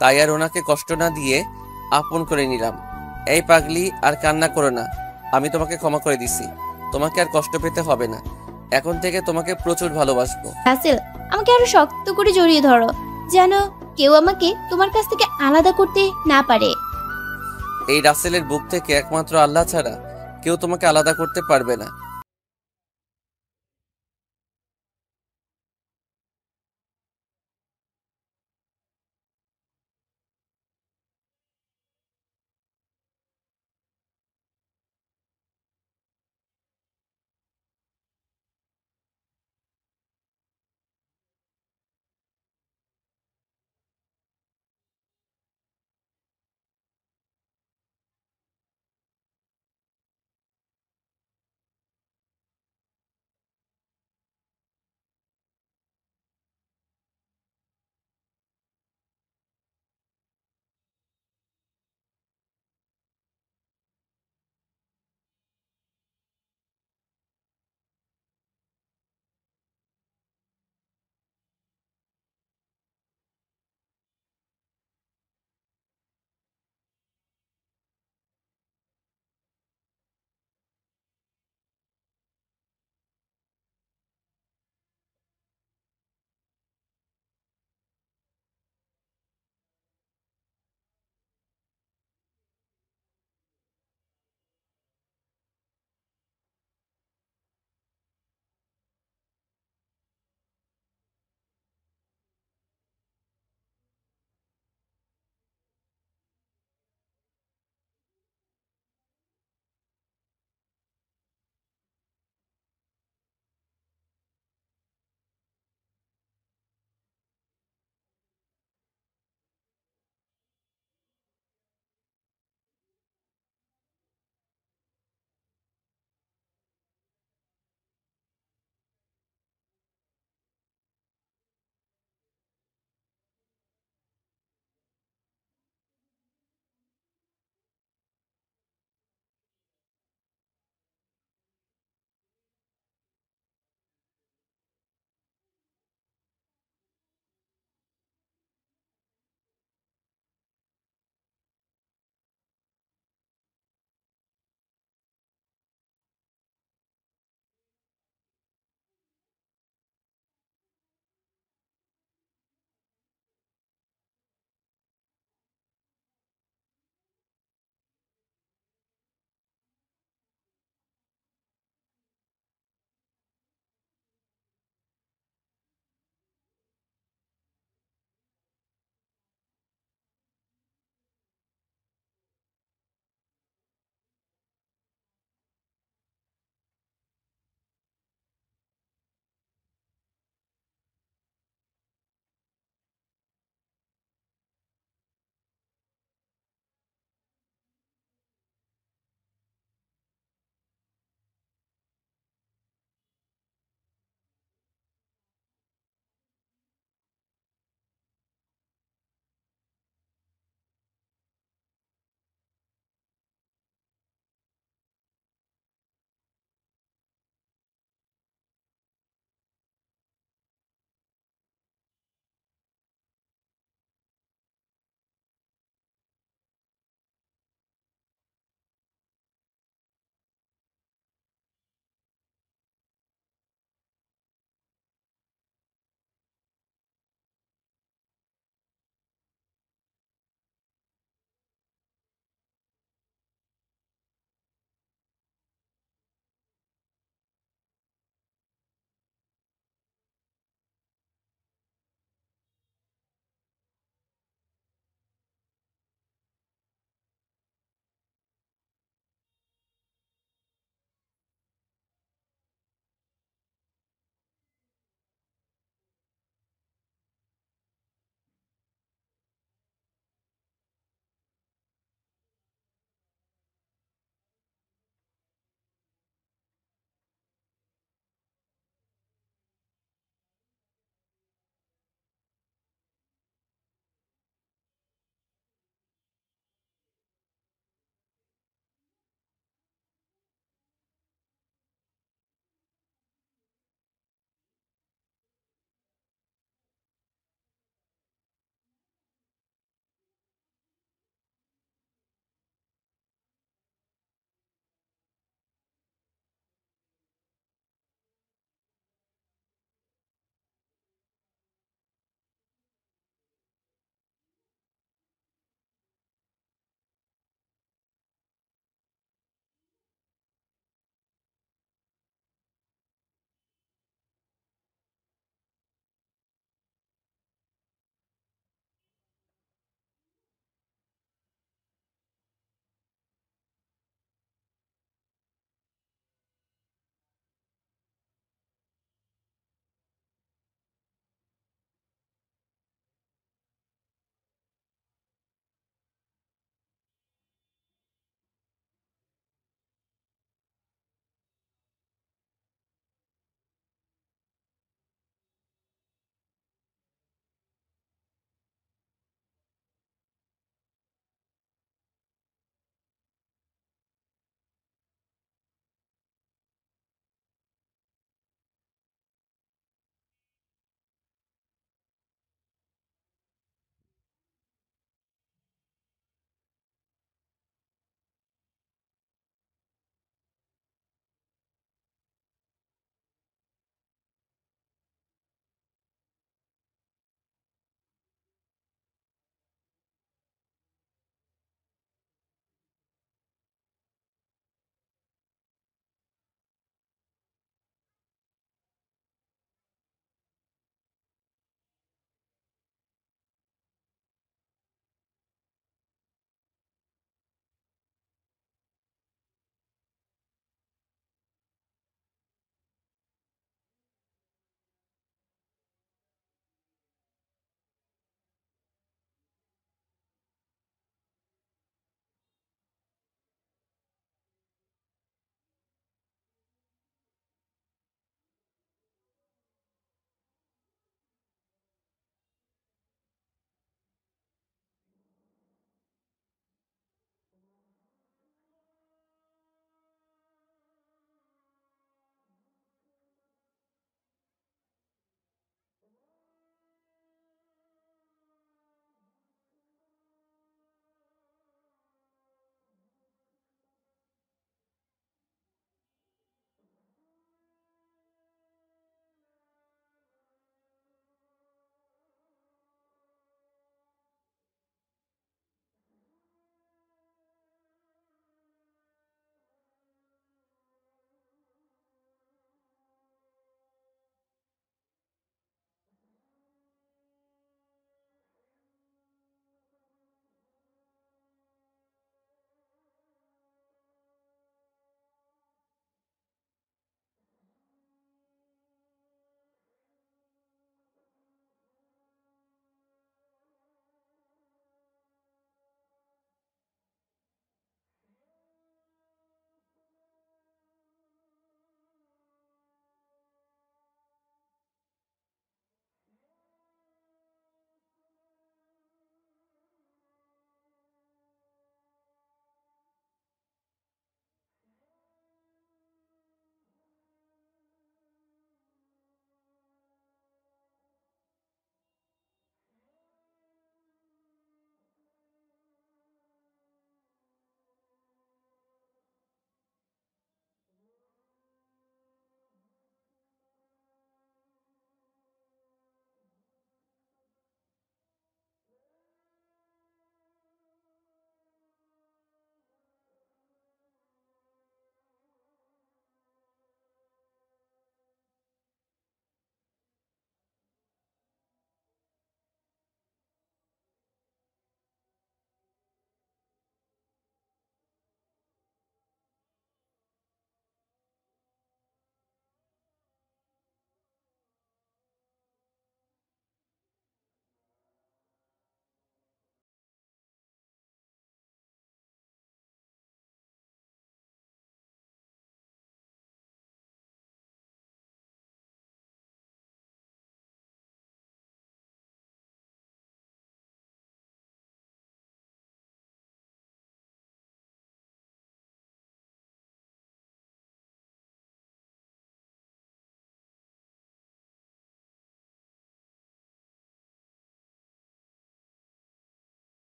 তাই আর ওনাকে কষ্ট না দিয়ে আপন করে নিলাম। এই পাগলি, আর কান্না করো না, আমি তোমাকে ক্ষমা করে দিছি। তোমাকে আর কষ্ট পেতে হবে না। এখন থেকে তোমাকে প্রচুর ভালোবাসবো। রাসেল, আমাকে আরো শক্ত করে জড়িয়ে ধরো, যেন কেউ আমাকে তোমার কাছ থেকে আলাদা করতে না পারে। এই রাসেলের বুক থেকে একমাত্র আল্লাহ ছাড়া কেউ তোমাকে আলাদা করতে পারবে না।